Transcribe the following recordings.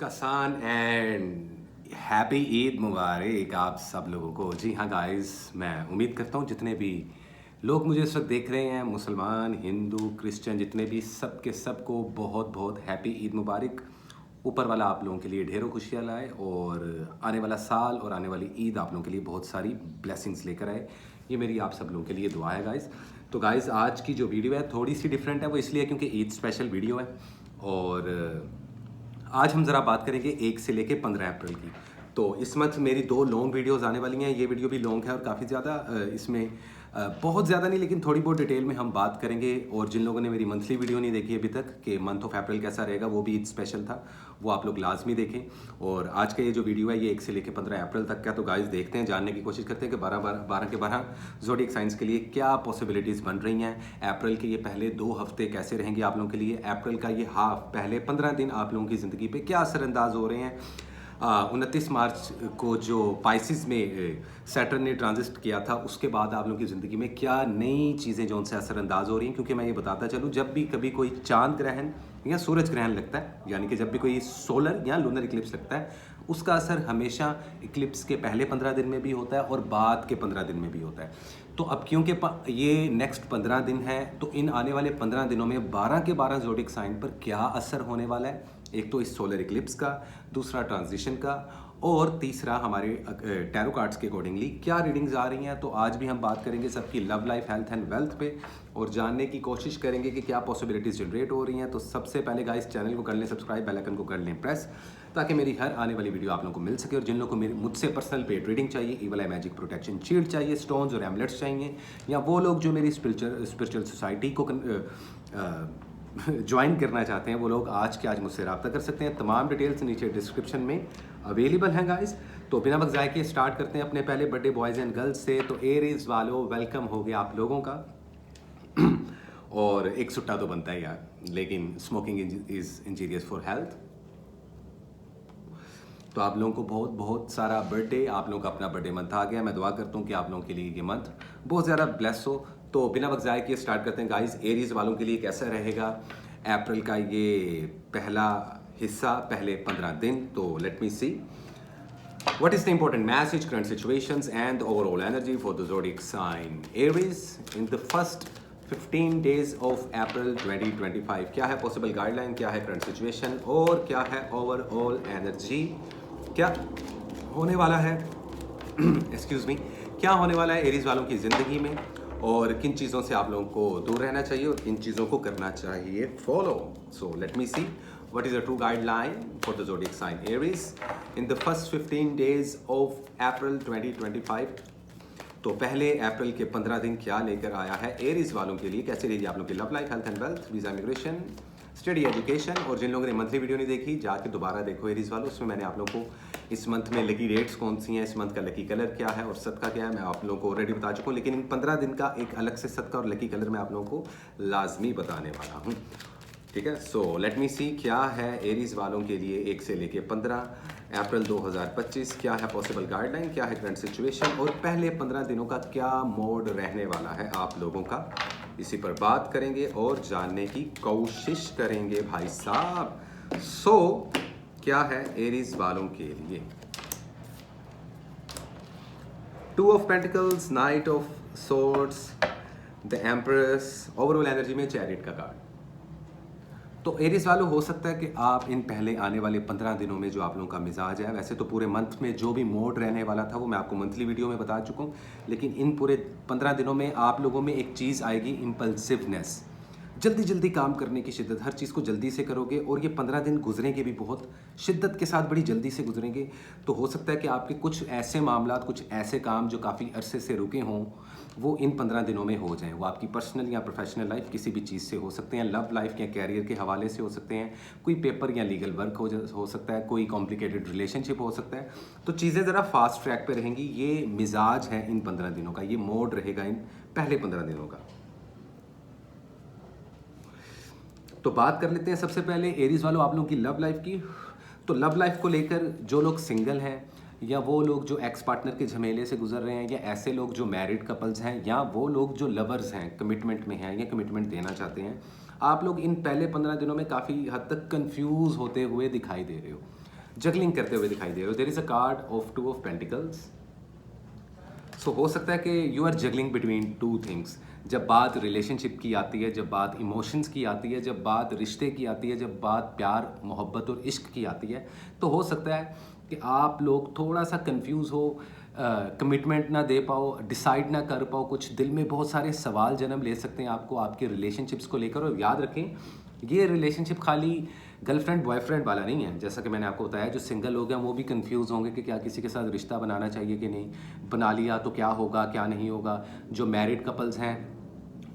Muskan and happy Eid मुबारक आप सब लोगों को। जी हाँ गाइस, मैं उम्मीद करता हूँ जितने भी लोग मुझे इस वक्त देख रहे हैं, मुसलमान, हिंदू, क्रिश्चियन, जितने भी सब के सबको बहुत बहुत हैप्पी ईद मुबारक। ऊपर वाला आप लोगों के लिए ढेरों खुशियाँ लाए और आने वाला साल और आने वाली ईद आप लोगों के लिए बहुत सारी ब्लेसिंग्स लेकर आए। ये मेरी आप सब लोगों के लिए दुआ है गाइस। तो गाइस, आज की जो वीडियो है थोड़ी सी डिफरेंट है, वो इसलिए क्योंकि ईद स्पेशल वीडियो है। और आज हम ज़रा बात करेंगे 1 से लेके 15 अप्रैल की। तो इस मंथ मेरी 2 लॉन्ग वीडियोस आने वाली हैं। ये वीडियो भी लॉन्ग है और काफ़ी ज़्यादा इसमें बहुत ज़्यादा नहीं, लेकिन थोड़ी बहुत डिटेल में हम बात करेंगे। और जिन लोगों ने मेरी मंथली वीडियो नहीं देखी अभी तक कि मंथ ऑफ अप्रैल कैसा रहेगा, वो भी ईद स्पेशल था, वो आप लोग लाजमी देखें। और आज का ये जो वीडियो है ये 1 से लेकर 15 अप्रैल तक का। तो गाइस देखते हैं, जानने की कोशिश करते हैं कि 12 के 12 ज़ोडिएक साइंस के लिए क्या पॉसिबिलिटीज़ बन रही हैं। अप्रैल के ये पहले 2 हफ्ते कैसे रहेंगे आप लोगों के लिए, अप्रैल का ये हाफ पहले 15 दिन आप लोगों की ज़िंदगी पे क्या असरअंदाज हो रहे हैं। 29 मार्च को जो पाइसिस में सैटर्न ने ट्रांजिट किया था, उसके बाद आप लोगों की ज़िंदगी में क्या नई चीज़ें जो उनसे असरअंदाज हो रही हैं। क्योंकि मैं ये बताता चलूँ, जब भी कभी कोई चांद ग्रहण या सूरज ग्रहण लगता है, यानी कि जब भी कोई सोलर या लूनर इक्लिप्स लगता है, उसका असर हमेशा इक्लिप्स के पहले 15 दिन में भी होता है और बाद के 15 दिन में भी होता है। तो अब क्योंकि ये नेक्स्ट 15 दिन है, तो इन आने वाले 15 दिनों में 12 के 12 ज़ोडिएक साइन पर क्या असर होने वाला है। एक तो इस सोलर इक्लिप्स का, दूसरा ट्रांजिशन का, और तीसरा हमारे टैरो कार्ड्स के अकॉर्डिंगली क्या रीडिंग्स आ रही हैं। तो आज भी हम बात करेंगे सबकी love life, health and wealth पे, और जानने की कोशिश करेंगे कि क्या पॉसिबिलिटीज़ जनरेट हो रही हैं। तो सबसे पहले गाइस, चैनल को कर लें सब्सक्राइब, बेल आइकन को कर लें प्रेस, ताकि मेरी हर आने वाली वीडियो आप लोगों को मिल सके। और जिन लोगों को मेरे मुझसे पर्सनल पेड रीडिंग चाहिए, ईवल आई मैजिक प्रोटेक्शन शील्ड चाहिए, स्टोन्स और एमलेट्स चाहिए, या वो लोग जो मेरी स्पिरिचुअल सोसाइटी को ज्वाइन करना चाहते हैं, वो लोग आज के आज मुझसे रब्ता कर सकते हैं। तमाम डिटेल्स नीचे डिस्क्रिप्शन में अवेलेबल हैं गाइस। तो बिना वक्त ज़ाय के स्टार्ट करते हैं अपने पहले बर्थडे बॉयज़ एंड गर्ल्स से। तो एरीज वालों, वेलकम हो गया आप लोगों का। और एक सुट्टा तो बनता है यार, लेकिन smoking is injurious for health. तो आप लोगों को बहुत बहुत सारा बर्थडे, आप लोगों का अपना बर्थडे मंथ आ गया। मैं दुआ करता हूँ कि आप लोगों के लिए ये मंथ बहुत ज़्यादा ब्लेस हो। तो बिना वक्त ज़ाय किए स्टार्ट करते हैं गाइस। एरीज वालों के लिए कैसा रहेगा अप्रैल का ये पहला हिस्सा, पहले 15 दिन। तो let me see what is the important message, current situations and overall energy for the zodiac sign Aries in the first 15 days of April 2025। क्या है पॉसिबल गाइडलाइन, क्या है करंट सिचुएशन, और क्या है ओवरऑल एनर्जी, क्या होने वाला है एक्सक्यूज मी, क्या होने वाला है एरीज वालों की ज़िंदगी में, और किन चीज़ों से आप लोगों को दूर रहना चाहिए और किन चीज़ों को करना चाहिए follow. So let me see what is the true guideline for the zodiac sign Aries in the first 15 days of April 2025। तो पहले अप्रैल के 15 दिन क्या लेकर आया है एरीज वालों के लिए, कैसे रहेगी आप लोगों की love life, health and wealth, visa, immigration, study, education. और जिन लोगों ने मंथली वीडियो नहीं देखी, जाके दोबारा देखो एरीज वालों। उसमें मैंने आप लोगों को इस मंथ में लकी रेट्स कौन सी हैं, इस मंथ का लकी कलर क्या है और सदका क्या है, मैं आप लोगों को ऑलरेडी बता चुका हूँ। लेकिन इन 15 दिन का एक अलग से सदका और लकी कलर मैं आप लोगों को लाजमी बताने वाला हूँ, ठीक है। सो लेट मी सी क्या है एरीज वालों के लिए 1 से लेके 15 अप्रैल 2025, क्या है पॉसिबल गाइडलाइन, क्या है करंट सिचुएशन, और पहले 15 दिनों का क्या मोड रहने वाला है आप लोगों का। इसी पर बात करेंगे और जानने की कोशिश करेंगे भाई साहब। सो क्या है एरीज वालों के लिए, 2 of pentacles, night of swords, the empress, overall energy में चैरियट का कार्ड। तो एरीज वालों, हो सकता है कि आप इन पहले आने वाले 15 दिनों में जो आप लोगों का मिजाज है, वैसे तो पूरे मंथ में जो भी मोड रहने वाला था वो मैं आपको मंथली वीडियो में बता चुका हूँ, लेकिन इन पूरे 15 दिनों में आप लोगों में एक चीज़ आएगी, इम्पल्सिवनेस, जल्दी जल्दी काम करने की शिद्दत, हर चीज़ को जल्दी से करोगे। और ये 15 दिन गुजरेंगे भी बहुत शिद्दत के साथ, बड़ी जल्दी से गुजरेंगे। तो हो सकता है कि आपके कुछ ऐसे मामला, कुछ ऐसे काम जो काफ़ी अरसे से रुके हों, वो इन 15 दिनों में हो जाएं। वो आपकी पर्सनल या प्रोफेशनल लाइफ किसी भी चीज़ से हो सकते हैं, लव लाइफ या कैरियर के हवाले से हो सकते हैं, कोई पेपर या लीगल वर्क हो सकता है, कोई कॉम्प्लिकेटेड रिलेशनशिप हो सकता है। तो चीज़ें ज़रा फास्ट ट्रैक पे रहेंगी। ये मिजाज है इन 15 दिनों का, ये मोड रहेगा इन पहले 15 दिनों का। तो बात कर लेते हैं सबसे पहले एरीज वालों आप लोगों की लव लाइफ की। तो लव लाइफ को लेकर जो लोग सिंगल हैं, या वो लोग जो एक्स पार्टनर के झमेले से गुजर रहे हैं, या ऐसे लोग जो मैरिड कपल्स हैं, या वो लोग जो लवर्स हैं, कमिटमेंट में हैं या कमिटमेंट देना चाहते हैं, आप लोग इन पहले 15 दिनों में काफ़ी हद तक कंफ्यूज होते हुए दिखाई दे रहे हो। जगलिंग करते हुए दिखाई दे रहे हो। There is a card of 2 of pentacles. So हो सकता है कि you are juggling between 2 things. जब बात रिलेशनशिप की आती है, जब बात इमोशंस की आती है, जब बात रिश्ते की आती है, जब बात प्यार मोहब्बत और इश्क की आती है, तो हो सकता है कि आप लोग थोड़ा सा कंफ्यूज हो, कमिटमेंट ना दे पाओ, डिसाइड ना कर पाओ, कुछ दिल में बहुत सारे सवाल जन्म ले सकते हैं आपको आपके रिलेशनशिप्स को लेकर। और याद रखें, ये रिलेशनशिप खाली गर्लफ्रेंड बॉयफ्रेंड वाला नहीं है। जैसा कि मैंने आपको बताया, जो सिंगल लोग हैं वो भी कंफ्यूज होंगे कि क्या किसी के साथ रिश्ता बनाना चाहिए कि नहीं, बना लिया तो क्या होगा क्या नहीं होगा। जो मैरिड कपल्स हैं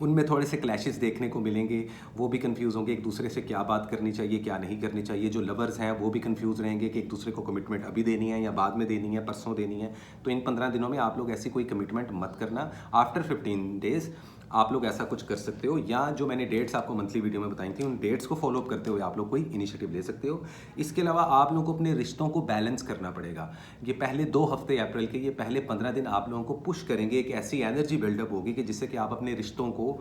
उनमें थोड़े से क्लैशेस देखने को मिलेंगे, वो भी कंफ्यूज होंगे एक दूसरे से क्या बात करनी चाहिए क्या नहीं करनी चाहिए। जो लवर्स हैं वो भी कंफ्यूज रहेंगे कि एक दूसरे को कमिटमेंट अभी देनी है या बाद में देनी है, परसों देनी है। तो इन 15 दिनों में आप लोग ऐसी कोई कमिटमेंट मत करना। आफ्टर 15 डेज आप लोग ऐसा कुछ कर सकते हो, या जो मैंने डेट्स आपको मंथली वीडियो में बताई थी उन डेट्स को फॉलो अप करते हुए आप लोग कोई इनिशिएटिव ले सकते हो। इसके अलावा आप लोगों को अपने रिश्तों को बैलेंस करना पड़ेगा। ये पहले 2 हफ्ते अप्रैल के, ये पहले 15 दिन आप लोगों को पुश करेंगे। एक ऐसी एनर्जी बिल्डअप होगी कि जिससे कि आप अपने रिश्तों को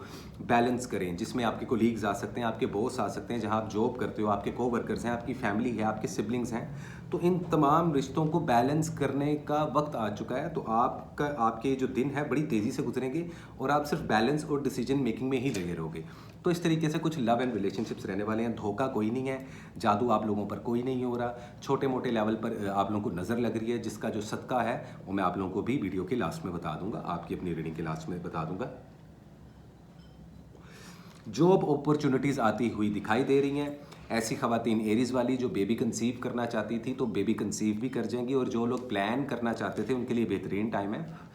बैलेंस करें, जिसमें आपके कोलीग्स आ सकते हैं, आपके बॉस आ सकते हैं, जहाँ आप जॉब करते हो, आपके कोवर्कर्स हैं, आपकी फैमिली है, आपके सिबलिंग्स हैं। तो इन तमाम रिश्तों को बैलेंस करने का वक्त आ चुका है। तो आपके जो दिन है बड़ी तेज़ी से गुजरेंगे और आप सिर्फ बैलेंस और डिसीजन मेकिंग में ही लगे रहोगे। तो इस तरीके से कुछ लव एंड रिलेशनशिप्स रहने वाले हैं। धोखा कोई नहीं है, जादू आप लोगों पर कोई नहीं हो रहा। छोटे मोटे लेवल पर आप लोगों को नज़र लग रही है, जिसका जो सदका है वो मैं आप लोगों को भी वीडियो के लास्ट में बता दूंगा, आपकी अपनी रीडिंग के लास्ट में बता दूंगा। जॉब अपॉर्चुनिटीज़ आती हुई दिखाई दे रही हैं। ऐसी खवातीन एरीज वाली जो बेबी कंसीव करना चाहती थी तो बेबी कंसीव भी कर जाएंगी, और जो लोग प्लान करना चाहते थे उनके लिए बेहतरीन टाइम है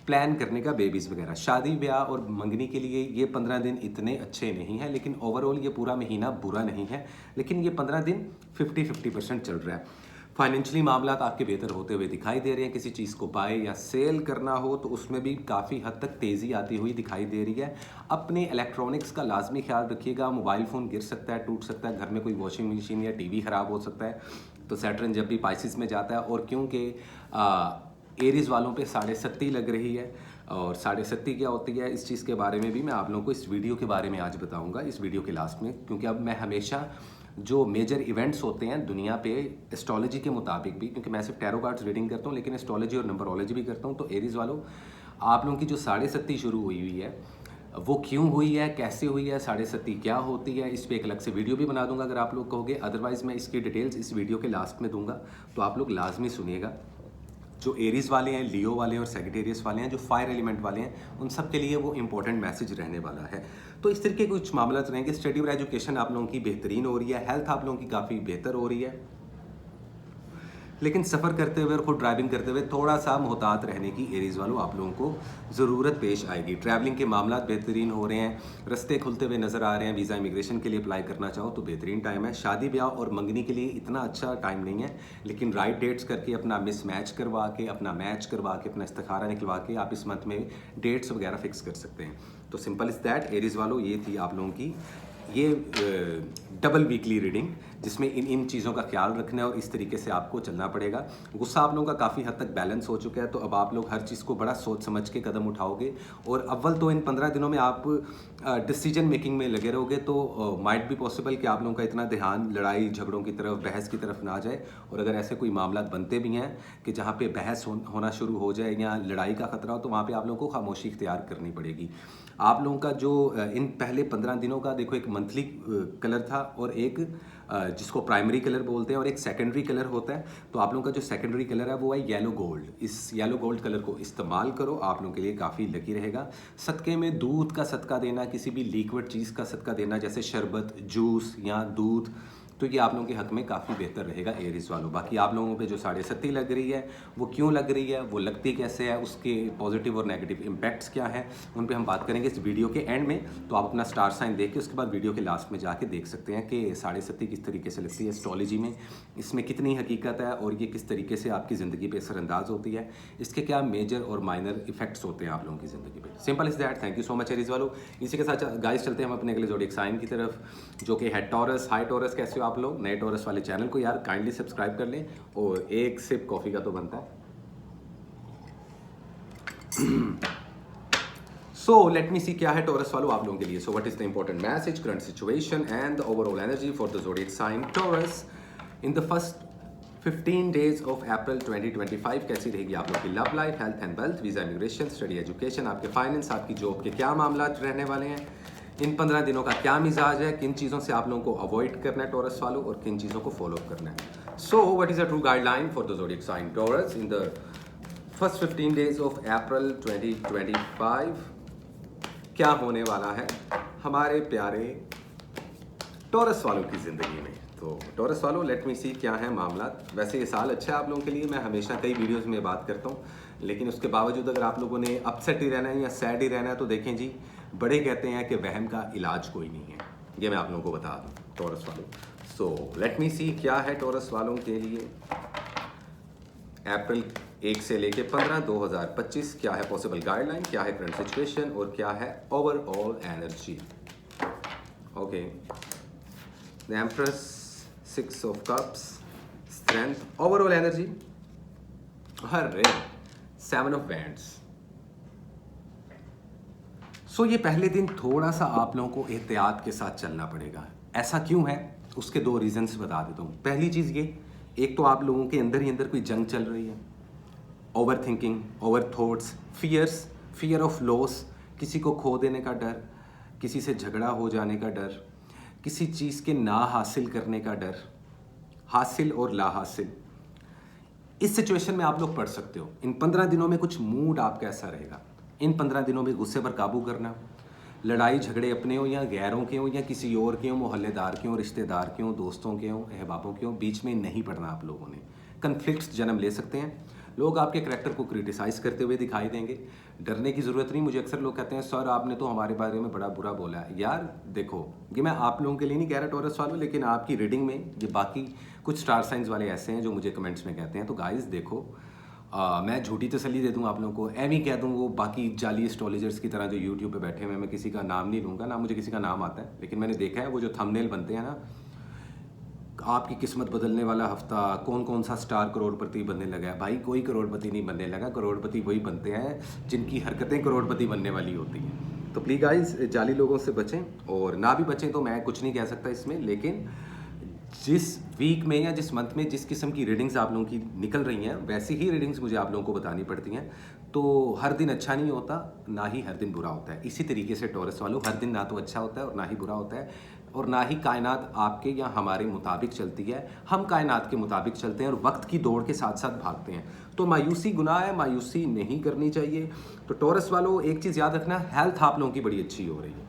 प्लान करने का, बेबीज़ वगैरह। शादी ब्याह और मंगनी के लिए ये 15 दिन इतने अच्छे नहीं हैं, लेकिन ओवरऑल ये पूरा महीना बुरा नहीं है। लेकिन ये 15 दिन 50-50% चल रहा है। फाइनेंशियली मामला आपके बेहतर होते हुए दिखाई दे रहे हैं। किसी चीज़ को बाय या सेल करना हो तो उसमें भी काफ़ी हद तक तेज़ी आती हुई दिखाई दे रही है। अपने इलेक्ट्रॉनिक्स का लाजमी ख्याल रखिएगा। मोबाइल फ़ोन गिर सकता है, टूट सकता है, घर में कोई वॉशिंग मशीन या टीवी ख़राब हो सकता है। तो सैटर्न जब भी पाइसिस में जाता है, और क्योंकि एरीज़ वालों पे 7.5 लग रही है, और 7.5 क्या होती है इस चीज़ के बारे में भी मैं आप लोगों को इस वीडियो के बारे में आज बताऊंगा, इस वीडियो के लास्ट में। क्योंकि अब मैं हमेशा जो मेजर इवेंट्स होते हैं दुनिया पे एस्ट्रोलॉजी के मुताबिक भी, क्योंकि मैं सिर्फ टैरो कार्ड्स रीडिंग करता हूँ लेकिन एस्ट्रोलॉजी और नंबरोलॉजी भी करता हूँ। तो एरीज़ वालों, आप लोगों की जो 7.5 शुरू हुई है वो क्यों हुई है, कैसे हुई है, 7.5 क्या होती है, इस पर एक अलग से वीडियो भी बना दूंगा अगर आप लोग कहोगे। अदरवाइज़ मैं इसकी डिटेल्स इस वीडियो के लास्ट में दूंगा, तो आप लोग लाजमी सुनिएगा। जो एरीज़ वाले हैं, लियो वाले हैं और सेजिटेरियस वाले हैं, जो फायर एलिमेंट वाले हैं, उन सब के लिए वो इंपॉर्टेंट मैसेज रहने वाला है। तो इस तरीके के कुछ मामला रहेंगे। स्टडी और एजुकेशन आप लोगों की बेहतरीन हो रही है, हेल्थ आप लोगों की काफ़ी बेहतर हो रही है। लेकिन सफ़र करते हुए और खुद ड्राइविंग करते हुए थोड़ा सा मोहतात रहने की एरीज़ वालों आप लोगों को ज़रूरत पेश आएगी। ट्रैवलिंग के मामला बेहतरीन हो रहे हैं, रास्ते खुलते हुए नज़र आ रहे हैं। वीज़ा इमिग्रेशन के लिए अप्लाई करना चाहो तो बेहतरीन टाइम है। शादी ब्याह और मंगनी के लिए इतना अच्छा टाइम नहीं है, लेकिन राइट डेट्स करके अपना मिस मैच करवा के, अपना मैच करवा के, अपना इस्तिखारा निकलवा के आप इस मंथ में डेट्स वगैरह फिक्स कर सकते हैं। तो सिंपल इज़ दैट एरीज़ वालों, ये थी आप लोगों की ये डबल वीकली रीडिंग, जिसमें इन चीज़ों का ख्याल रखना है और इस तरीके से आपको चलना पड़ेगा। गुस्सा आप लोगों का काफ़ी हद तक बैलेंस हो चुका है, तो अब आप लोग हर चीज़ को बड़ा सोच समझ के कदम उठाओगे। और अव्वल तो इन 15 दिनों में आप डिसीजन मेकिंग में लगे रहोगे, तो माइट भी पॉसिबल कि आप लोगों का इतना ध्यान लड़ाई झगड़ों की तरफ, बहस की तरफ ना जाए। और अगर ऐसे कोई मामला बनते भी हैं कि जहाँ पे बहस होना शुरू हो जाए या लड़ाई का खतरा हो, तो वहाँ पे आप लोगों को खामोशी इख्तियार करनी पड़ेगी। आप लोगों का जो इन पहले 15 दिनों का देखो, एक मंथली कलर था और एक जिसको प्राइमरी कलर बोलते हैं और एक सेकेंडरी कलर होता है। तो आप लोगों का जो सेकेंडरी कलर है वो है येलो गोल्ड। इस येलो गोल्ड कलर को इस्तेमाल करो, आप लोगों के लिए काफ़ी लकी रहेगा। सदक़े में दूध का सदका देना, किसी भी लिक्विड चीज़ का सदका देना, जैसे शरबत, जूस या दूध, तो ये आप लोगों के हक में काफ़ी बेहतर रहेगा एरीज़ वालों। बाकी आप लोगों पे जो 7.5 लग रही है वो क्यों लग रही है, वो लगती कैसे है, उसके पॉजिटिव और नेगेटिव इम्पैक्ट्स क्या हैं, उन पे हम बात करेंगे इस वीडियो के एंड में। तो आप अपना स्टार साइन देख के उसके बाद वीडियो के लास्ट में जाके देख सकते हैं कि 7.5 किस तरीके से लगती है एस्ट्रोलॉजी में, इसमें कितनी हकीकत है और ये किस तरीके से आपकी ज़िंदगी पर असरअंदाज होती है, इसके क्या मेजर और माइनर इफेक्ट्स होते हैं आप लोगों की ज़िंदगी पर। Simple is that. Thank you so much Aries वालों। इसी के साथ गाइस चलते हैं हम अपने अगले ज़ोडिएक साइन की तरफ, जो कि है टॉरस। हाई टॉरस, कैसे हो आप लोग? नए टॉरस वाले चैनल को यार काइंडली सब्सक्राइब कर लें, और एक सिप कॉफी का तो बनता है। सो लेट मी सी क्या है टॉरस वालों आप लोगों के लिए। So what is the important message, current situation and the overall energy for the zodiac sign Taurus in the first 15 days of April 2025 कैसी रहेगी आप लोग की love life, health and wealth, visa, immigration, study, education, आपके finance, आपकी job के क्या मामला रहने वाले हैं, इन 15 दिनों का क्या मिजाज है, किन चीज़ों से आप लोगों को अवॉइड करना है टॉरस वालों और किन चीज़ों को फॉलो करना है। So what is a true guideline for the zodiac sign Taurus in the first 15 days of April 2025। क्या होने वाला है हमारे प्यारे टॉरस वालों की ज़िंदगी में। तो टॉरस वालों, लेट मी सी क्या है मामला। वैसे ये साल अच्छा है आप लोगों के लिए, मैं हमेशा कई वीडियोस में बात करता हूँ, लेकिन उसके बावजूद अगर आप लोगों ने अपसेट ही रहना है या सैड ही रहना है तो देखें जी, बड़े कहते हैं कि वहम का इलाज कोई नहीं है। ये मैं आप लोगों को बता दूँ टॉरस वालों। सो लेट मी सी क्या है टॉरस वालों के लिए अप्रैल 1 से लेके 15 2025। क्या है पॉसिबल गाइडलाइन, क्या है करंट सिचुएशन और क्या है overall energy. Okay, the empress, 6 of cups, strength, overall energy, her 7 of wands। सो ये पहले दिन थोड़ा सा आप लोगों को एहतियात के साथ चलना पड़ेगा। ऐसा क्यों है, उसके 2 रीजंस बता देता हूँ। पहली चीज़ ये, एक तो आप लोगों के अंदर ही अंदर कोई जंग चल रही है, over thinking, over thoughts, fears, fear of loss, किसी को खो देने का डर, किसी से झगड़ा हो जाने का डर, किसी चीज़ के ना हासिल करने का डर, हासिल और ला हासिल। इस सिचुएशन में आप लोग पढ़ सकते हो। इन 15 दिनों में कुछ मूड आपका ऐसा रहेगा। इन 15 दिनों में गुस्से पर काबू करना, लड़ाई झगड़े अपने हो या गैरों के हो या किसी और के हो, मोहल्लेदार के हो, रिश्तेदार के हो, दोस्तों के हो, अहबाबों के हो, बीच में नहीं पड़ना आप लोगों ने। कन्फ्लिक्ट्स जन्म ले सकते हैं। लोग आपके करैक्टर को क्रिटिसाइज़ करते हुए दिखाई देंगे। डरने की ज़रूरत नहीं। मुझे अक्सर लोग कहते हैं सर आपने तो हमारे बारे में बड़ा बुरा बोला है। यार देखो, ये मैं आप लोगों के लिए नहीं कह रहा टॉरस वालों, लेकिन आपकी रीडिंग में ये बाकी कुछ स्टार साइंस वाले ऐसे हैं जो मुझे कमेंट्स में कहते हैं। तो गाइस देखो, मैं झूठी तसल्ली दे दूँ आप लोगों को, एम ही कह दूँ वो बाकी जाली एस्ट्रोलॉजर्स की तरह जो यूट्यूब पे बैठे हुए हैं। मैं किसी का नाम नहीं लूँगा, ना मुझे किसी का नाम आता है, लेकिन मैंने देखा है वो जो थंबनेल बनते हैं ना, आपकी किस्मत बदलने वाला हफ्ता, कौन कौन सा स्टार करोड़पति बनने लगा है। भाई कोई करोड़पति नहीं बनने लगा। करोड़पति वही बनते हैं जिनकी हरकतें करोड़पति बनने वाली होती हैं। तो प्लीज़ गाइस, जाली लोगों से बचें, और ना भी बचें तो मैं कुछ नहीं कह सकता इसमें, लेकिन जिस वीक में या जिस मंथ में जिस किस्म की रीडिंग्स आप लोगों की निकल रही हैं, वैसी ही रीडिंग्स मुझे आप लोगों को बतानी पड़ती हैं। तो हर दिन अच्छा नहीं होता, ना ही हर दिन बुरा होता है। इसी तरीके से टॉरस वालों, हर दिन ना तो अच्छा होता है और ना ही बुरा होता है, और ना ही कायनात आपके या हमारे मुताबिक चलती है। हम कायनात के मुताबिक चलते हैं और वक्त की दौड़ के साथ साथ भागते हैं। तो मायूसी गुनाह है, मायूसी नहीं करनी चाहिए। तो टॉरस वालों, एक चीज़ याद रखना, हेल्थ आप लोगों की बड़ी अच्छी हो रही है,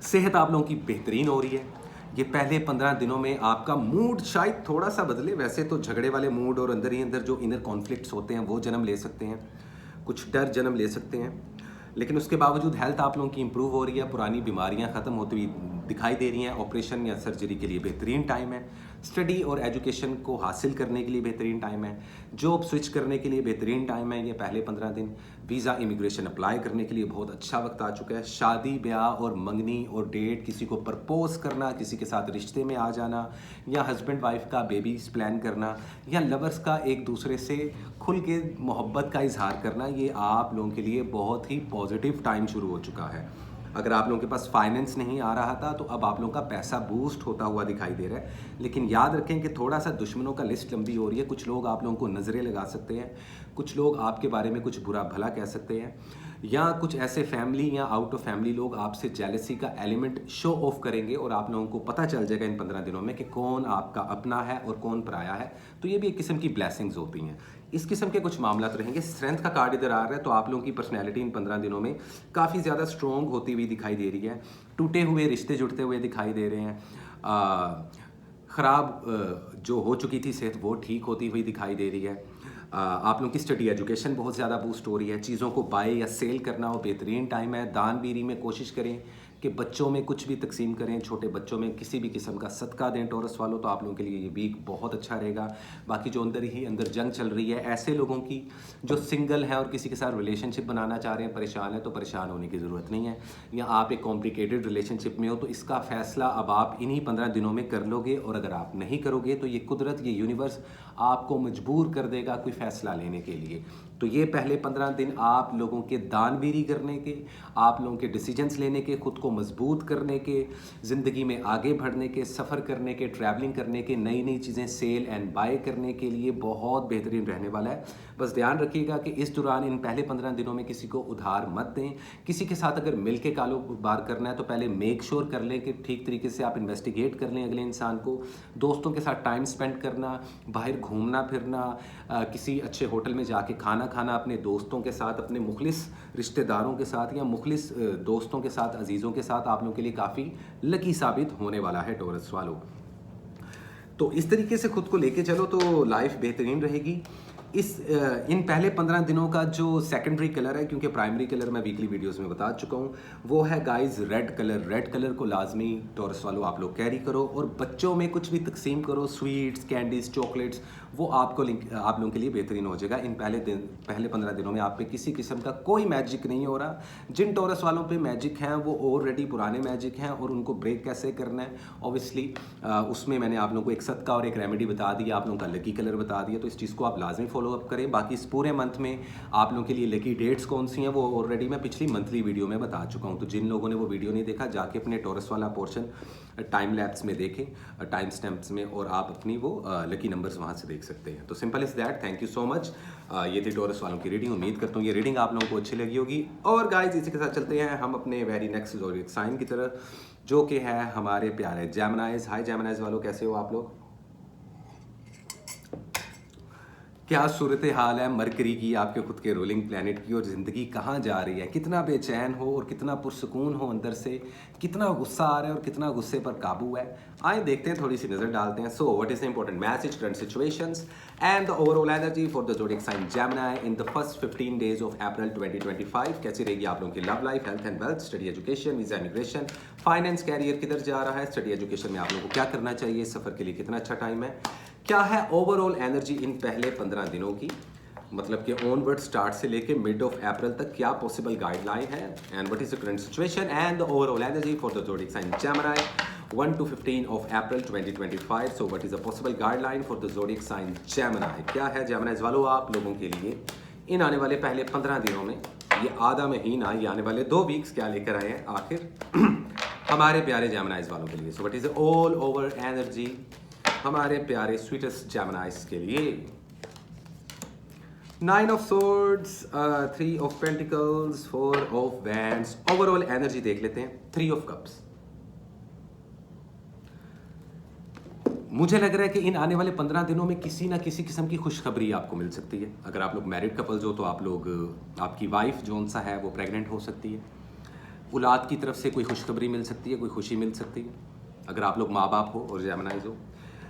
सेहत आप लोगों की बेहतरीन हो रही है। ये पहले 15 दिनों में आपका मूड शायद थोड़ा सा बदले। वैसे तो झगड़े वाले मूड और अंदर ही अंदर जो इनर कॉन्फ्लिक्ट्स होते हैं वो जन्म ले सकते हैं, कुछ डर जन्म ले सकते हैं, लेकिन उसके बावजूद हेल्थ आप लोगों की इंप्रूव हो रही है। पुरानी बीमारियां ख़त्म होती हुई दिखाई दे रही हैं। ऑपरेशन या सर्जरी के लिए बेहतरीन टाइम है। स्टडी और एजुकेशन को हासिल करने के लिए बेहतरीन टाइम है। जॉब स्विच करने के लिए बेहतरीन टाइम है ये पहले 15 दिन। वीज़ा, इमिग्रेशन अप्लाई करने के लिए बहुत अच्छा वक्त आ चुका है। शादी, ब्याह और मंगनी और डेट, किसी को प्रपोज करना, किसी के साथ रिश्ते में आ जाना, या हस्बैंड वाइफ का बेबीज प्लान करना, या लवर्स का एक दूसरे से खुल के मोहब्बत का इजहार करना, ये आप लोगों के लिए बहुत ही पॉजिटिव टाइम शुरू हो चुका है। अगर आप लोगों के पास फाइनेंस नहीं आ रहा था तो अब आप लोगों का पैसा बूस्ट होता हुआ दिखाई दे रहा है। लेकिन याद रखें कि थोड़ा सा दुश्मनों का लिस्ट लंबी हो रही है। कुछ लोग आप लोगों को नज़रें लगा सकते हैं, कुछ लोग आपके बारे में कुछ बुरा भला कह सकते हैं, या कुछ ऐसे फैमिली या आउट ऑफ फैमिली लोग आपसे जेलसी का एलिमेंट शो ऑफ करेंगे, और आप लोगों को पता चल जाएगा इन 15 दिनों में कि कौन आपका अपना है और कौन पराया है। तो ये भी एक किस्म की ब्लेसिंग्स होती हैं। इस किस्म के कुछ मामला रहेंगे। स्ट्रेंथ का कार्ड इधर आ रहा है, तो आप लोगों की पर्सनैलिटी इन 15 दिनों में काफ़ी ज़्यादा स्ट्रॉन्ग होती हुई दिखाई दे रही है। टूटे हुए रिश्ते जुड़ते हुए दिखाई दे रहे हैं। ख़राब जो हो चुकी थी सेहत वो ठीक होती हुई दिखाई दे रही है। आप लोगों की स्टडी एजुकेशन बहुत ज़्यादा बूस्ट हो रही है। चीज़ों को बाय या सेल करना हो बेहतरीन टाइम है। दान बीरी में कोशिश करें कि बच्चों में कुछ भी तकसीम करें, छोटे बच्चों में किसी भी किस्म का सदका दें टॉरस वालों, तो आप लोगों के लिए ये वीक बहुत अच्छा रहेगा। बाकी जो अंदर ही अंदर जंग चल रही है, ऐसे लोगों की जो सिंगल हैं और किसी के साथ रिलेशनशिप बनाना चाह रहे हैं, परेशान है, तो परेशान होने की ज़रूरत नहीं है। या आप एक कॉम्प्लिकेटेड रिलेशनशिप में हो तो इसका फ़ैसला अब आप इन्हीं 15 दिनों में कर लोगे, और अगर आप नहीं करोगे तो ये कुदरत, ये यूनिवर्स आपको मजबूर कर देगा कोई फ़ैसला लेने के लिए। तो ये पहले 15 दिन आप लोगों के दानवीरी करने के, आप लोगों के डिसीजंस लेने के, खुद को मजबूत करने के, ज़िंदगी में आगे बढ़ने के, सफ़र करने के, ट्रैवलिंग करने के, नई नई चीज़ें सेल एंड बाय करने के लिए बहुत बेहतरीन रहने वाला है। बस ध्यान रखिएगा कि इस दौरान इन पहले 15 दिनों में किसी को उधार मत दें। किसी के साथ अगर मिल के कारोबार करना है तो पहले मेक श्योर कर लें कि ठीक तरीके से आप इन्वेस्टिगेट कर लें अगले इंसान को। दोस्तों के साथ टाइम स्पेंड करना, बाहर घूमना फिरना, किसी अच्छे होटल में जाके खाना खाना अपने दोस्तों के साथ, अपने मुखलिस रिश्तेदारों के साथ या मुखलिस दोस्तों के साथ, अजीज़ों के साथ आप लोगों के लिए काफ़ी लकी साबित होने वाला है टॉरस वालों। तो इस तरीके से खुद को लेके चलो तो लाइफ बेहतरीन रहेगी। इन पहले 15 दिनों का जो सेकेंडरी कलर है, क्योंकि प्राइमरी कलर मैं वीकली वीडियोस में बता चुका हूँ, वो है guys red colour. Red colour को लाजमी टॉरस वालों आप लोग कैरी करो और बच्चों में कुछ भी तकसीम करो, स्वीट्स, कैंडीज, चॉकलेट्स, वो आप लोगों के लिए बेहतरीन हो जाएगा। इन पहले 15 दिनों में आप पे किसी किस्म का कोई मैजिक नहीं हो रहा। जिन टॉरस वालों पे मैजिक हैं वो ऑलरेडी पुराने मैजिक हैं और उनको ब्रेक कैसे करना है ऑब्वियसली उसमें मैंने आप लोगों को एक सदका और एक रेमेडी बता दी, आप लोगों का लकी कलर बता दिया। तो इस चीज़ को आप लाजमी फॉलो अप करें। बाकी इस पूरे मंथ में आप लोगों के लिए लकी डेट्स कौन सी हैं वो ऑलरेडी मैं पिछली मंथली वीडियो में बता चुका हूँ। तो जिन लोगों ने वो वीडियो नहीं देखा, जाके अपने टॉरस वाला पोर्शन टाइम लैप्स में देखें, टाइम स्टैम्प्स में, और आप अपनी वो लकी नंबर्स वहाँ से देख सकते हैं। तो simple is that. Thank you so much. ये थी टॉरस वालों की रीडिंग। उम्मीद करता हूँ ये रीडिंग आप लोगों को अच्छी लगी होगी। और गाइस इसी के साथ चलते हैं हम अपने वेरी नेक्स्ट ज़ोडिएक साइन की तरफ, जो कि है हमारे प्यारे जेमिनाइज। हाय जेमिनाइज वालों, कैसे हो आप लोग? क्या सूरत हाल है मरकरी की, आपके खुद के रूलिंग प्लैनेट की, और ज़िंदगी कहाँ जा रही है? कितना बेचैन हो और कितना पुरसकून हो अंदर से, कितना गुस्सा आ रहा है और कितना गुस्से पर काबू है। आइए देखते हैं, थोड़ी सी नज़र डालते हैं। So what is the important message, current situations and the overall energy for the zodiac sign Gemini in the first 15 days of April 2025। कैसी रहेगी आप लोगों की love life, health and wealth, study education, visa immigration, finance, career किधर जा रहा है, study education में आप लोगों को क्या करना चाहिए, सफ़र के लिए कितना अच्छा टाइम है, क्या है ओवरऑल एनर्जी इन पहले 15 दिनों की, मतलब कि ऑनवर्ड स्टार्ट से लेके मिड ऑफ अप्रैल तक क्या पॉसिबल गाइडलाइन है, and what is the current situation and the overall energy for the zodiac sign Gemini 1 to 15 of April 2025. So what is a possible guideline for the zodiac sign Gemini? क्या है जेमिनाइज वालों आप लोगों के लिए इन आने वाले पहले 15 दिनों में, ये आधा महीना, ये आने वाले 2 वीक्स क्या लेकर आए हैं आखिर हमारे प्यारे जेमिनाइज वालों के लिए। So what is the all over energy हमारे प्यारे स्वीटेस्ट जेमिनाइज के लिए? 9 of swords, 3 of pentacles, 4 of wands। Overall energy देख लेते हैं। 3 of cups। मुझे लग रहा है कि इन आने वाले 15 दिनों में किसी ना किसी किस्म की खुशखबरी आपको मिल सकती है। अगर आप लोग मैरिड कपल्स हो तो आप लोग, आपकी वाइफ जोन सा है वो प्रेग्नेंट हो सकती है, औलाद की तरफ से कोई खुशखबरी मिल सकती है, कोई खुशी मिल सकती है। अगर आप लोग माँ बाप हो और जेमिनाइज हो,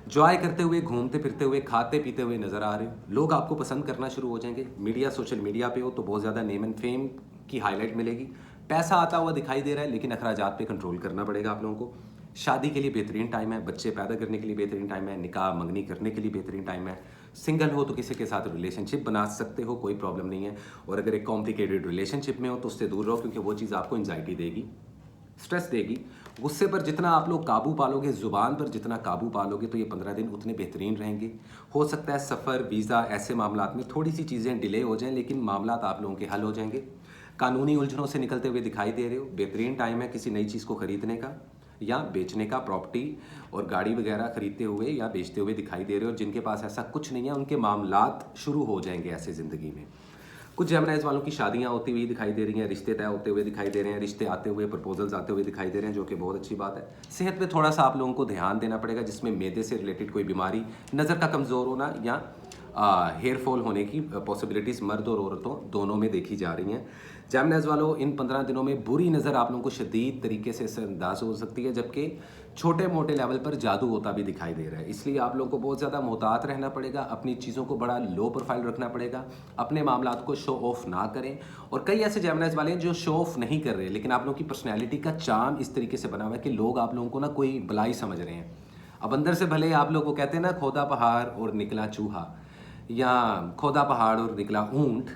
जॉय करते हुए, घूमते फिरते हुए, खाते पीते हुए नज़र आ रहे हो, लोग आपको पसंद करना शुरू हो जाएंगे। मीडिया, सोशल मीडिया पे हो तो बहुत ज़्यादा नेम एंड फेम की हाईलाइट मिलेगी। पैसा आता हुआ दिखाई दे रहा है, लेकिन अखराजात पे कंट्रोल करना पड़ेगा आप लोगों को। शादी के लिए बेहतरीन टाइम है, बच्चे पैदा करने के लिए बेहतरीन टाइम है, निकाह मंगनी करने के लिए बेहतरीन टाइम है। सिंगल हो तो किसी के साथ रिलेशनशिप बना सकते हो, कोई प्रॉब्लम नहीं है। और अगर एक कॉम्प्लिकेटेड रिलेशनशिप में हो तो उससे दूर रहो, क्योंकि वो चीज़ आपको एंजाइटी देगी, स्ट्रेस देगी। गुस्से पर जितना आप लोग काबू पालोगे, ज़ुबान पर जितना काबू पालोगे, तो ये 15 दिन उतने बेहतरीन रहेंगे। हो सकता है सफ़र, वीज़ा, ऐसे मामलात में थोड़ी सी चीज़ें डिले हो जाएं, लेकिन मामलात आप लोगों के हल हो जाएंगे। कानूनी उलझनों से निकलते हुए दिखाई दे रहे हो, बेहतरीन टाइम है किसी नई चीज़ को ख़रीदने का या बेचने का। प्रॉपर्टी और गाड़ी वगैरह खरीदते हुए या बेचते हुए दिखाई दे रहे हो। जिनके पास ऐसा कुछ नहीं है, उनके मामलात शुरू हो जाएंगे ऐसे ज़िंदगी में। कुछ जेमिनाइज वालों की शादियां होती हुई दिखाई दे रही हैं, रिश्ते तय होते हुए दिखाई दे रहे हैं, रिश्ते आते हुए, प्रपोजल्स आते हुए दिखाई दे रहे हैं, जो कि बहुत अच्छी बात है। सेहत पे थोड़ा सा आप लोगों को ध्यान देना पड़ेगा, जिसमें मैदे से रिलेटेड कोई बीमारी, नज़र का कमज़ोर होना या हेयर फॉल होने की पॉसिबिलिटीज़ मर्द और औरतों दोनों में देखी जा रही हैं। जेमिनाइज वालों इन 15 दिनों में बुरी नज़र आप लोगों को शदीद तरीके से असरअंदाज हो सकती है, जबकि छोटे मोटे लेवल पर जादू होता भी दिखाई दे रहा है। इसलिए आप लोगों को बहुत ज़्यादा मोहतात रहना पड़ेगा, अपनी चीज़ों को बड़ा लो प्रोफाइल रखना पड़ेगा, अपने मामलात को शो ऑफ ना करें। और कई ऐसे जेमिनाइज वाले हैं जो शो ऑफ नहीं कर रहे, लेकिन आप लोगों की पर्सनैलिटी का चार्म इस तरीके से बना हुआ है कि लोग आप लोगों को ना कोई बलाई समझ रहे हैं। अब अंदर से भले आप लोग को कहते हैं ना, खोदा पहाड़ और निकला चूहा, या खोदा पहाड़ और निकला ऊंट,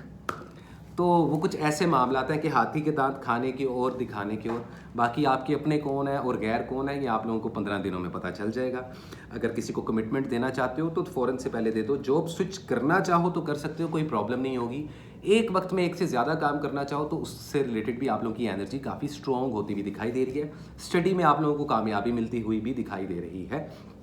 तो वो कुछ ऐसे मामला हैं कि हाथी के दांत खाने की ओर दिखाने की ओर, बाकी आपके अपने कौन है और गैर कौन है ये आप लोगों को 15 दिनों में पता चल जाएगा। अगर किसी को कमिटमेंट देना चाहते हो तो फ़ौरन से पहले दे दो। जॉब स्विच करना चाहो तो कर सकते हो, कोई प्रॉब्लम नहीं होगी। एक वक्त में एक से ज़्यादा काम करना चाहो तो उससे रिलेटेड भी आप लोगों की एनर्जी काफ़ी स्ट्रॉन्ग होती हुई दिखाई दे रही है। स्टडी में आप लोगों को कामयाबी मिलती हुई भी दिखाई दे रही है।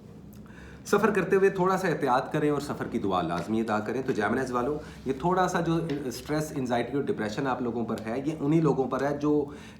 सफ़र करते हुए थोड़ा सा एहतियात करें और सफ़र की दुआ लाजमी अदा करें। तो जेमिनीज़ वालों, ये थोड़ा सा जो स्ट्रेस, एंजाइटी और डिप्रेशन आप लोगों पर है, ये उन्हीं लोगों पर है जो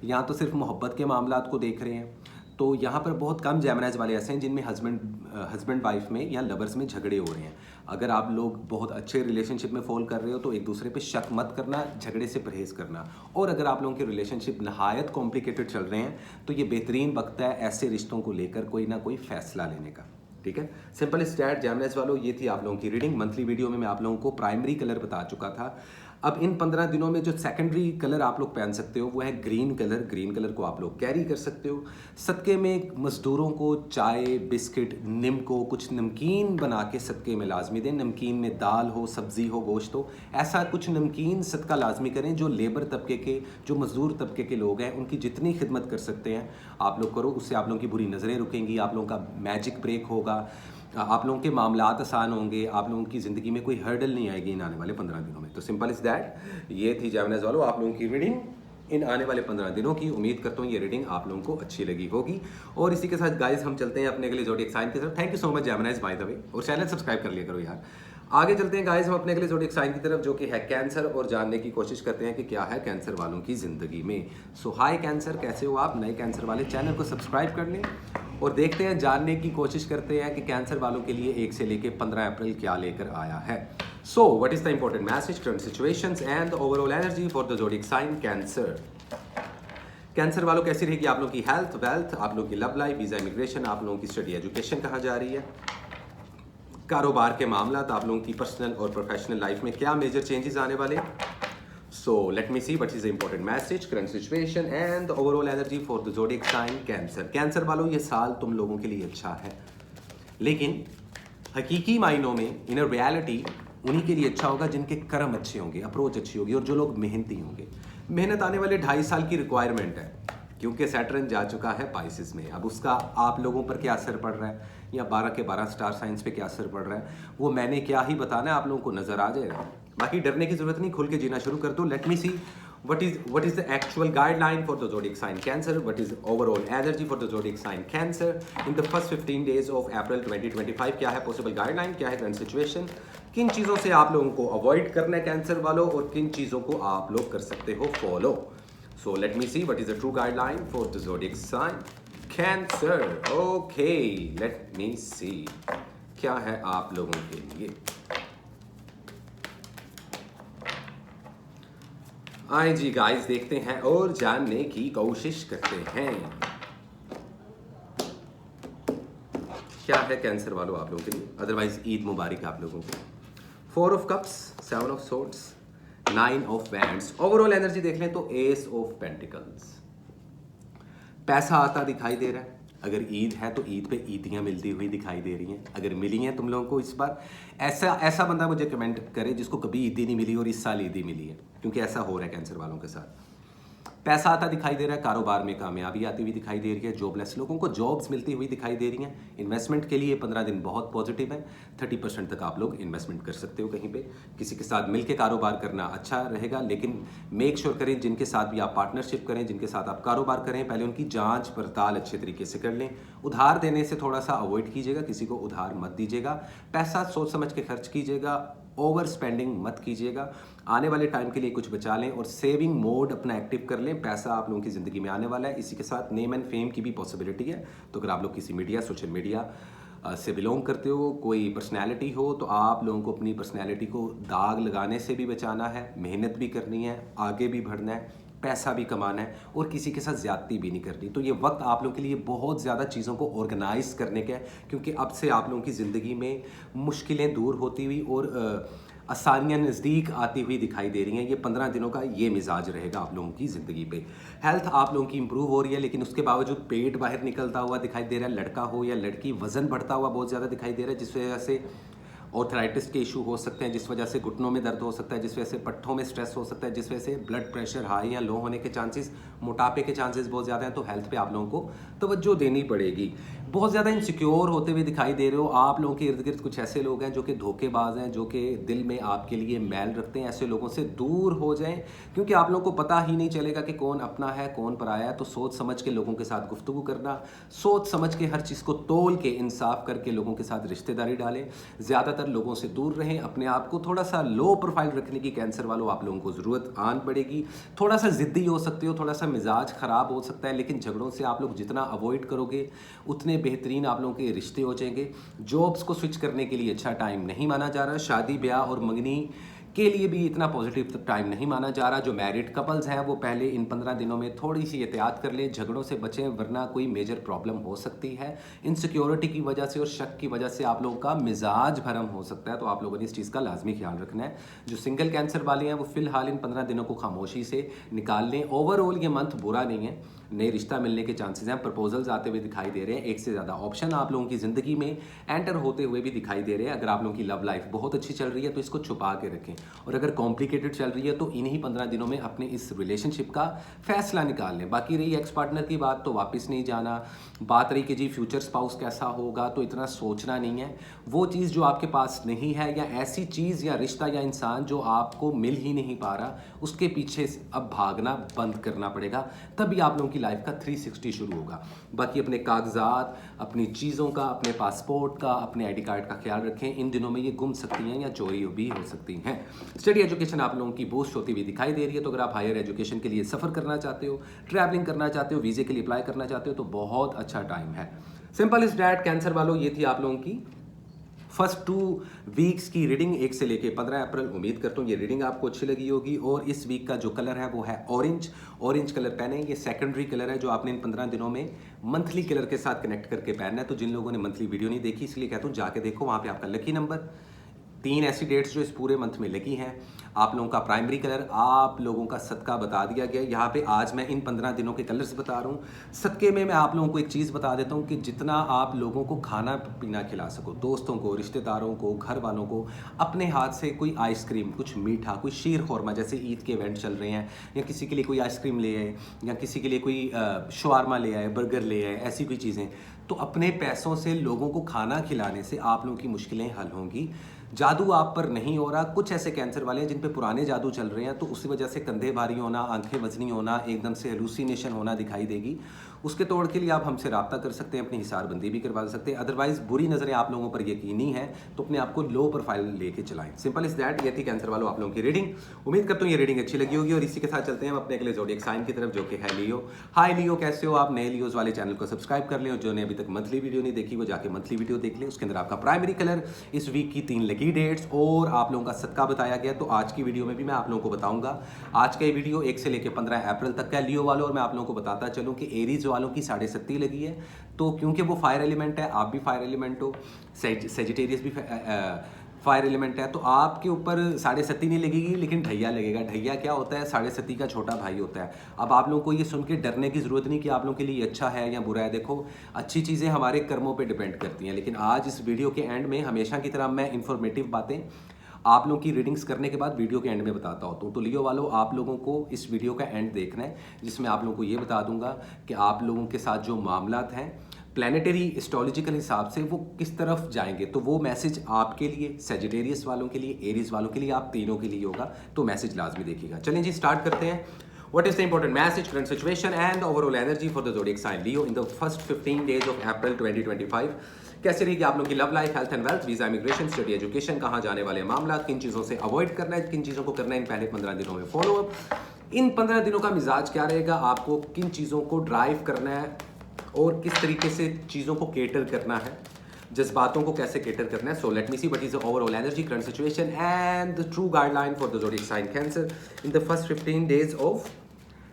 या तो सिर्फ मोहब्बत के मामलात को देख रहे हैं। तो यहाँ पर बहुत कम जेमिनीज़ वाले ऐसे हैं जिनमें हस्बैंड वाइफ में या लवर्स में झगड़े हो रहे हैं। अगर आप लोग बहुत अच्छे रिलेशनशिप में फॉल कर रहे हो तो एक दूसरे पे शक मत करना, झगड़े से परहेज़ करना। और अगर आप लोगों के रिलेशनशिप नहायत कॉम्प्लिकेटेड चल रहे हैं तो ये बेहतरीन वक्त है ऐसे रिश्तों को लेकर कोई ना कोई फ़ैसला लेने का। ठीक है, सिंपल स्टैट जेमिनीज़ वालों, ये थी आप लोगों की रीडिंग। मंथली वीडियो में मैं आप लोगों को प्राइमरी कलर बता चुका था। अब इन 15 दिनों में जो सेकेंडरी कलर आप लोग पहन सकते हो वो है ग्रीन कलर। ग्रीन कलर को आप लोग कैरी कर सकते हो। सदक़े में मज़दूरों को चाय, बिस्किट, निम्को, कुछ नमकीन बना के सदक़े में लाजमी दें। नमकीन में दाल हो, सब्ज़ी हो, गोश्त हो, ऐसा कुछ नमकीन सदका लाजमी करें। जो लेबर तबके के, जो मज़दूर तबके के लोग हैं, उनकी जितनी खिदमत कर सकते हैं आप लोग करो। उससे आप लोगों की बुरी नज़रें रुकेंगी, आप लोगों का मैजिक ब्रेक होगा, आप लोगों के मामलात आसान होंगे, आप लोगों की ज़िंदगी में कोई हर्डल नहीं आएगी इन आने वाले 15 दिनों में। तो सिंपल इज़ दैट। ये थी जेमिनीज़ वालों आप लोगों की रीडिंग इन आने वाले 15 दिनों की। उम्मीद करता हूँ ये रीडिंग आप लोगों को अच्छी लगी होगी। और इसी के साथ गाइस हम चलते हैं अपने अगले ज़ोडिएक साइन की तरफ। Thank you so much Geminis by the way, और चैनल सब्सक्राइब कर लिया करो यार। आगे चलते हैं गाइस हम अपने अगले ज़ोडिएक साइन की तरफ जो कि है कैंसर, और जानने की कोशिश करते हैं कि क्या है कैंसर वालों की ज़िंदगी में। सो हाय कैंसर, कैसे हो आप? नए कैंसर वाले चैनल को सब्सक्राइब कर लें और देखते हैं, जानने की कोशिश करते हैं कि कैंसर वालों के लिए 1 से लेकर 15 अप्रैल क्या लेकर आया है। So what is the important message, current situations and overall energy for the zodiac sign Cancer. Cancer वालों कैसी रहेगी आप लोगों की हेल्थ, वेल्थ, आप लोगों की लव लाइफ, वीज़ा, इमिग्रेशन, आप लोगों की स्टडी, एजुकेशन कहाँ जा रही है, कारोबार के मामला, आप लोगों की पर्सनल और प्रोफेशनल लाइफ में क्या मेजर चेंजेस आने वाले। So let me see what is the important message, current situation and the overall energy for the zodiac sign Cancer. Cancer वालों, ये साल तुम लोगों के लिए अच्छा है, लेकिन हकीकी मायनों में इन रियलिटी उन्हीं के लिए अच्छा होगा जिनके कर्म अच्छे होंगे, अप्रोच अच्छी होगी और जो लोग मेहनती होंगे। मेहनत आने वाले 2.5 साल की रिक्वायरमेंट है, क्योंकि सैटर्न जा चुका है पाइसिस में। अब उसका आप लोगों पर क्या असर पड़ रहा है या 12 के 12 स्टार साइंस पे क्या असर पड़ रहा है वो मैंने क्या ही बताना है, आप लोगों को नजर आ जाएगा। बाकी डरने की जरूरत नहीं, खुल के जीना शुरू कर दो। Let me see what is the actual guideline for the zodiac sign Cancer, what is overall energy for the zodiac sign Cancer in the first 15 days of April 2025। क्या है possible guideline, क्या है current situation, किन चीज़ों से आप लोगों को अवॉइड करना है कैंसर वालों और किन चीज़ों को आप लोग कर सकते हो follow. So let me see what is the true guideline for the zodiac sign Cancer। Okay, let me see क्या है आप लोगों के लिए। आए जी गाइस, देखते हैं और जानने की कोशिश करते हैं क्या है कैंसर वालों आप लोगों के लिए। अदरवाइज ईद मुबारक आप लोगों को। 4 of cups, 7 of swords, 9 of wands. Overall energy देख लें तो एस ऑफ पेंटिकल्स। पैसा आता दिखाई दे रहा है। अगर ईद है तो ईद पे ईदियाँ मिलती हुई दिखाई दे रही हैं। अगर मिली हैं तुम लोगों को इस बार, ऐसा बंदा मुझे कमेंट करे जिसको कभी ईदी नहीं मिली और इस साल ईदी मिली है, क्योंकि ऐसा हो रहा है कैंसर वालों के साथ। पैसा आता दिखाई दे रहा है, कारोबार में कामयाबी आती हुई दिखाई दे रही है, जॉबलेस लोगों को जॉब्स मिलती हुई दिखाई दे रही हैं। इन्वेस्टमेंट के लिए 15 दिन बहुत पॉजिटिव है। 30% तक आप लोग इन्वेस्टमेंट कर सकते हो कहीं पे। किसी के साथ मिलकर कारोबार करना अच्छा रहेगा, लेकिन मेक श्योर करें जिनके साथ भी आप पार्टनरशिप करें, जिनके साथ आप कारोबार करें, पहले उनकी जाँच पड़ताल अच्छे तरीके से कर लें। उधार देने से थोड़ा सा अवॉइड कीजिएगा, किसी को उधार मत दीजिएगा। पैसा सोच समझ के खर्च कीजिएगा, ओवर स्पेंडिंग मत कीजिएगा। आने वाले टाइम के लिए कुछ बचा लें और सेविंग मोड अपना एक्टिव कर लें। पैसा आप लोगों की ज़िंदगी में आने वाला है। इसी के साथ नेम एंड फेम की भी पॉसिबिलिटी है। तो अगर आप लोग किसी मीडिया, सोशल मीडिया से बिलोंग करते हो, कोई पर्सनैलिटी हो, तो आप लोगों को अपनी पर्सनैलिटी को दाग लगाने से भी बचाना है, मेहनत भी करनी है, आगे भी बढ़ना है, पैसा भी कमाना है और किसी के साथ ज़्यादती भी नहीं करनी। तो ये वक्त आप लोगों के लिए बहुत ज़्यादा चीज़ों को ऑर्गेनाइज करने का है, क्योंकि अब से आप लोगों की ज़िंदगी में मुश्किलें दूर होती हुई और आसानियाँ नज़दीक आती हुई दिखाई दे रही हैं। ये 15 दिनों का ये मिजाज रहेगा आप लोगों की ज़िंदगी पे। हेल्थ आप लोगों की इंप्रूव हो रही है, लेकिन उसके बावजूद पेट बाहर निकलता हुआ दिखाई दे रहा है। लड़का हो या लड़की, वज़न बढ़ता हुआ बहुत ज़्यादा दिखाई दे रहा है, जिस वजह से ऑर्थराइटिस के इशू हो सकते हैं, जिस वजह से घुटनों में दर्द हो सकता है, जिस वजह से पट्ठों में स्ट्रेस हो सकता है, जिस वजह से ब्लड प्रेशर हाई या लो होने के चांसेस, मोटापे के चांसेस बहुत ज़्यादा हैं। तो हेल्थ पे आप लोगों को तवज्जो देनी पड़ेगी। बहुत ज़्यादा इनसिक्योर होते हुए दिखाई दे रहे हो, आप लोगों के इर्द गिर्द कुछ ऐसे लोग हैं जो कि धोखेबाज हैं, जो कि दिल में आपके लिए मैल रखते हैं। ऐसे लोगों से दूर हो जाएं, क्योंकि आप लोगों को पता ही नहीं चलेगा कि कौन अपना है कौन पराया है। तो सोच समझ के लोगों के साथ गुफ्तगू करना, सोच समझ के हर चीज़ को तोल के इंसाफ करके लोगों के साथ रिश्तेदारी डालें। ज़्यादातर लोगों से दूर रहें। अपने आप को थोड़ा सा लो प्रोफाइल रखने की कैंसर वालों आप लोगों को ज़रूरत आन पड़ेगी। थोड़ा सा ज़िद्दी हो सकते हो, थोड़ा सा मिजाज ख़राब हो सकता है, लेकिन झगड़ों से आप लोग जितना अवॉइड करोगे उतने बेहतरीन आप लोगों के रिश्ते हो जाएंगे। जॉब्स को स्विच करने के लिए अच्छा टाइम नहीं माना जा रहा। शादी ब्याह और मंगनी के लिए भी इतना पॉजिटिव टाइम नहीं माना जा रहा। जो मैरिड कपल्स हैं वो पहले इन 15 दिनों में थोड़ी सी एहतियात कर लें, झगड़ों से बचें, वरना कोई मेजर प्रॉब्लम हो सकती है। इनसिक्योरिटी की वजह से और शक की वजह से आप लोगों का मिजाज भरम हो सकता है। तो आप लोगों ने इस चीज़ का लाजमी ख्याल रखना है। जो सिंगल कैंसर वाले हैं वो फिलहाल इन 15 दिनों को खामोशी से निकाल लें। ओवरऑल ये मंथ बुरा नहीं है, नए रिश्ता मिलने के चांसेस हैं, प्रपोजल्स आते हुए दिखाई दे रहे हैं, एक से ज़्यादा ऑप्शन आप लोगों की ज़िंदगी में एंटर होते हुए भी दिखाई दे रहे हैं। अगर आप लोगों की लव लाइफ बहुत अच्छी चल रही है तो इसको छुपा के रखें, और अगर कॉम्प्लिकेटेड चल रही है तो इन्हीं 15 दिनों में अपने इस रिलेशनशिप का फैसला निकाल लें। बाकी रही एक्स पार्टनर की बात, तो वापस नहीं जाना। बात रही कि जी फ्यूचर स्पाउस कैसा होगा, तो इतना सोचना नहीं है। वो चीज़ जो आपके पास नहीं है, या ऐसी चीज़ या रिश्ता या इंसान जो आपको मिल ही नहीं पा रहा, उसके पीछे अब भागना बंद करना पड़ेगा। तभी आप लोगों की लाइफ का 360 शुरू होगा। बाकी अपने कागजात, अपनी चीज़ों का, अपने पासपोर्ट का, अपने आईडी कार्ड का ख्याल रखें। इन दिनों में ये गुम सकती हैं या चोरी भी हो सकती हैं। स्टडी एजुकेशन आप लोगों की बूस्ट होती हुई दिखाई दे रही है। तो अगर आप हायर एजुकेशन के लिए सफ़र करना चाहते हो, ट्रैवलिंग करना चाहते हो, वीज़े के लिए अप्लाई करना चाहते हो, तो बहुत अच्छा टाइम है। सिंपल इज डैट कैंसर वालों, ये थी आप लोगों की फर्स्ट 2 वीक्स की रीडिंग 1 से लेके 15 अप्रैल। उम्मीद करता हूँ ये रीडिंग आपको अच्छी लगी होगी। और इस वीक का जो कलर है वो है ऑरेंज कलर पहने। ये सेकेंडरी कलर है जो आपने इन 15 दिनों में मंथली कलर के साथ कनेक्ट करके पहनना है। तो जिन लोगों ने मंथली वीडियो नहीं देखी, इसलिए कहता हूँ जाके देखो, वहाँ पे आपका लकी नंबर 3 ऐसी डेट्स जो इस पूरे मंथ में लगी हैं। आप लोगों का प्राइमरी कलर, आप लोगों का सदका बता दिया गया। यहाँ पे आज मैं इन 15 दिनों के कलर्स बता रहा हूँ। सदके में मैं आप लोगों को एक चीज़ बता देता हूँ कि जितना आप लोगों को खाना पीना खिला सको, दोस्तों को, रिश्तेदारों को, घर वालों को, अपने हाथ से कोई आइसक्रीम, कुछ मीठा, कोई शीर खुरमा, जैसे ईद के इवेंट चल रहे हैं, या किसी के लिए कोई आइसक्रीम ले आए, या किसी के लिए कोई शवारमा ले आए, बर्गर ले आए, ऐसी कोई चीज़ें, तो अपने पैसों से लोगों को खाना खिलाने से आप लोगों की मुश्किलें हल होंगी। जादू आप पर नहीं हो रहा। कुछ ऐसे कैंसर वाले हैं जिन पे पुराने जादू चल रहे हैं, तो उसी वजह से कंधे भारी होना, आंखें वजनी होना, एकदम से हेलुसिनेशन होना दिखाई देगी। उसके तोड़ के लिए आप हमसे रब्ता कर सकते हैं, अपनी हिसारबंदी भी करवा सकते हैं। अदरवाइज बुरी नज़रें आप लोगों पर यकीनी है तो अपने आप को लो प्रोफाइल लेके चलाएं। Simple is that. ये थी कैंसर वालों आप लोगों की रीडिंग। उम्मीद करता हूँ ये रीडिंग अच्छी लगी होगी। और इसी के साथ चलते हैं हम अपने अगले ज़ोडिएक साइन की तरफ, जो कि है लियो। हाय लियो, कैसे हो आप? नए लियोज वाले चैनल को सब्सक्राइब कर लें, और जो ने अभी तक मंथली वीडियो नहीं देखी वो जाके मंथली वीडियो देख लें। उसके अंदर आपका प्राइमरी कलर, इस वीक की 3 लकी डेट्स और आप लोगों का सदका बताया गया। तो आज की वीडियो में भी मैं आप लोगों को बताऊंगा। आज का ये वीडियो 1 से लेकर 15 अप्रैल तक का लियो वालों। और मैं आप लोगों को बताता चलूं कि एरीज वालों की 37.5 लगी है। तो क्योंकि वो फायर एलिमेंट है, आप भी फायर एलिमेंट हो, सेजिटेरियस भी फायर एलिमेंट है, तो आपके ऊपर 37.5 नहीं लगेगी, लेकिन ढैया लगेगा। ढैया क्या होता है? 37.5 का छोटा भाई होता है। अब आप लोगों को ये सुन के डरने की ज़रूरत नहीं कि आप लोगों के लिए अच्छा है या बुरा है। देखो, अच्छी चीज़ें हमारे कर्मों पे डिपेंड करती हैं, लेकिन आज इस वीडियो के एंड में हमेशा की तरह मैं इंफॉर्मेटिव बातें आप लोगों की रीडिंग्स करने के बाद वीडियो के एंड में बताता होता हूँ। तो लियो वालों, आप लोगों को इस वीडियो का एंड देखना है, जिसमें आप लोगों को ये बता दूंगा कि आप लोगों के साथ जो मामलात हैं प्लानिटरी एस्ट्रोलॉजिकल हिसाब से वो किस तरफ जाएंगे। तो वो मैसेज आपके लिए, सेजिटेरियस वालों के लिए, एरीज वालों के लिए, आप तीनों के लिए होगा। तो मैसेज लाजमी देखिएगा। चलें जी, स्टार्ट करते हैं। What is the important message, current situation and overall energy for the zodiac sign Leo in the first 15 days of April 2025? कैसे रहेगी आप लोगों की love life, health and wealth, visa, immigration, study, education, कहाँ जाने वाले मामला, किन चीज़ों से अवॉइड करना है, किन चीज़ों को करना है इन पहले 15 दिनों में फॉलो अप, इन 15 दिनों का मिजाज क्या रहेगा, आपको किन चीज़ों को ड्राइव करना है और किस तरीके से चीज़ों को केटर करना है, जज्बातों को कैसे केटर करना है। So let me see what is the overall energy, current situation and the true guideline for the zodiac sign Cancer in the first 15 days of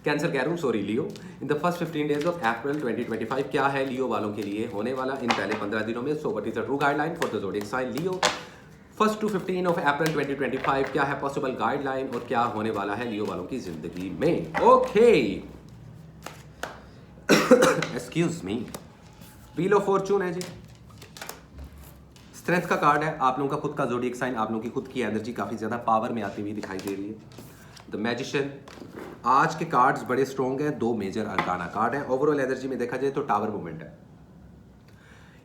Cancer कह रहा हूँ, sorry Leo, in the first 15 days of April 2025। क्या है लियो वालों के लिए होने वाला इन पहले 15 दिनों में। So what is the true guideline for the zodiac sign Leo first to 15 of April 2025। क्या है पॉसिबल गाइडलाइन और क्या होने वाला है लियो वालों की जिंदगी में। Okay, excuse me, wheel of Fortune है जी। स्ट्रेंथ का कार्ड है, आप लोगों का खुद का ज़ोडिएक साइन, आप लोगों की खुद की एनर्जी काफ़ी ज़्यादा पावर में आती हुई दिखाई दे रही है। द मैजिशियन, आज के कार्ड्स बड़े स्ट्रॉन्ग हैं, 2 मेजर अरकाना कार्ड है। ओवरऑल एनर्जी में देखा जाए तो टावर मूवमेंट है।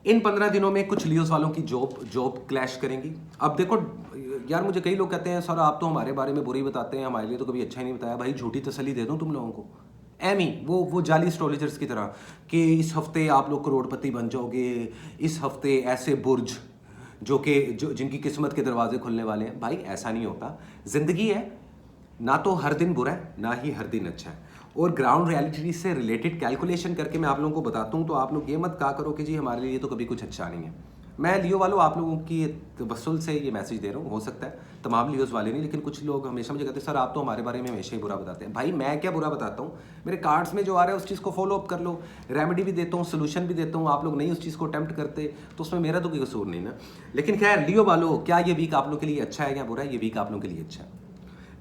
इन 15 दिनों में कुछ लियोस वालों की जॉब क्लैश करेंगी। अब देखो यार, मुझे कई लोग कहते हैं सर आप तो हमारे बारे में बुरी बताते हैं, हमारे लिए तो कभी अच्छा ही नहीं बताया। भाई झूठी तसल्ली दे दूं तुम लोगों को, एमी वो जाली एस्ट्रोलॉजर्स की तरह कि इस हफ्ते आप लोग करोड़पति बन जाओगे, इस हफ्ते ऐसे बुर्ज जो जिनकी किस्मत के दरवाजे खुलने वाले हैं। भाई ऐसा नहीं होता, जिंदगी है, ना तो हर दिन बुरा है ना ही हर दिन अच्छा है। और ग्राउंड रियलिटी से रिलेटेड कैलकुलेशन करके मैं आप लोगों को बताता हूँ, तो आप लोग ये मत कहा करो कि जी हमारे लिए तो कभी कुछ अच्छा नहीं है। मैं लियो वालों आप लोगों की तवस्सुल से ये मैसेज दे रहा हूँ, हो सकता है तमाम लियोस वाले नहीं, लेकिन कुछ लोग हमेशा मुझे कहते हैं सर आप तो हमारे बारे में हमेशा ही बुरा बताते हैं। भाई मैं क्या बुरा बताता हूँ, मेरे कार्ड्स में जो आ रहा है उस चीज़ को फॉलो अप कर लो, रेमेडी भी देता हूँ, सोल्यूशन भी देता हूँ। आप लोग नहीं उस चीज़ को अटेम्प्ट करते तो उसमें मेरा तो कोई कसूर नहीं ना। लेकिन खैर लियो वालों, क्या ये वीक आप लोग के लिए अच्छा है या बुरा है? ये वीक आप लोग के लिए अच्छा है,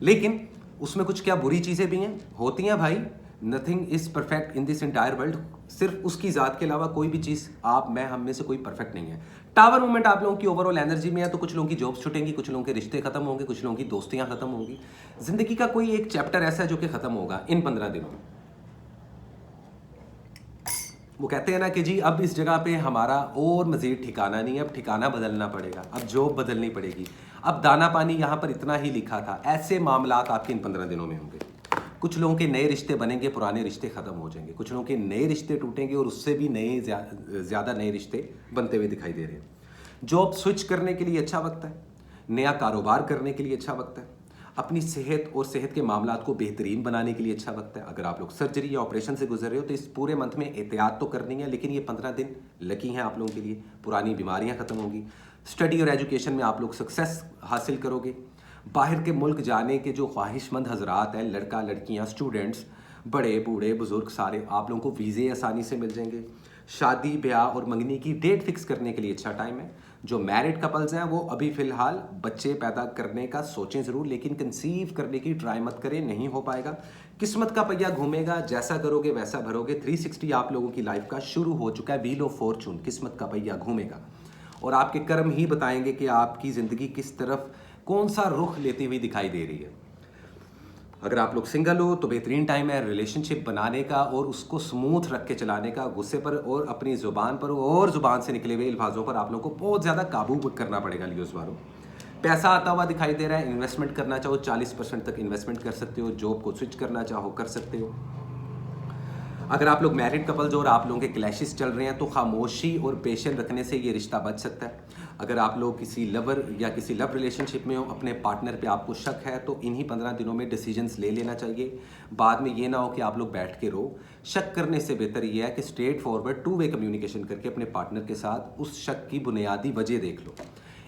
लेकिन उसमें कुछ क्या बुरी चीज़ें भी हैं, होती हैं भाई। Nothing is perfect in this entire world, सिर्फ उसकी ज़ात के अलावा कोई भी चीज़ आप मैं हम में से कोई परफेक्ट नहीं है। टावर मूवमेंट आप लोगों की ओवरऑल एनर्जी में है, तो कुछ लोगों की जॉब्स छूटेंगी, कुछ लोगों के रिश्ते खत्म होंगे, कुछ लोगों की दोस्तियां खत्म होंगी। जिंदगी का कोई एक चैप्टर ऐसा है जो कि खत्म होगा इन 15 दिनों में। वो कहते हैं ना कि जी अब इस जगह पे हमारा और मज़ीद ठिकाना नहीं है, अब ठिकाना बदलना पड़ेगा, अब जॉब बदलनी पड़ेगी, अब दाना पानी यहाँ पर इतना ही लिखा था। ऐसे मामलात आपके इन 15 दिनों में होंगे। कुछ लोगों के नए रिश्ते बनेंगे, पुराने रिश्ते ख़त्म हो जाएंगे, कुछ लोगों के नए रिश्ते टूटेंगे और उससे भी नए ज़्यादा नए रिश्ते बनते हुए दिखाई दे रहे हैं। जॉब स्विच करने के लिए अच्छा वक्त है, नया कारोबार करने के लिए अच्छा वक्त है, अपनी सेहत और सेहत के मामलात को बेहतरीन बनाने के लिए अच्छा वक्त है। अगर आप लोग सर्जरी या ऑपरेशन से गुजर रहे हो तो इस पूरे मंथ में एहतियात तो करनी है, लेकिन ये 15 दिन लकी हैं आप लोगों के लिए। पुरानी बीमारियां खत्म होंगी, स्टडी और एजुकेशन में आप लोग सक्सेस हासिल करोगे। बाहर के मुल्क जाने के जो ख्वाहिशमंद हजरात हैं, लड़का लड़कियां, स्टूडेंट्स, बड़े बूढ़े बुजुर्ग, सारे आप लोगों को वीज़े आसानी से मिल जाएंगे। शादी ब्याह और मंगनी की डेट फिक्स करने के लिए अच्छा टाइम है। जो मैरिड कपल्स हैं वो अभी फ़िलहाल बच्चे पैदा करने का सोचें ज़रूर, लेकिन कंसीव करने की ट्राई मत करें, नहीं हो पाएगा। किस्मत का पहिया घूमेगा, जैसा करोगे वैसा भरोगे। 360 आप लोगों की लाइफ का शुरू हो चुका है। व्हील ऑफ फॉर्चून, किस्मत का पहिया घूमेगा और आपके कर्म ही बताएंगे कि आपकी ज़िंदगी किस तरफ, कौन सा रुख लेती हुई दिखाई दे रही है। अगर आप लोग सिंगल हो तो बेहतरीन टाइम है रिलेशनशिप बनाने का और उसको स्मूथ रख के चलाने का। गुस्से पर और अपनी ज़ुबान पर और ज़ुबान से निकले हुए अल्फाजों पर आप लोगों को बहुत ज़्यादा काबू करना पड़ेगा लियोस वालों। पैसा आता हुआ दिखाई दे रहा है, इन्वेस्टमेंट करना चाहो 40% तक इन्वेस्टमेंट कर सकते हो, जॉब को स्विच करना चाहो कर सकते हो। अगर आप लोग मैरिड कपल्स हो और आप लोगों के क्लैशेस चल रहे हैं तो खामोशी और पेशेंस रखने से ये रिश्ता बच सकता है। अगर आप लोग किसी लवर या किसी लव रिलेशनशिप में हो, अपने पार्टनर पे आपको शक है, तो इन्हीं 15 दिनों में डिसीजंस ले लेना चाहिए। बाद में ये ना हो कि आप लोग बैठ के रो। शक करने से बेहतर ये है कि स्ट्रेट फॉरवर्ड 2 वे कम्युनिकेशन करके अपने पार्टनर के साथ उस शक की बुनियादी वजह देख लो।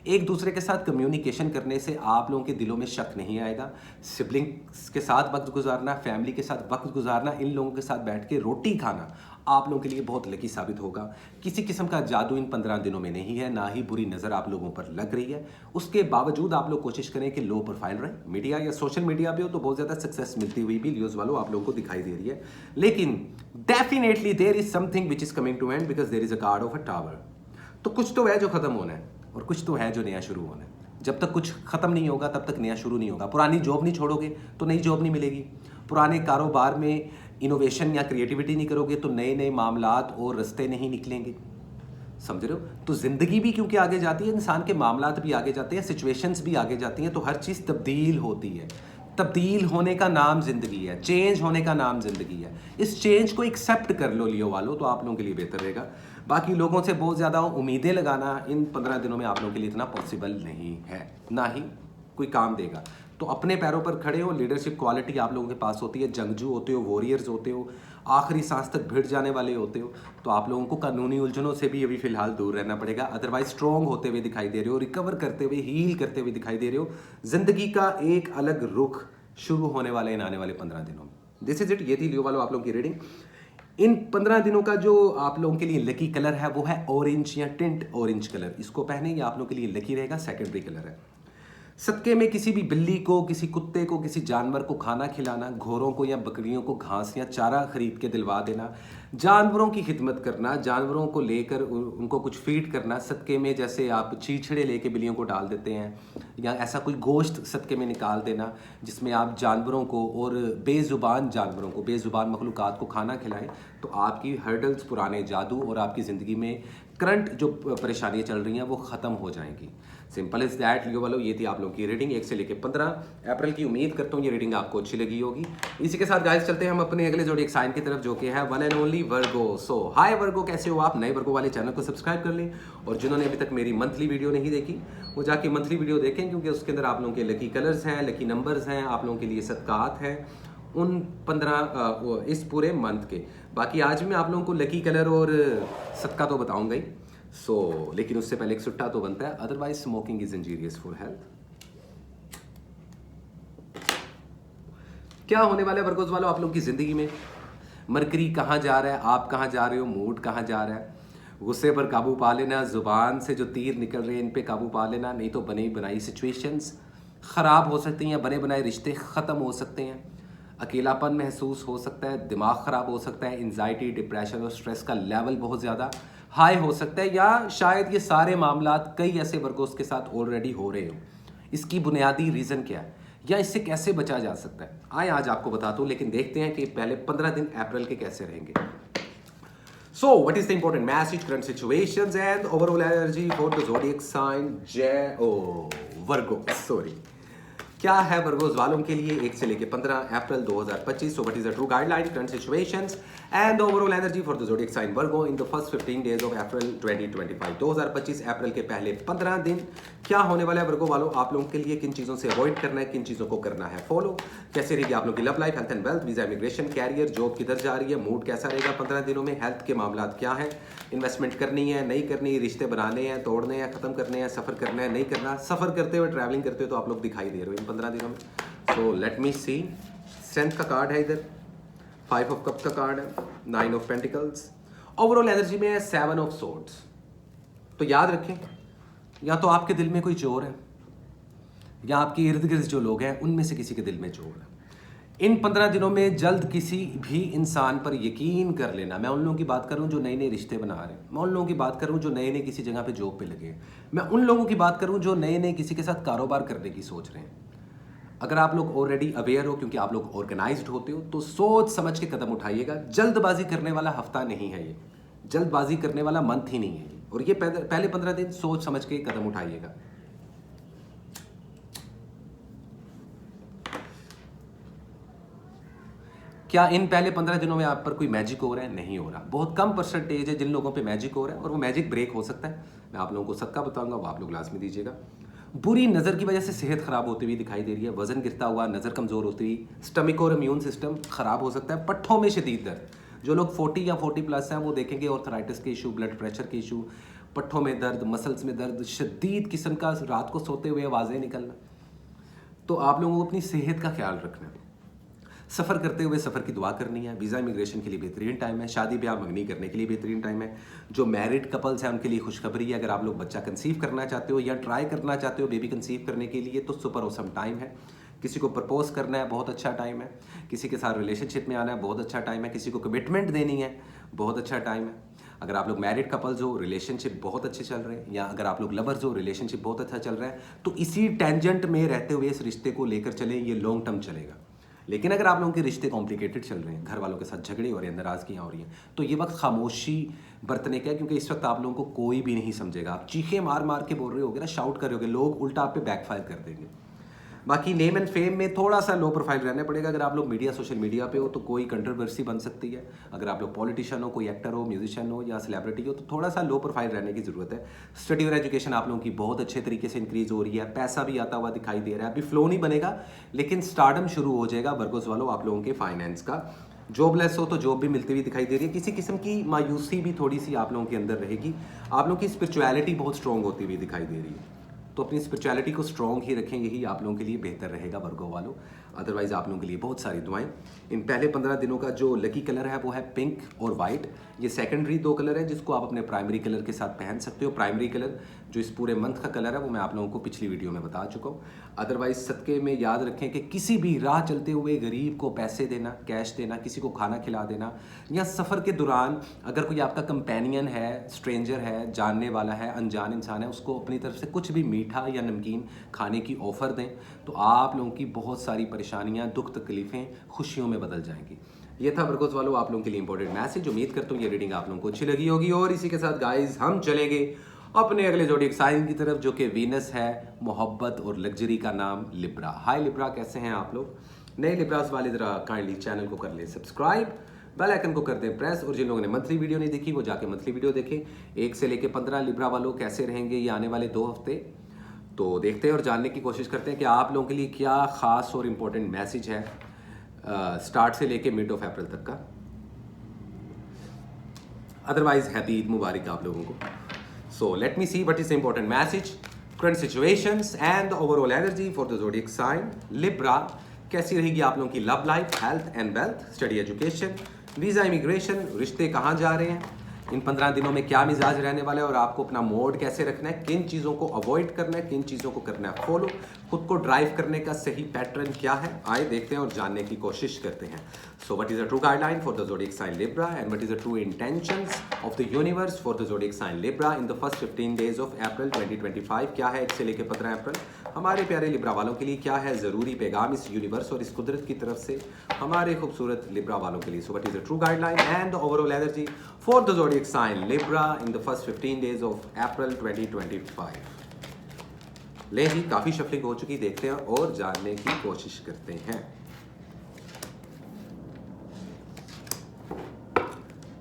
एक दूसरे के साथ कम्युनिकेशन करने से आप लोगों के दिलों में शक नहीं आएगा। सिबलिंग्स के साथ वक्त गुजारना, फैमिली के साथ वक्त गुजारना, इन लोगों के साथ बैठ के रोटी खाना आप लोगों के लिए बहुत लकी साबित होगा। किसी किस्म का जादू इन 15 दिनों में नहीं है, ना ही बुरी नज़र आप लोगों पर लग रही है। उसके बावजूद आप लोग कोशिश करें कि लो प्रोफाइल रहे। मीडिया या सोशल मीडिया पे हो तो बहुत ज़्यादा सक्सेस मिलती हुई भी लियोस वालों आप लोगों को दिखाई दे रही है। लेकिन definitely there is something which is coming to end, because there is a card of a tower. तो कुछ तो है जो ख़त्म होना है और कुछ तो है जो नया शुरू होना है। जब तक कुछ ख़त्म नहीं होगा तब तक नया शुरू नहीं होगा। पुरानी जॉब नहीं छोड़ोगे तो नई जॉब नहीं मिलेगी। पुराने कारोबार में इनोवेशन या क्रिएटिविटी नहीं करोगे तो नए नए मामलात और रास्ते नहीं निकलेंगे। समझ रहे हो? तो ज़िंदगी भी क्योंकि आगे जाती है, इंसान के मामलात भी आगे जाते हैं, सिचुएशंस भी आगे जाती हैं, तो हर चीज़ तब्दील होती है। तब्दील होने का नाम ज़िंदगी है, चेंज होने का नाम ज़िंदगी है। इस चेंज को एक्सेप्ट कर लो लियो वालों, तो आप लोगों के लिए बेहतर रहेगा। बाकी लोगों से बहुत ज़्यादा उम्मीदें लगाना इन 15 दिनों में आप लोगों के लिए इतना पॉसिबल नहीं है, ना ही कोई काम देगा। तो अपने पैरों पर खड़े हो, लीडरशिप क्वालिटी आप लोगों के पास होती है, जंगजू होते हो, वॉरियर्स होते हो, आखिरी सांस तक भिड़ जाने वाले होते हो। तो आप लोगों को कानूनी उलझनों से भी अभी फ़िलहाल दूर रहना पड़ेगा। अदरवाइज स्ट्रॉन्ग होते हुए दिखाई दे रहे हो, रिकवर करते हुए, हील करते हुए दिखाई दे रहे हो। ज़िंदगी का एक अलग रुख शुरू होने वाले इन आने वाले 15 दिनों में। This is it. ये थी लियो वालों आप लोगों की रीडिंग। इन 15 दिनों का जो आप लोगों के लिए लकी कलर है वो है ऑरेंज या टिंट ऑरेंज कलर। इसको पहने ये आप लोगों के लिए लकी रहेगा, सेकेंडरी कलर है। सदके में किसी भी बिल्ली को, किसी कुत्ते को, किसी जानवर को खाना खिलाना, घोड़ों को या बकरियों को घास या चारा खरीद के दिलवा देना, जानवरों की खिदमत करना, जानवरों को लेकर उनको कुछ फीड करना सदके में, जैसे आप चीछड़े लेके बिल्लियों को डाल देते हैं, या ऐसा कोई गोश्त सदके में निकाल देना जिसमें आप जानवरों को और बेज़ुबान जानवरों को, बेज़ुबान मखलूक़ात को खाना खिलाएं, तो आपकी हर्डल्स, पुराने जादू और आपकी ज़िंदगी में करंट जो परेशानियाँ चल रही हैं वो ख़त्म हो जाएंगी। सिंपल इज़ दैट लियो वालों, ये थी आप लोगों की रीडिंग 1 से लेकर 15 अप्रैल की। उम्मीद करता हूँ ये रीडिंग आपको अच्छी लगी होगी। इसी के साथ गाइस चलते हैं हम अपने अगले ज़ोडिएक साइन की तरफ, जो कि है वन एंड ओनली वर्गो। सो हाय वर्गो, कैसे हो आप? नए वर्गो वाले चैनल को सब्सक्राइब कर लें, और जिन्होंने अभी तक मेरी मंथली वीडियो नहीं देखी वो जाके मंथली वीडियो देखें, क्योंकि उसके अंदर आप लोगों के लकी कलर्स हैं, लकी नंबर्स हैं, आप लोगों के लिए सदकात हैं उन 15 इस पूरे मंथ के। बाकी आज मैं आप लोगों को लकी कलर और सदका तो बताऊंगा ही, लेकिन उससे पहले एक सुट्टा तो बनता है, otherwise smoking is injurious for health. क्या होने वाला है वर्गोस वालों आप लोगों की जिंदगी में? मरकरी कहाँ जा रहा है, आप कहाँ जा रहे हो, मूड कहाँ जा रहा है? गुस्से पर काबू पा लेना, जुबान से जो तीर निकल रहे हैं इन पे काबू पा लेना, नहीं तो बनी बनाई सिचुएशंस खराब हो सकती हैं, बने बनाए रिश्ते ख़त्म हो सकते हैं, अकेलापन महसूस हो सकता है, दिमाग ख़राब हो सकता है, एंजाइटी, डिप्रेशन और स्ट्रेस का लेवल बहुत ज़्यादा हाई हो सकता है, या शायद ये सारे मामलात कई ऐसे वर्गों के साथ ऑलरेडी हो रहे हो। इसकी बुनियादी रीज़न क्या है, या इससे कैसे बचा जा सकता है, आए आज आपको बताता हूँ। लेकिन देखते हैं कि पहले 15 दिन अप्रैल के कैसे रहेंगे। So, what is the important message, current situations and overall energy for the zodiac sign Virgo? Sorry. क्या है वर्गोस वालों के लिए 1 से लेकर 15 अप्रैल 2025? So what is the true guideline, current situations and overall energy for the zodiac sign Virgo in the first 15 days of April 2025। 2025 अप्रैल के पहले 15 दिन क्या होने वाला है वर्गो वालों आप लोगों के लिए? किन चीज़ों से अवॉइड करना है, किन चीज़ों को करना है फॉलो? कैसे रहेगी आप लोगों की love life, health and wealth, visa, immigration, career, job किधर जा रही है, मूड कैसा रहेगा 15 दिनों में, हेल्थ के मामला क्या है, इन्वेस्टमेंट करनी है नहीं करनी, रिश्ते बनाने हैं तोड़ने हैं खत्म करने हैं, सफ़र करना है नहीं करना, सफ़र करते हुए ट्रैवलिंग करते हुए तो आप लोग दिखाई दे रहे हो इन 15 दिनों में। सो लेट मी सी, स्ट्रेंथ का कार्ड है इधर, 5 ऑफ कप्स का कार्ड है, 9 ऑफ पेंटिकल्स, ओवरऑल एनर्जी में है 7 ऑफ सोर्ड्स। तो याद रखें, या तो आपके दिल में कोई चोर है, या आपके इर्द गिर्द जो लोग हैं उनमें से किसी के दिल में चोर है। इन 15 दिनों में जल्द किसी भी इंसान पर यकीन कर लेना। मैं उन लोगों की बात करूं जो नए नए रिश्ते बना रहे हैं, मैं उन लोगों की बात करूं जो नए नए किसी जगह पे जॉब पे लगे हैं, मैं उन लोगों की बात करूं जो नए नए किसी के साथ कारोबार करने की सोच रहे हैं। अगर आप लोग ऑलरेडी अवेयर हो, क्योंकि आप लोग ऑर्गेनाइज्ड होते हो, तो सोच समझ के कदम उठाइएगा। जल्दबाजी करने वाला हफ्ता नहीं है ये, जल्दबाजी करने वाला मंथ ही नहीं है ये, और ये पहले 15 दिन सोच समझ के कदम उठाइएगा। क्या इन पहले 15 दिनों में आप पर कोई मैजिक हो रहा है? नहीं हो रहा। बहुत कम परसेंटेज है जिन लोगों पे मैजिक हो रहा है, और वो मैजिक ब्रेक हो सकता है। मैं आप लोगों को सदका बताऊंगा, वो आप लोग लाजमी दीजिएगा। बुरी नज़र की वजह से सेहत खराब होती हुई दिखाई दे रही है, वजन गिरता हुआ, नज़र कमज़ोर होती हुई, स्टमक और इम्यून सिस्टम खराब हो सकता है, पट्ठों में शदीद दर्द। जो लोग 40 या 40 प्लस हैं वो देखेंगे ऑर्थराइटिस के इशू, ब्लड प्रेशर के इशू, पट्ठों में दर्द, मसल्स में दर्द, शदीद किस्म का रात को सोते हुए आवाज़ें निकलना। तो आप लोगों को अपनी सेहत का ख्याल रखना है। सफ़र करते हुए सफ़र की दुआ करनी है। वीज़ा इमिग्रेशन के लिए बेहतरीन टाइम है, शादी ब्याह मंगनी करने के लिए बेहतरीन टाइम है। जो मैरिड कपल्स हैं उनके लिए खुशखबरी है, अगर आप लोग बच्चा कंसीव करना चाहते हो या ट्राई करना चाहते हो बेबी कंसीव करने के लिए, तो सुपर ऑसम टाइम है। किसी को प्रपोज करना है, बहुत अच्छा टाइम है। किसी के साथ रिलेशनशिप में आना है, बहुत अच्छा टाइम है। किसी को कमिटमेंट देनी है, बहुत अच्छा टाइम है। अगर आप लोग मैरिड कपल्स हो, रिलेशनशिप बहुत अच्छे चल रहे हैं, या अगर आप लोग लवर्स हो, रिलेशनशिप बहुत अच्छा चल रहा है, तो इसी टेंजेंट में रहते हुए इस रिश्ते को लेकर चलें, ये लॉन्ग टर्म चलेगा। लेकिन अगर आप लोगों के रिश्ते कॉम्प्लिकेटेड चल रहे हैं, घर वालों के साथ झगड़े हो रहे हैं, नाराज़गियाँ हो रही हैं, तो ये वक्त खामोशी बरतने का है, क्योंकि इस वक्त आप लोगों को कोई भी नहीं समझेगा। आप चीखे मार मार के बोल रहे होगे ना, शाउट कर रहे होगे, लोग उल्टा आप पे बैकफायर कर देंगे। बाकी नेम एंड फेम में थोड़ा सा लो प्रोफाइल रहना पड़ेगा। अगर आप लोग मीडिया, सोशल मीडिया पे हो तो कोई कंट्रोवर्सी बन सकती है। अगर आप लोग पॉलिटिशियन हो, कोई एक्टर हो, म्यूजिशियन हो या सेलिब्रिटी हो, तो थोड़ा सा लो प्रोफाइल रहने की ज़रूरत है। स्टडी और एजुकेशन आप लोगों की बहुत अच्छे तरीके से इंक्रीज हो रही है, पैसा भी आता हुआ दिखाई दे रहा है। अभी फ्लो नहीं बनेगा, लेकिन स्टार्डम शुरू हो जाएगा वर्गोस वालों आप लोगों के फाइनेंस का। जॉबलेस हो तो जॉब भी मिलती हुई दिखाई दे रही है। किसी किस्म की मायूसी भी थोड़ी सी आप लोगों के अंदर रहेगी। आप लोगों की स्पिरिचुअलिटी बहुत स्ट्रॉन्ग होती हुई दिखाई दे रही है, तो अपनी स्पिरिचुअलिटी को स्ट्रॉन्ग ही रखें, यही आप लोगों के लिए बेहतर रहेगा वर्गो वालों। अदरवाइज आप लोगों के लिए बहुत सारी दुआएं। इन पहले 15 दिनों का जो लकी कलर है वो है पिंक और वाइट। ये सेकेंडरी 2 कलर है जिसको आप अपने प्राइमरी कलर के साथ पहन सकते हो। प्राइमरी कलर जो इस पूरे मंथ का कलर है वो मैं आप लोगों को पिछली वीडियो में बता चुका हूँ। अदरवाइज सदके में याद रखें कि किसी भी राह चलते हुए गरीब को पैसे देना, कैश देना, किसी को खाना खिला देना, या सफ़र के दौरान अगर कोई आपका कंपेनियन है, स्ट्रेंजर है, जानने वाला है, अनजान इंसान है, उसको अपनी तरफ से कुछ भी मीठा या नमकीन खाने की ऑफ़र दें तो आप लोगों की बहुत सारी परेशानियाँ, दुख तकलीफ़ें खुशियों में बदल जाएंगी। ये था बरकोस वालों आप लोगों के लिए इंपॉर्टेंट मैसेज। उम्मीद करता हूँ ये रीडिंग आप लोगों को अच्छी लगी होगी। और इसी के साथ गाइस हम चलेंगे अपने अगले ज़ोडिएक साइन की तरफ, जो कि वीनस है, मोहब्बत और लग्जरी का नाम लिब्रा। हाय लिब्रा, कैसे हैं आप लोग? नए लिब्रास वाले ज़रा काइंडली चैनल को कर लें सब्सक्राइब, बेल आइकन को कर दें प्रेस, और जिन लोगों ने मंथली वीडियो नहीं देखी वो जाके मंथली वीडियो देखें। 1 से लेकर 15 लिब्रा वालों कैसे रहेंगे ये आने वाले 2 हफ्ते, तो देखते हैं और जानने की कोशिश करते हैं कि आप लोगों के लिए क्या ख़ास और इम्पोर्टेंट मैसेज है स्टार्ट से लेके मिड ऑफ अप्रैल तक का। अदरवाइज हैप्पी ईद मुबारक आप लोगों को। So let me see what is the important message, current situations and overall energy for the zodiac sign Libra. कैसी रहेगी आप लोगों की love life, health and wealth, study education, visa, immigration, रिश्ते कहाँ जा रहे हैं, इन 15 दिनों में क्या मिजाज रहने वाला है और आपको अपना मोड कैसे रखना है, किन चीज़ों को अवॉइड करना है, किन चीज़ों को करना है फॉलो, खुद को ड्राइव करने का सही पैटर्न क्या है, आए देखते हैं और जानने की कोशिश करते हैं। So what is the true guideline for the zodiac sign Libra and what is the true intentions of the universe for the zodiac sign Libra in the first 15 days of April 2025। क्या है 1 से लेकर 15 अप्रैल हमारे प्यारे Libra वालों के लिए, क्या है ज़रूरी पैगाम इस यूनिवर्स और इस कुदरत की तरफ से हमारे खूबसूरत लिब्रा वालों के लिए। So what is the true guideline and overall energy for the zodiac sign Libra in the first 15 days of April 2025। ले जी, काफी शफलिंग हो चुकी, देखते हैं और जानने की कोशिश करते हैं।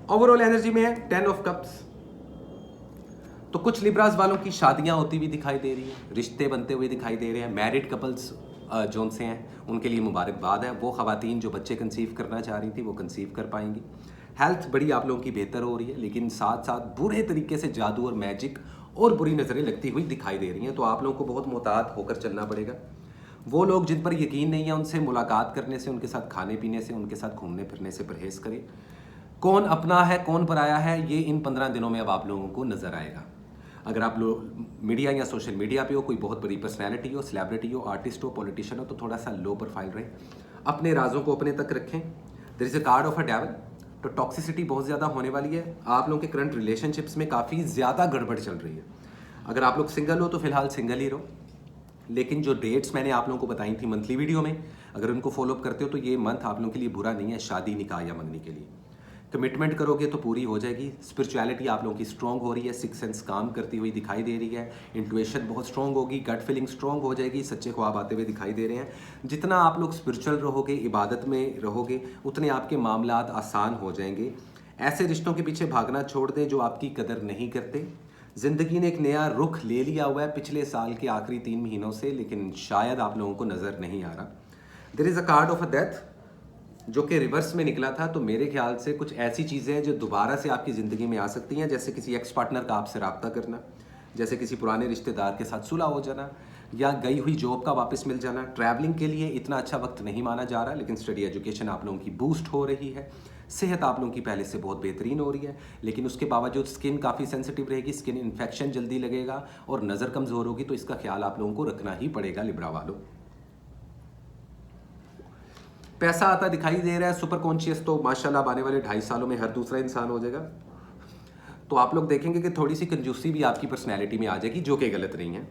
ओवरऑल एनर्जी में है 10 ऑफ कप्स। तो कुछ लिब्रास वालों की शादियां होती हुई दिखाई दे रही है, रिश्ते बनते हुए दिखाई दे रहे हैं। मैरिड कपल्स जो से हैं उनके लिए मुबारकबाद है। वो खवातीन जो बच्चे कंसीव करना चाह रही थी वो कंसीव कर पाएंगी। हेल्थ बड़ी आप लोगों की बेहतर हो रही है, लेकिन साथ साथ बुरे तरीके से जादू और मैजिक और बुरी नज़रें लगती हुई दिखाई दे रही हैं। तो आप लोगों को बहुत मोहतात होकर चलना पड़ेगा। वो लोग जिन पर यकीन नहीं है उनसे मुलाकात करने से, उनके साथ खाने पीने से, उनके साथ घूमने फिरने से परहेज करें। कौन अपना है कौन पराया है ये इन 15 दिनों में अब आप लोगों को नज़र आएगा। अगर आप लोग मीडिया या सोशल मीडिया पे हो, कोई बहुत बड़ी पर्सनैलिटी हो, सेलिब्रिटी हो, आर्टिस्ट हो, पॉलिटिशियन हो, तो थोड़ा सा लो प्रोफाइल रहे, अपने राजों को अपने तक रखें। There is a card of a devil. तो टॉक्सिसिटी बहुत ज़्यादा होने वाली है। आप लोगों के करंट रिलेशनशिप्स में काफ़ी ज़्यादा गड़बड़ चल रही है। अगर आप लोग सिंगल हो तो फिलहाल सिंगल ही रहो, लेकिन जो डेट्स मैंने आप लोगों को बताई थी मंथली वीडियो में, अगर उनको फॉलोअप करते हो तो ये मंथ आप लोगों के लिए बुरा नहीं है शादी, निकाह या मंगनी के लिए। कमिटमेंट करोगे तो पूरी हो जाएगी। स्पिरिचुअलिटी आप लोगों की स्ट्रॉन्ग हो रही है, सिक्स सेंस काम करती हुई दिखाई दे रही है। इंट्यूशन बहुत स्ट्रॉन्ग होगी, गट फीलिंग स्ट्रॉन्ग हो जाएगी, सच्चे ख्वाब आते हुए दिखाई दे रहे हैं। जितना आप लोग स्पिरिचुअल रहोगे, इबादत में रहोगे, उतने आपके मामलात आसान हो जाएंगे। ऐसे रिश्तों के पीछे भागना छोड़ दें जो आपकी कदर नहीं करते। ज़िंदगी ने एक नया रुख ले लिया हुआ है पिछले साल के आखिरी 3 महीनों से, लेकिन शायद आप लोगों को नज़र नहीं आ रहा। There is a card of a death जो कि रिवर्स में निकला था। तो मेरे ख्याल से कुछ ऐसी चीज़ें हैं जो दोबारा से आपकी ज़िंदगी में आ सकती हैं, जैसे किसी एक्स पार्टनर का आपसे रब्ता करना, जैसे किसी पुराने रिश्तेदार के साथ सुलह हो जाना, या गई हुई जॉब का वापस मिल जाना। ट्रैवलिंग के लिए इतना अच्छा वक्त नहीं माना जा रहा, लेकिन स्टडी एजुकेशन आप लोगों की बूस्ट हो रही है। सेहत आप लोगों की पहले से बहुत बेहतरीन हो रही है, लेकिन उसके बावजूद स्किन काफ़ी सेंसिटिव रहेगी, स्किन इन्फेक्शन जल्दी लगेगा और नज़र कमज़ोर होगी। तो इसका ख्याल आप लोगों को रखना ही पड़ेगा लिब्रा वालों। पैसा आता दिखाई दे रहा है, सुपर कॉन्शियस तो माशाल्लाह आने वाले 2.5 सालों में हर दूसरा इंसान हो जाएगा। तो आप लोग देखेंगे कि थोड़ी सी कंजूसी भी आपकी पर्सनैलिटी में आ जाएगी, जो कि गलत नहीं है।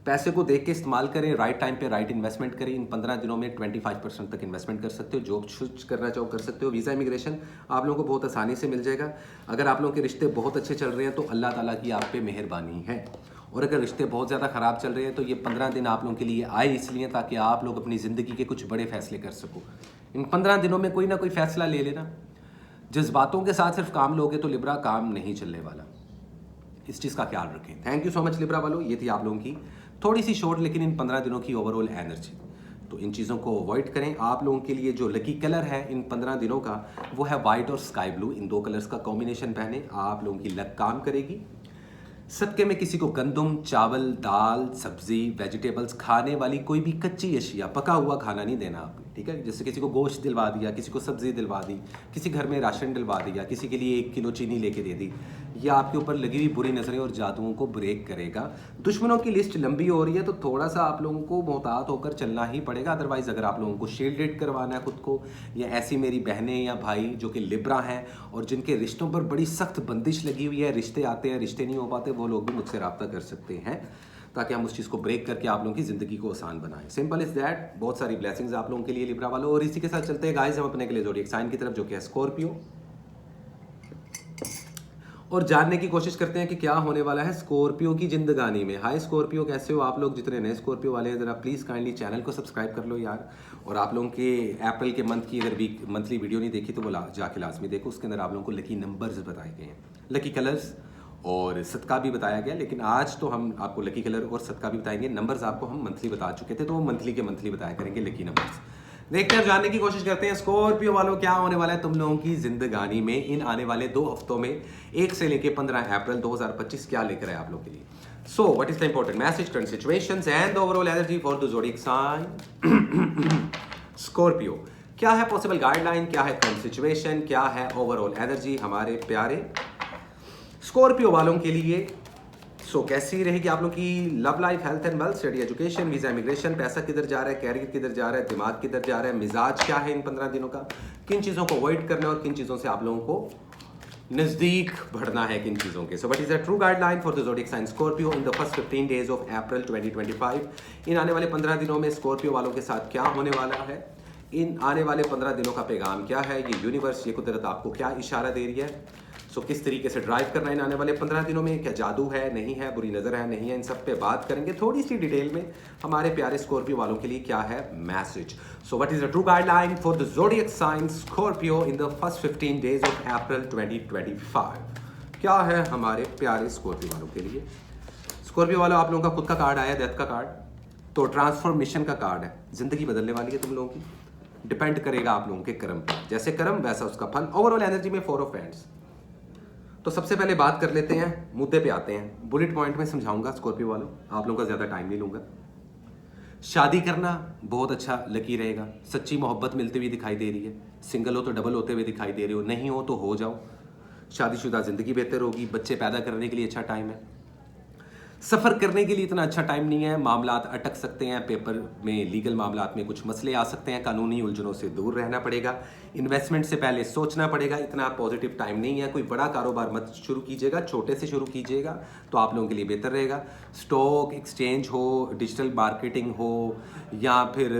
पैसे को देख के इस्तेमाल करें, राइट टाइम पे राइट इन्वेस्टमेंट करें। इन 15 दिनों में 25% तक इन्वेस्टमेंट कर सकते हो। जॉब स्विच करना चाहो कर सकते हो। वीज़ा इमिग्रेशन आप लोगों को बहुत आसानी से मिल जाएगा। अगर आप लोगों के रिश्ते बहुत अच्छे चल रहे हैं तो अल्लाह ताला की आप पे मेहरबानी है, और अगर रिश्ते बहुत ज़्यादा ख़राब चल रहे हैं तो ये 15 दिन आप लोगों के लिए आए इसलिए ताकि आप लोग अपनी ज़िंदगी के कुछ बड़े फैसले कर सको। इन 15 दिनों में कोई ना कोई फ़ैसला ले लेना। जज्बातों के साथ सिर्फ काम लोगे तो लिब्रा काम नहीं चलने वाला, इस चीज़ का ख्याल रखें। Thank you so much Libra वालों। ये थी आप लोगों की थोड़ी सी शॉर्ट लेकिन इन 15 दिनों की ओवरऑल एनर्जी। तो इन चीज़ों को अवॉइड करें। आप लोगों के लिए जो लकी कलर है इन 15 दिनों का वो है वाइट और स्काई ब्लू। इन 2 कलर्स का कॉम्बिनेशन पहने, आप लोगों की लक काम करेगी। सदके में किसी को गंदम, चावल, दाल, सब्जी, वेजिटेबल्स खाने वाली कोई भी कच्ची अशिया, पका हुआ खाना नहीं देना आपने, ठीक है। जैसे किसी को गोश्त दिलवा दिया, किसी को सब्जी दिलवा दी, किसी घर में राशन दिलवा दिया, किसी के लिए 1 किलो चीनी लेके दे दी, ये आपके ऊपर लगी हुई बुरी नज़रें और जादुओं को ब्रेक करेगा। दुश्मनों की लिस्ट लंबी हो रही है तो थोड़ा सा आप लोगों को मोहतात होकर चलना ही पड़ेगा। अदरवाइज़ अगर आप लोगों को शील्डेड करवाना है खुद को, या ऐसी मेरी बहनें या भाई जो कि लिब्रा हैं और जिनके रिश्तों पर बड़ी सख्त बंदिश लगी हुई है, रिश्ते आते हैं रिश्ते नहीं हो पाते, वो लोग भी मुझसे रब्ता कर सकते हैं ताकि हम उस चीज़ को ब्रेक करके आप लोगों की ज़िंदगी को आसान बनाएं। Simple is that. बहुत सारी ब्लेसिंग्स आप लोगों के लिए लिब्रा वालों। और इसी के साथ चलते हैं गाइस हम अपने के लिए ज़ोडिएक साइन की तरफ, जो कि है स्कॉर्पियो, और जानने की कोशिश करते हैं कि क्या होने वाला है स्कॉर्पियो की जिंदगानी में। हाय स्कॉर्पियो, कैसे हो आप लोग? जितने नए स्कॉर्पियो वाले हैं ज़रा प्लीज़ काइंडली चैनल को सब्सक्राइब कर लो यार। और आप लोगों के अप्रैल के मंथ की अगर मंथली वीडियो नहीं देखी तो वो जाके लाजमी देखो। उसके अंदर आप लोगों को लकी नंबर्स बताए गए हैं, लकी कलर्स और सदका भी बताया गया। लेकिन आज तो हम आपको लकी कलर और सदका भी बताएंगे। नंबर्स आपको हम मंथली बता चुके थे, तो वो मंथली के मंथली बताया करेंगे लकी नंबर्स। देखते हैं, जानने की कोशिश करते हैं स्कॉर्पियो वालों क्या होने वाला है तुम लोगों की जिंदगानी में इन आने वाले 2 हफ्तों में, 1 से लेकर 15 अप्रैल 2025 क्या लेकर है आप लोग के लिए। So what is the important message, current situations and the overall energy for the zodiac sign Scorpio. क्या है पॉसिबल गाइडलाइन, क्या है करंट सिचुएशन, क्या है ओवरऑल एनर्जी हमारे प्यारे स्कॉर्पियो वालों के लिए। कैसी रहेगी आप लोग की love life, health and wealth, study, education, visa, immigration, पैसा किधर जा रहा है, कैरियर किधर जा रहा है, दिमाग किधर जा रहा है, मिजाज क्या है इन 15 दिनों का, किन चीज़ों को अवॉइड करना है और किन चीज़ों से आप लोगों को नज़दीक बढ़ना है, किन चीज़ों के। So what is the true guideline for the zodiac sign Scorpio in the first 15 days of April 2025। इन आने वाले 15 दिनों में स्कॉर्पियो वालों के साथ क्या होने वाला है, इन आने वाले 15 दिनों का पैगाम क्या है, ये यूनिवर्स, ये कुदरत आपको क्या इशारा दे रही है। किस तरीके से ड्राइव करना है इन आने वाले 15 दिनों में, क्या जादू है, नहीं है, बुरी नज़र है, नहीं है, इन सब पे बात करेंगे थोड़ी सी डिटेल में। हमारे प्यारे स्कॉर्पियो वालों के लिए क्या है message. So what is the true guideline for the zodiac sign Scorpio in the first 15 days of April 2025। क्या है हमारे प्यारे स्कॉर्पियो वालों के लिए। स्कॉर्पियो वालों, आप लोगों का खुद का कार्ड आया, डेथ का कार्ड, तो ट्रांसफॉर्मेशन का कार्ड है। जिंदगी बदलने वाली है तुम लोगों की, डिपेंड करेगा आप लोगों के कर्म पर, जैसे कर्म वैसा उसका फल। ओवरऑल एनर्जी में 4 ऑफ हैंड्स। तो सबसे पहले बात कर लेते हैं, मुद्दे पे आते हैं, बुलेट पॉइंट में समझाऊंगा स्कॉर्पियो वालों, आप लोगों का ज़्यादा टाइम नहीं लूँगा। शादी करना बहुत अच्छा लकी रहेगा, सच्ची मोहब्बत मिलती हुई दिखाई दे रही है। सिंगल हो तो डबल होते हुए दिखाई दे रहे हो, नहीं हो तो हो जाओ। शादीशुदा ज़िंदगी बेहतर होगी, बच्चे पैदा करने के लिए अच्छा टाइम है। सफ़र करने के लिए इतना अच्छा टाइम नहीं है, मामलात अटक सकते हैं, पेपर में लीगल मामलात में कुछ मसले आ सकते हैं, कानूनी उलझनों से दूर रहना पड़ेगा, इन्वेस्टमेंट से पहले सोचना पड़ेगा, इतना पॉजिटिव टाइम नहीं है। कोई बड़ा कारोबार मत शुरू कीजिएगा, छोटे से शुरू कीजिएगा तो आप लोगों के लिए बेहतर रहेगा। स्टॉक एक्सचेंज हो, डिजिटल मार्केटिंग हो, या फिर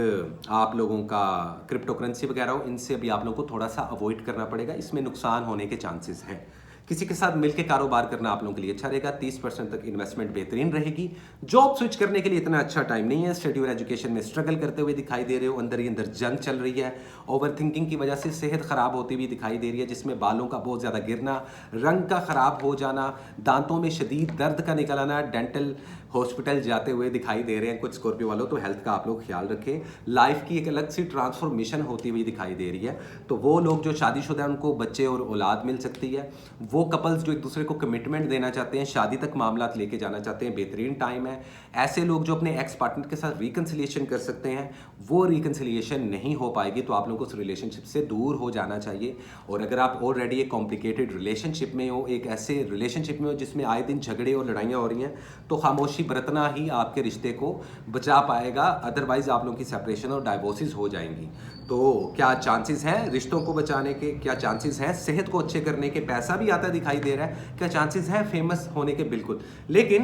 आप लोगों का क्रिप्टो करेंसी वगैरह हो, इनसे भी आप लोगों को थोड़ा सा अवॉइड करना पड़ेगा, इसमें नुकसान होने के चांसेस हैं। किसी के साथ मिलकर कारोबार करना आप लोगों के लिए अच्छा रहेगा, 30% तक इन्वेस्टमेंट बेहतरीन रहेगी। जॉब स्विच करने के लिए इतना अच्छा टाइम नहीं है, स्टडी और एजुकेशन में स्ट्रगल करते हुए दिखाई दे रहे हो, अंदर ही अंदर जंग चल रही है, ओवर थिंकिंग की वजह से सेहत खराब होती हुई दिखाई दे रही है, जिसमें बालों का बहुत ज़्यादा गिरना, रंग का खराब हो जाना, दांतों में शदीद दर्द का निकल आना, डेंटल हॉस्पिटल जाते हुए दिखाई दे रहे हैं कुछ स्कॉर्पियो वालों। तो हेल्थ का आप लोग ख्याल रखें। लाइफ की एक अलग सी ट्रांसफॉर्मेशन होती हुई दिखाई दे रही है। तो वो लोग जो शादीशुदा हैं उनको बच्चे और औलाद मिल सकती है। वो कपल्स जो एक दूसरे को कमिटमेंट देना चाहते हैं, शादी तक मामला लेके जाना चाहते हैं, बेहतरीन टाइम है। ऐसे लोग जो अपने एक्स पार्टनर के साथ रिकन्सिलिएशन कर सकते हैं, वो रिकन्सिलिएशन नहीं हो पाएगी, तो आप लोगों को उस रिलेशनशिप से दूर हो जाना चाहिए। और अगर आप ऑलरेडी एक कॉम्प्लिकेटेड रिलेशनशिप में हो, एक ऐसे रिलेशनशिप में हो जिसमें आए दिन झगड़े और लड़ाइयाँ हो रही हैं, तो खामोशी बरतना ही आपके रिश्ते को बचा पाएगा। अदरवाइज आप लोगों की सेपरेशन और डाइवोर्सेस हो जाएंगी। तो क्या चांसेस हैं रिश्तों को बचाने के, क्या चांसेस हैं सेहत को अच्छे करने के, पैसा भी आता दिखाई दे रहा है, क्या चांसेस हैं फेमस होने के, बिल्कुल। लेकिन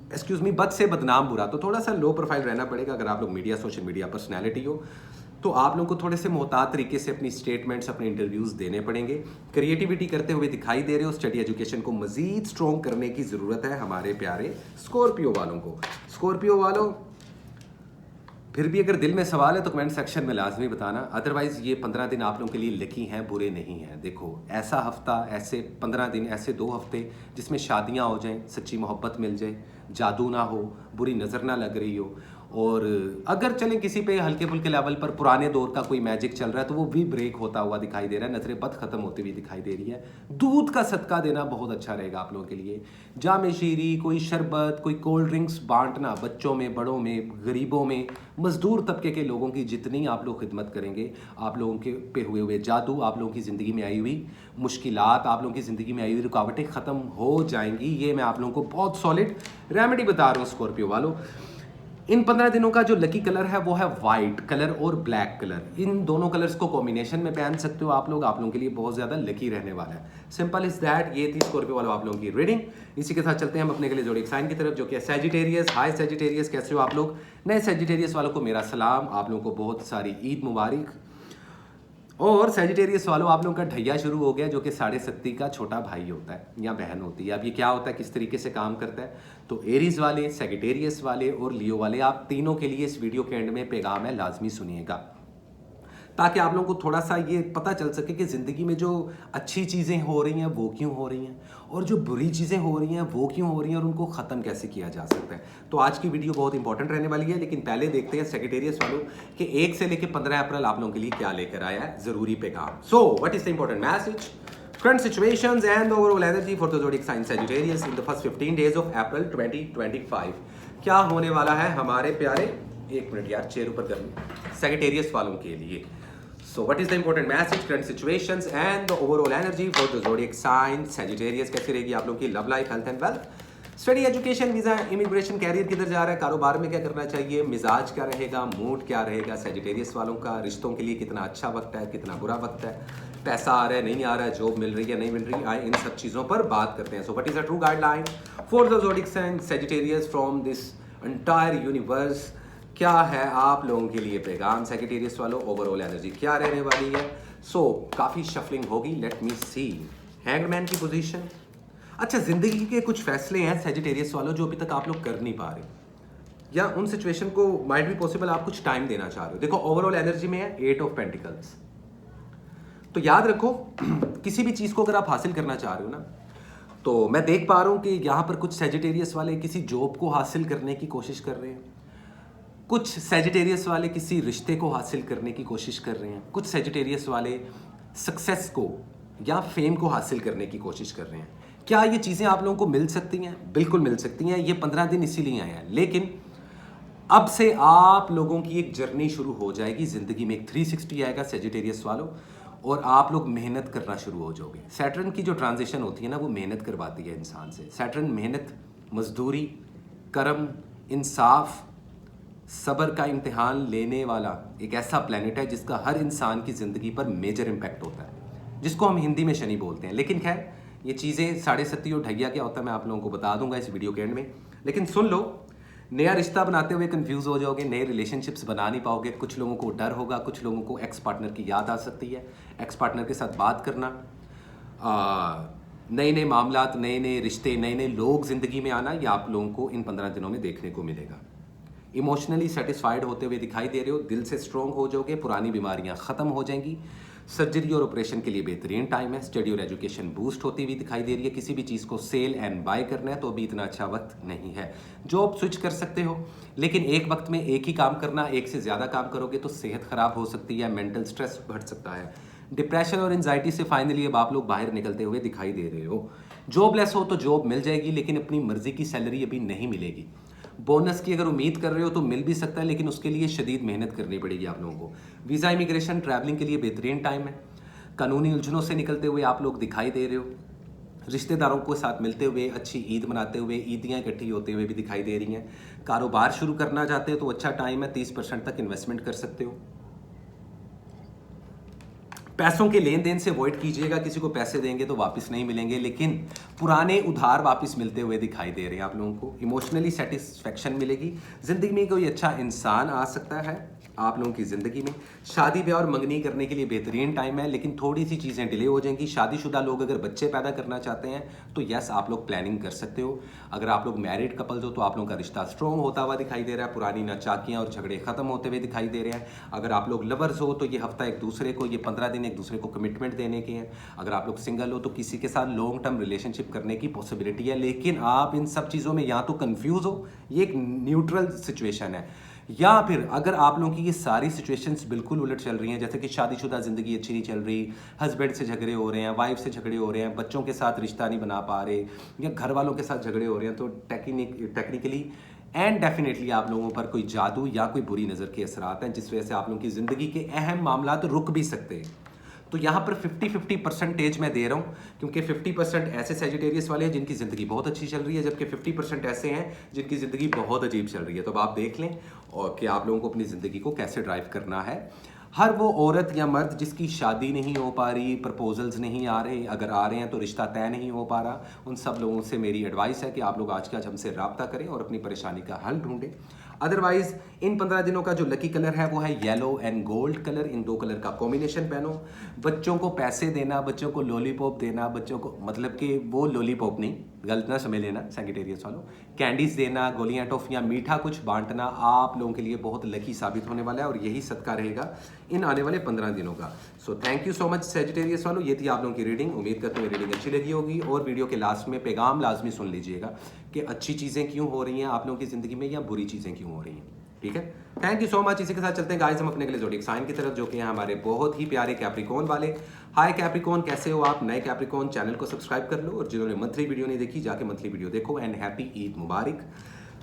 एक्सक्यूज मी, बद से बदनाम बुरा, तो थोड़ा सा लो प्रोफाइल रहना पड़ेगा। अगर आप लोग मीडिया, सोशल मीडिया पर्सनैलिटी हो तो आप लोगों को थोड़े से मोहतात तरीके से अपनी स्टेटमेंट्स, अपने इंटरव्यूज़ देने पड़ेंगे। क्रिएटिविटी करते हुए दिखाई दे रहे हो, स्टडी एजुकेशन को मज़ीद स्ट्रॉन्ग करने की ज़रूरत है हमारे प्यारे स्कॉर्पियो वालों को। स्कॉर्पियो वालों, फिर भी अगर दिल में सवाल है तो कमेंट सेक्शन में लाजमी बताना। अदरवाइज़ ये 15 दिन आप लोगों के लिए लकी हैं, बुरे नहीं हैं। देखो, ऐसा हफ्ता, ऐसे 15 दिन, ऐसे 2 हफ्ते जिसमें शादियां हो जाएं, सच्ची मोहब्बत मिल जाए, जादू ना हो, बुरी नज़र ना लग रही हो। और अगर चलें किसी पे हल्के फुल्के लेवल पर पुराने दौर का कोई मैजिक चल रहा है तो वो भी ब्रेक होता हुआ दिखाई दे रहा है, नजरें बद खत्म होती हुई दिखाई दे रही है। दूध का सदका देना बहुत अच्छा रहेगा आप लोगों के लिए। जामे शीरी, कोई शरबत, कोई कोल्ड ड्रिंक्स बांटना बच्चों में, बड़ों में, गरीबों में, मजदूर तबके के लोगों की जितनी आप लोग खिदमत करेंगे, आप लोगों के पे हुए हुए जादू, आप लोगों की ज़िंदगी में आई हुई मुश्किलात, आप लोगों की ज़िंदगी में आई हुई रुकावटें ख़त्म हो जाएंगी। ये मैं आप लोगों को बहुत सॉलिड रेमेडी बता रहा हूँ स्कॉर्पियो वालों। इन 15 दिनों का जो लकी कलर है वो है वाइट कलर और ब्लैक कलर। इन दोनों कलर्स को कॉम्बिनेशन में पहन सकते हो आप लोगों के लिए बहुत ज़्यादा लकी रहने वाला है। Simple is that. ये थी स्कॉर्पियो वालों आप लोगों की रीडिंग। इसी के साथ चलते हैं हम अपने के लिए जोड़ी साइन की तरफ, जो कि है सैजिटेरियस। हाय सैजिटेरियस, कैसे हो आप लोग? नए सैजिटेरियस वालों को मेरा सलाम, आप लोगों को बहुत सारी ईद मुबारक। और सैजिटेरियस वालों, आप लोगों का ढैया शुरू हो गया, जो कि 7.5 का छोटा भाई होता है या बहन होती है। अब ये क्या होता है, किस तरीके से काम करता है, तो एरीज वाले, सैजिटेरियस वाले और लियो वाले, आप तीनों के लिए इस वीडियो के एंड में पैगाम है, लाजमी सुनिएगा, ताकि आप लोगों को थोड़ा सा ये पता चल सके कि ज़िंदगी में जो अच्छी चीज़ें हो रही हैं वो क्यों हो रही हैं, और जो बुरी चीज़ें हो रही हैं वो क्यों हो रही हैं, और उनको ख़त्म कैसे किया जा सकता है। तो आज की वीडियो बहुत इंपॉर्टेंट रहने वाली है। लेकिन पहले देखते हैं सैजिटेरियस वालों कि 1 से लेकर 15 अप्रैल आप लोगों के लिए क्या लेकर आया है ज़रूरी पैगाम। सो what is the important message, current situations and the overall energy for the zodiac sign Sagittarius in the first 15 days of April 2025। क्या होने वाला है हमारे प्यारे, एक मिनट यार चेयर ऊपर कर लूं, Sagittarius वालों के लिए। So what is the important message, current situations and the overall energy for the zodiac sign Sagittarius। कैसी रहेगी आप लोगों की love life, health and wealth, study, education, visa, immigration, career किधर जा रहा है, कारोबार में क्या करना चाहिए, मिजाज क्या रहेगा, मूड क्या रहेगा Sagittarius वालों का, रिश्तों के लिए कितना अच्छा वक्त है, कितना बुरा वक्त है, पैसा आ रहा है नहीं आ रहा है, जॉब मिल रही है नहीं मिल रही, आए इन सब चीज़ों पर बात करते हैं। So what is the true guideline for the zodiac sign Sagittarius from this entire universe. क्या है आप लोगों के लिए पैगाम Sagittarius वालों, ओवरऑल एनर्जी क्या रहने वाली है। सो काफ़ी शफलिंग होगी, लेट मी सी। हैंगमैन की पोजीशन। अच्छा, जिंदगी के कुछ फैसले हैं Sagittarius वालों जो अभी तक आप लोग कर नहीं पा रहे, या उन सिचुएशन को माइट भी पॉसिबल आप कुछ टाइम देना चाह रहे हो। देखो ओवरऑल एनर्जी में है 8 ऑफ पेंटिकल्स। तो याद रखो किसी भी चीज़ को अगर आप हासिल करना चाह रहे हो ना, तो मैं देख पा रहा हूँ कि यहाँ पर कुछ Sagittarius वाले किसी जॉब को हासिल करने की कोशिश कर रहे हैं, कुछ Sagittarius वाले किसी रिश्ते को हासिल करने की कोशिश कर रहे हैं, कुछ Sagittarius वाले सक्सेस को या फेम को हासिल करने की कोशिश कर रहे हैं। क्या ये चीज़ें आप लोगों को मिल सकती हैं? बिल्कुल मिल सकती हैं। ये 15 दिन इसीलिए आए हैं, लेकिन अब से आप लोगों की एक जर्नी शुरू हो जाएगी ज़िंदगी में, एक 360 आएगा Sagittarius वालों, और आप लोग मेहनत करना शुरू हो जाओगे। सैटर्न की जो ट्रांजिशन होती है ना, वो मेहनत करवाती है इंसान से। सैटर्न मेहनत, मजदूरी, कर्म, इंसाफ, सब्र का इम्तिहान लेने वाला एक ऐसा प्लेनेट है जिसका हर इंसान की ज़िंदगी पर मेजर इम्पैक्ट होता है, जिसको हम हिंदी में शनि बोलते हैं। लेकिन खैर ये चीज़ें 7.5 और ढैया क्या होता है मैं आप लोगों को बता दूंगा इस वीडियो के एंड में। लेकिन सुन लो, नया रिश्ता बनाते हुए कंफ्यूज हो जाओगे, नए रिलेशनशिप्स बना नहीं पाओगे। कुछ लोगों को डर होगा, कुछ लोगों को एक्स पार्टनर की याद आ सकती है। एक्स पार्टनर के साथ बात करना, नए नए मामलात, नए नए रिश्ते, नए नए लोग ज़िंदगी में आना, ये आप लोगों को इन 15 दिनों में देखने को मिलेगा। इमोशनली सेटिस्फाइड होते हुए दिखाई दे रहे हो, दिल से स्ट्रॉन्ग हो जाओगे, पुरानी बीमारियां ख़त्म हो जाएंगी। सर्जरी और ऑपरेशन के लिए बेहतरीन टाइम है। स्टडी और एजुकेशन बूस्ट होती हुई दिखाई दे रही है। किसी भी चीज़ को सेल एंड बाय करना है तो अभी इतना अच्छा वक्त नहीं है। जॉब स्विच कर सकते हो, लेकिन एक वक्त में एक ही काम करना, एक से ज़्यादा काम करोगे तो सेहत ख़राब हो सकती है, मेंटल स्ट्रेस बढ़ सकता है। डिप्रेशन और एंजाइटी से फाइनली अब आप लोग बाहर निकलते हुए दिखाई दे रहे हो। जॉबलेस हो तो जॉब मिल जाएगी, लेकिन अपनी मर्जी की सैलरी अभी नहीं मिलेगी। बोनस की अगर उम्मीद कर रहे हो तो मिल भी सकता है, लेकिन उसके लिए शदीद मेहनत करनी पड़ेगी आप लोगों को। वीज़ा, इमिग्रेशन, ट्रैवलिंग के लिए बेहतरीन टाइम है। कानूनी उलझनों से निकलते हुए आप लोग दिखाई दे रहे हो। रिश्तेदारों के साथ मिलते हुए, अच्छी ईद मनाते हुए, ईदियाँ इकट्ठी होते हुए भी दिखाई दे रही हैं। कारोबार शुरू करना चाहते हो तो अच्छा टाइम है, 30% तक इन्वेस्टमेंट कर सकते हो। पैसों के लेन देन से अवॉइड कीजिएगा, किसी को पैसे देंगे तो वापस नहीं मिलेंगे, लेकिन पुराने उधार वापस मिलते हुए दिखाई दे रहे हैं आप लोगों को। इमोशनली सेटिस्फेक्शन मिलेगी, ज़िंदगी में कोई अच्छा इंसान आ सकता है। आप लोगों की ज़िंदगी में। शादी ब्याह और मंगनी करने के लिए बेहतरीन टाइम है, लेकिन थोड़ी सी चीज़ें डिले हो जाएंगी। शादीशुदा लोग अगर बच्चे पैदा करना चाहते हैं तो यस, आप लोग प्लानिंग कर सकते हो। अगर आप लोग मैरिड कपल्स हो तो आप लोगों का रिश्ता स्ट्रॉन्ग होता हुआ दिखाई दे रहा है, पुरानी नाचाकियाँ और झगड़े खत्म होते हुए दिखाई दे रहे हैं। अगर आप लोग लवर्स हो तो ये हफ्ता एक दूसरे को, ये 15 दिन एक दूसरे को कमिटमेंट देने के हैं। अगर आप लोग सिंगल हो तो किसी के साथ लॉन्ग टर्म रिलेशनशिप करने की पॉसिबिलिटी है, लेकिन आप इन सब चीज़ों में या तो कंफ्यूज हो, ये एक न्यूट्रल सिचुएशन है, या फिर अगर आप लोगों की ये सारी सिचुएशंस बिल्कुल उलट चल रही हैं, जैसे कि शादीशुदा ज़िंदगी अच्छी नहीं चल रही, हस्बैंड से झगड़े हो रहे हैं, वाइफ से झगड़े हो रहे हैं, बच्चों के साथ रिश्ता नहीं बना पा रहे, या घर वालों के साथ झगड़े हो रहे हैं, तो टेक्निकली एंड डेफिनेटली आप लोगों पर कोई जादू या कोई बुरी नज़र के असरात हैं, जिस वजह से आप लोगों की ज़िंदगी के अहम मामला तो रुक भी सकते हैं। तो यहाँ पर 50-50 परसेंटेज मैं दे रहा हूँ, क्योंकि 50% ऐसे सेजिटेरियस वाले हैं जिनकी ज़िंदगी बहुत अच्छी चल रही है, जबकि 50% ऐसे हैं जिनकी ज़िंदगी बहुत अजीब चल रही है। तो अब आप देख लें और कि आप लोगों को अपनी ज़िंदगी को कैसे ड्राइव करना है। हर वो औरत या मर्द जिसकी शादी नहीं हो पा रही, प्रपोजल्स नहीं आ रहे, अगर आ रहे हैं तो रिश्ता तय नहीं हो पा रहा, उन सब लोगों से मेरी एडवाइस है कि आप लोग आज के आज हमसे रब्ता करें और अपनी परेशानी का हल ढूंढें। अदरवाइज इन 15 दिनों का जो लकी कलर है वो है येलो एंड गोल्ड कलर। इन दो कलर का कॉम्बिनेशन पहनो। बच्चों को पैसे देना, बच्चों को लॉलीपॉप देना, बच्चों को मतलब कि वो लॉलीपॉप नहीं, गलत ना समझ लेना सेजिटेरियस वालों, कैंडीज देना, गोलियां, टॉफियां, मीठा कुछ बांटना आप लोगों के लिए बहुत लकी साबित होने वाला है, और यही सदका रहेगा इन आने वाले 15 दिनों का। So thank you so much Sagittarius वालों, ये थी आप लोगों की रीडिंग। उम्मीद करते हैं रीडिंग अच्छी लगी होगी, और वीडियो के लास्ट में पैगाम लाजमी सुन लीजिएगा कि अच्छी चीज़ें क्यों हो रही हैं आप लोगों की ज़िंदगी में, या बुरी चीज़ें क्यों हो रही हैं। ठीक है, थैंक यू सो मच। इसी के साथ चलते हैं गाइस हम अपने अगले ज़ोडिएक साइन की तरफ, जो कि हैं हमारे बहुत ही प्यारे कैप्रिकॉर्न वाले। हाय कैप्रिकॉर्न, कैसे हो आप? नए कैप्रिकॉर्न, चैनल को सब्सक्राइब कर लो, और जिन्होंने मंथली वीडियो नहीं देखी जाके मंथली वीडियो देखो, एंड हैप्पी ईद मुबारक।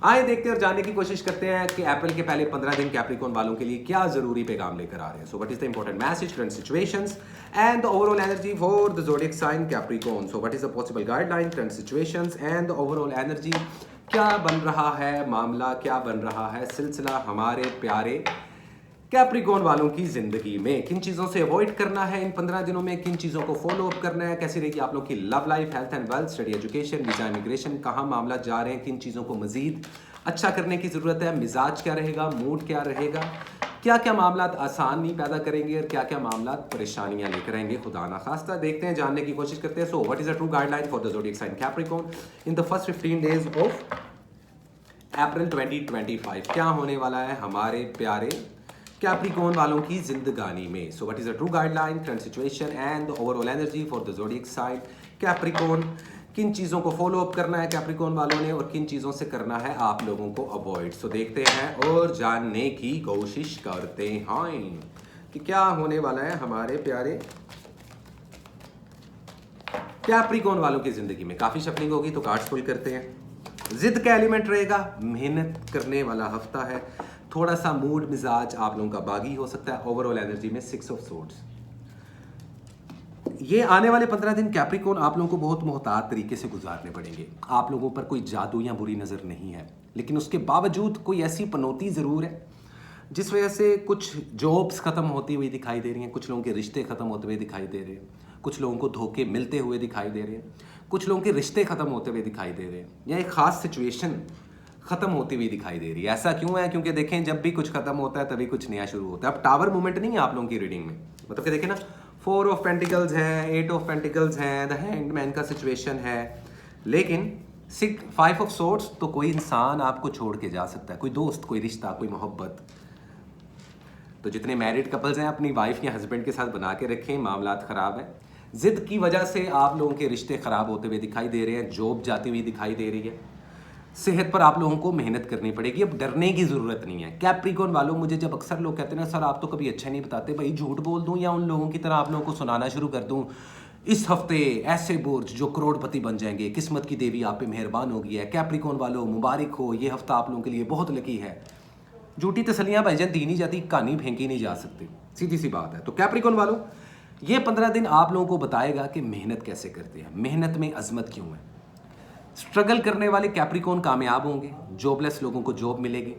आए देखते हैं और जानने की कोशिश करते हैं कि अप्रैल के पहले 15 दिन कैप्रिकॉर्न वालों के लिए क्या जरूरी पैगाम लेकर आ रहे हैं। So what is the important message, current situations and the overall energy for the zodiac sign Capricorn. So what is the possible guideline, current situations and the overall energy, क्या बन रहा है मामला, क्या बन रहा है सिलसिला हमारे प्यारे कैप्रिकॉर्न वालों की जिंदगी में। किन चीज़ों से अवॉइड करना है इन 15 दिनों में, किन चीज़ों को फॉलो अप करना है, कैसी रहेगी आप लोग की love life, health and wealth, study, education, visa, immigration, कहाँ मामला जा रहे हैं, किन चीज़ों को मजीद अच्छा करने की ज़रूरत है, मिजाज क्या रहेगा, मूड क्या रहेगा, क्या क्या मामला आसान नहीं पैदा करेंगे और क्या क्या मामला परेशानियां लेकर आएंगे, खुदा ना खास्ता। देखते हैं, जानने की कोशिश करते हैं। So what is the true guideline for the zodiac sign Capricorn in the first 15 days of April 2025। क्या होने वाला है हमारे प्यारे कैप्रिकॉर्न वालों की जिंदगानी में। So what is the true guideline, current situation and the overall energy for the zodiac sign Capricorn. किन चीज़ों को फॉलो अप करना है कैप्रिकॉर्न वालों ने, और किन चीज़ों से करना है आप लोगों को अवॉइड। सो देखते हैं और जानने की कोशिश करते हैं कि क्या होने वाला है हमारे प्यारे कैप्रिकॉर्न वालों की जिंदगी में। काफ़ी शफलिंग होगी तो कार्ड्स पुल करते हैं। जिद का एलिमेंट रहेगा, मेहनत करने वाला हफ्ता है, थोड़ा सा मूड मिजाज आप लोगों का बागी हो सकता है। ओवरऑल एनर्जी में 6 ऑफ सोर्ड्स। ये आने वाले 15 दिन कैप्रिकॉर्न आप लोगों को बहुत मोहतात तरीके से गुजारने पड़ेंगे। आप लोगों पर कोई जादू या बुरी नज़र नहीं है, लेकिन उसके बावजूद कोई ऐसी पनौती ज़रूर है जिस वजह से कुछ जॉब्स ख़त्म होती हुई दिखाई दे रही हैं, कुछ लोगों के रिश्ते ख़त्म होते हुए दिखाई दे रहे हैं, कुछ लोगों को धोखे मिलते हुए दिखाई दे रहे हैं, कुछ लोगों के रिश्ते ख़त्म होते हुए दिखाई दे रहे हैं, या एक ख़ास सिचुएशन ख़त्म होती हुई दिखाई दे रही है। ऐसा क्यों है? क्योंकि देखें, जब भी कुछ ख़त्म होता है तभी कुछ नया शुरू होता है। अब टावर मूवमेंट नहीं है आप लोगों की रीडिंग में, मतलब कि देखें ना, 4 ऑफ पेंटिकल्स हैं, 8 ऑफ पेंटिकल्स हैं, द हैंगमैन का सिचुएशन है, लेकिन 5 ऑफ सोर्ड्स। तो कोई इंसान आपको छोड़ के जा सकता है, कोई दोस्त, कोई रिश्ता, कोई मोहब्बत। तो जितने मैरिड कपल्स हैं अपनी वाइफ या हस्बैंड के साथ बना के रखें, मामलात ख़राब है। जिद की वजह से आप लोगों के रिश्ते ख़राब होते हुए दिखाई दे रहे हैं, जॉब जाती हुई दिखाई दे रही है, सेहत पर आप लोगों को मेहनत करनी पड़ेगी। अब डरने की ज़रूरत नहीं है कैप्रिकॉर्न वालों। मुझे जब अक्सर लोग कहते हैं ना, सर आप तो कभी अच्छा नहीं बताते, भाई झूठ बोल दूँ या उन लोगों की तरह आप लोगों को सुनाना शुरू कर दूँ, इस हफ्ते ऐसे बुर्ज जो करोड़पति बन जाएंगे, किस्मत की देवी आप पे मेहरबान होगी है, कैप्रिकॉर्न वालों मुबारक हो, ये हफ्ता आप लोगों के लिए बहुत लकी है। झूठी तसलियाँ भाईजान दी नहीं जाती, कहानी फेंकी नहीं जा सकती, सीधी सी बात है। तो कैप्रिकॉर्न वालों, ये 15 दिन आप लोगों को बताएगा कि मेहनत कैसे करते हैं, मेहनत में अजमत क्यों है। स्ट्रगल करने वाले कैप्रिकॉर्न कामयाब होंगे, जॉबलेस लोगों को जॉब मिलेगी,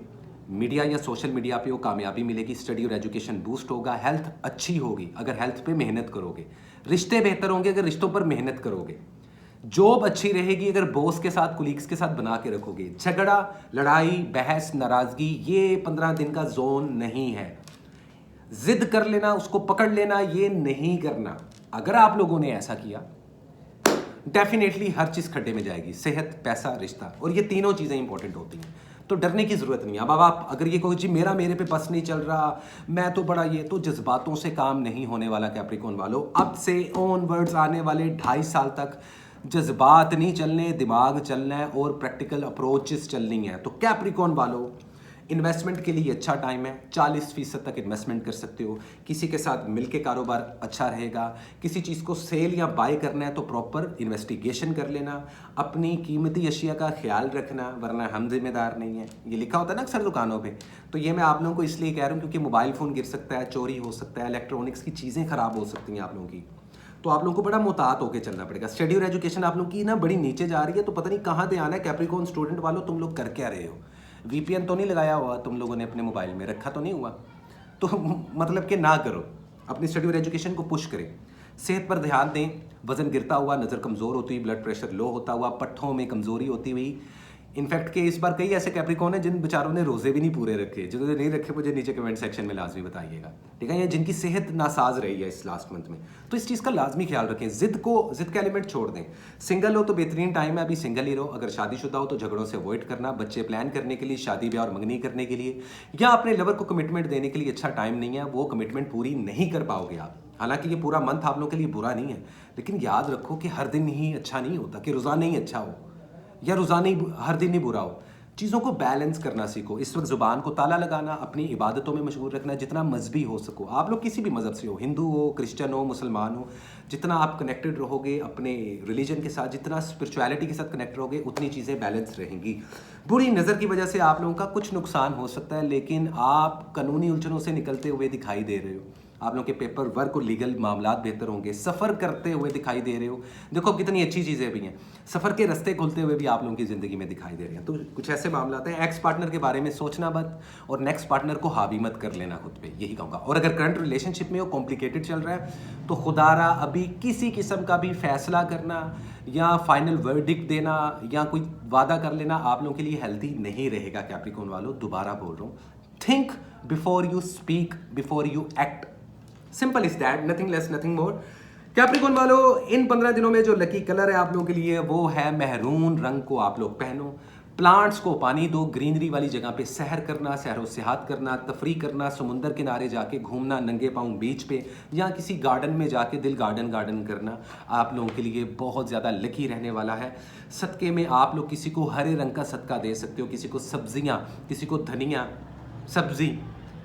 मीडिया या सोशल मीडिया पे वो कामयाबी मिलेगी, स्टडी और एजुकेशन बूस्ट होगा, हेल्थ अच्छी होगी अगर हेल्थ पे मेहनत करोगे, रिश्ते बेहतर होंगे अगर रिश्तों पर मेहनत करोगे, जॉब अच्छी रहेगी अगर बॉस के साथ, कुलीग्स के साथ बना के रखोगे। झगड़ा, लड़ाई, बहस, नाराजगी, ये 15 दिन का जोन नहीं है। जिद कर लेना, उसको पकड़ लेना, ये नहीं करना। अगर आप लोगों ने ऐसा किया, डेफिनेटली हर चीज खड्डे में जाएगी। सेहत, पैसा, रिश्ता, और ये तीनों चीजें इंपॉर्टेंट होती हैं। तो डरने की जरूरत नहीं है। अब आप अगर ये कहो जी मेरे पे बस नहीं चल रहा, मैं तो बड़ा ये, तो जज्बातों से काम नहीं होने वाला कैप्रिकॉर्न वालों। अब से ऑनवर्ड्स आने वाले 2.5 साल तक जज्बात नहीं चलने, दिमाग चलना है और प्रैक्टिकल अप्रोचेस चलनी है। तो कैप्रिकॉर्न वालों, इन्वेस्टमेंट के लिए अच्छा टाइम है। 40% तक इन्वेस्टमेंट कर सकते हो। किसी के साथ मिलके कारोबार अच्छा रहेगा। किसी चीज़ को सेल या बाय करना है तो प्रॉपर इन्वेस्टिगेशन कर लेना। अपनी कीमती अशिया का ख्याल रखना, वरना हम जिम्मेदार नहीं है। ये लिखा होता है ना अक्सर दुकानों पे। तो ये मैं आप लोगों को इसलिए कह रहा हूँ क्योंकि मोबाइल फ़ोन गिर सकता है, चोरी हो सकता है, इलेक्ट्रॉनिक्स की चीज़ें ख़राब हो सकती हैं आप लोगों की। तो आप लोगों को बड़ा मुहतात होकर चलना पड़ेगा। स्टडी और एजुकेशन आप लोगों की ना बड़ी नीचे जा रही है, तो पता नहीं कहाँ से आना है। कैप्रिकॉर्न स्टूडेंट वालों, तुम लोग कर क्या रहे हो? वीपीएन तो नहीं लगाया हुआ तुम लोगों ने अपने मोबाइल में, रखा तो नहीं हुआ? तो मतलब कि ना करो, अपनी स्टडी और एजुकेशन को पुश करें। सेहत पर ध्यान दें। वजन गिरता हुआ, नज़र कमज़ोर होती हुई, ब्लड प्रेशर लो होता हुआ, पट्ठों में कमज़ोरी होती हुई। इनफैक्ट के इस बार कई ऐसे कैप्रिकॉर्न हैं जिन बेचारों ने रोज़े भी नहीं पूरे रखे। जिन्होंने नहीं रखे मुझे नीचे कमेंट सेक्शन में लाजमी बताइएगा, ठीक है? या जिनकी सेहत नासाज रही है इस लास्ट मंथ में, तो इस चीज़ का लाजमी ख्याल रखें। जिद का एलिमेंट छोड़ दें। सिंगल हो तो बेहतरीन टाइम है, अभी सिंगल ही रहो। अगर शादीशुदा हो तो झगड़ों से अवॉइड करना। बच्चे प्लान करने के लिए, शादी ब्याह और मंगनी करने के लिए, या अपने लवर को कमिटमेंट देने के लिए अच्छा टाइम नहीं है। वो कमिटमेंट पूरी नहीं कर पाओगे आप। हालांकि ये पूरा मंथ आप लोगों के लिए बुरा नहीं है, लेकिन याद रखो कि हर दिन ही अच्छा नहीं होता, कि रोज़ाना ही अच्छा हो या रोज़ाना ही हर दिन ही बुरा हो। चीज़ों को बैलेंस करना सीखो। इस वक्त ज़ुबान को ताला लगाना, अपनी इबादतों में मशगूल रखना, जितना मजहबी हो सको। आप लोग किसी भी मज़हब से हो, हिंदू हो, क्रिश्चियन हो, मुसलमान हो, जितना आप कनेक्टेड रहोगे अपने रिलीजन के साथ, जितना स्पिरिचुअलिटी के साथ कनेक्ट रहोगे, उतनी चीज़ें बैलेंस रहेंगी। बुरी नज़र की वजह से आप लोगों का कुछ नुकसान हो सकता है, लेकिन आप कानूनी उलझनों से निकलते हुए दिखाई दे रहे हो। आप लोगों के पेपर वर्क और लीगल मामलात बेहतर होंगे। सफ़र करते हुए दिखाई दे रहे हो। देखो कितनी अच्छी चीज़ें भी हैं। सफ़र के रास्ते खुलते हुए भी आप लोगों की ज़िंदगी में दिखाई दे रहे हैं। तो कुछ ऐसे मामलात हैं। एक्स पार्टनर के बारे में सोचना मत, और नेक्स्ट पार्टनर को हावी मत कर लेना खुद पे, यही कहूँगा। और अगर करंट रिलेशनशिप में हो, कॉम्प्लिकेटेड चल रहा है, तो खुदारा अभी किसी किस्म का भी फैसला करना या फाइनल वर्डिक्ट देना या कोई वादा कर लेना आप लोगों के लिए हेल्दी नहीं रहेगा। कैप्रिकॉर्न वालों, दोबारा बोल रहा हूँ, think before you speak, before you act. Simple is that, nothing less nothing more. Capricorn वालों, इन 15 दिनों में जो लकी कलर है आप लोगों के लिए वो है मेहरून रंग को आप लोग पहनो। प्लांट्स को पानी दो। ग्रीनरी वाली जगह पे सैर करना, सैरो सियाहत करना, तफरी करना, समुंदर किनारे जाके घूमना, नंगे पाँव बीच पे या किसी गार्डन में जाके दिल गार्डन करना आप लोगों के लिए बहुत ज़्यादा लकी रहने वाला है। सदक़े में आप लोग किसी को हरे रंग का सदका दे सकते हो, किसी को सब्जियाँ, किसी को धनिया, सब्जी,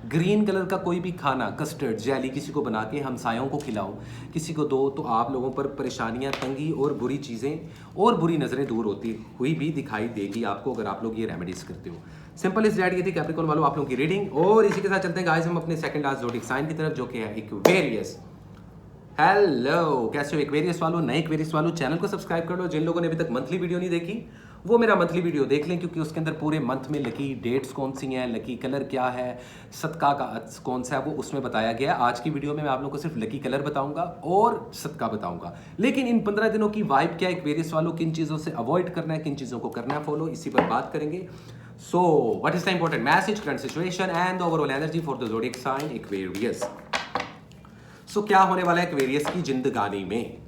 ग्रीन कलर का कोई भी खाना, कस्टर्ड, जेली किसी को बना के हमसायों को खिलाओ, किसी को दो, तो आप लोगों पर परेशानियां, तंगी और बुरी चीज़ें और बुरी नज़रें दूर होती हुई भी दिखाई देगी आपको, अगर आप लोग ये रेमेडीज़ करते हो। सिंपल इस डैट, ये थी कैप्रिकॉर्न वालों आप लोगों की रीडिंग। और इसी के साथ चलते हैं गाइस हम अपने सेकंड लास्ट ज़ोडिक साइन की तरफ, जो कि है एक्वेरियस। हेलो, कैसे हो एक्वेरियस वालों? नए एक्वेरियस वालों, चैनल को सब्सक्राइब कर लो। जिन लोगों ने अभी तक मंथली वीडियो नहीं देखी, वो मेरा मंथली वीडियो देख लें, क्योंकि उसके अंदर पूरे मंथ में लकी डेट्स कौन सी हैं, लकी कलर क्या है, सदका का कौन सा है, वो उसमें बताया गया है। आज की वीडियो में मैं आप लोगों को सिर्फ लकी कलर बताऊंगा और सदका बताऊंगा। लेकिन इन 15 दिनों की वाइब क्या है एक्वेरियस वालों, किन चीज़ों से अवॉइड करना है, किन चीज़ों को करना है फॉलो, इसी पर बात करेंगे। So what is the important message, current situation and overall energy for the zodiac sign Aquarius. So क्या होने वाला है एक्वेरियस की जिंदगानी में?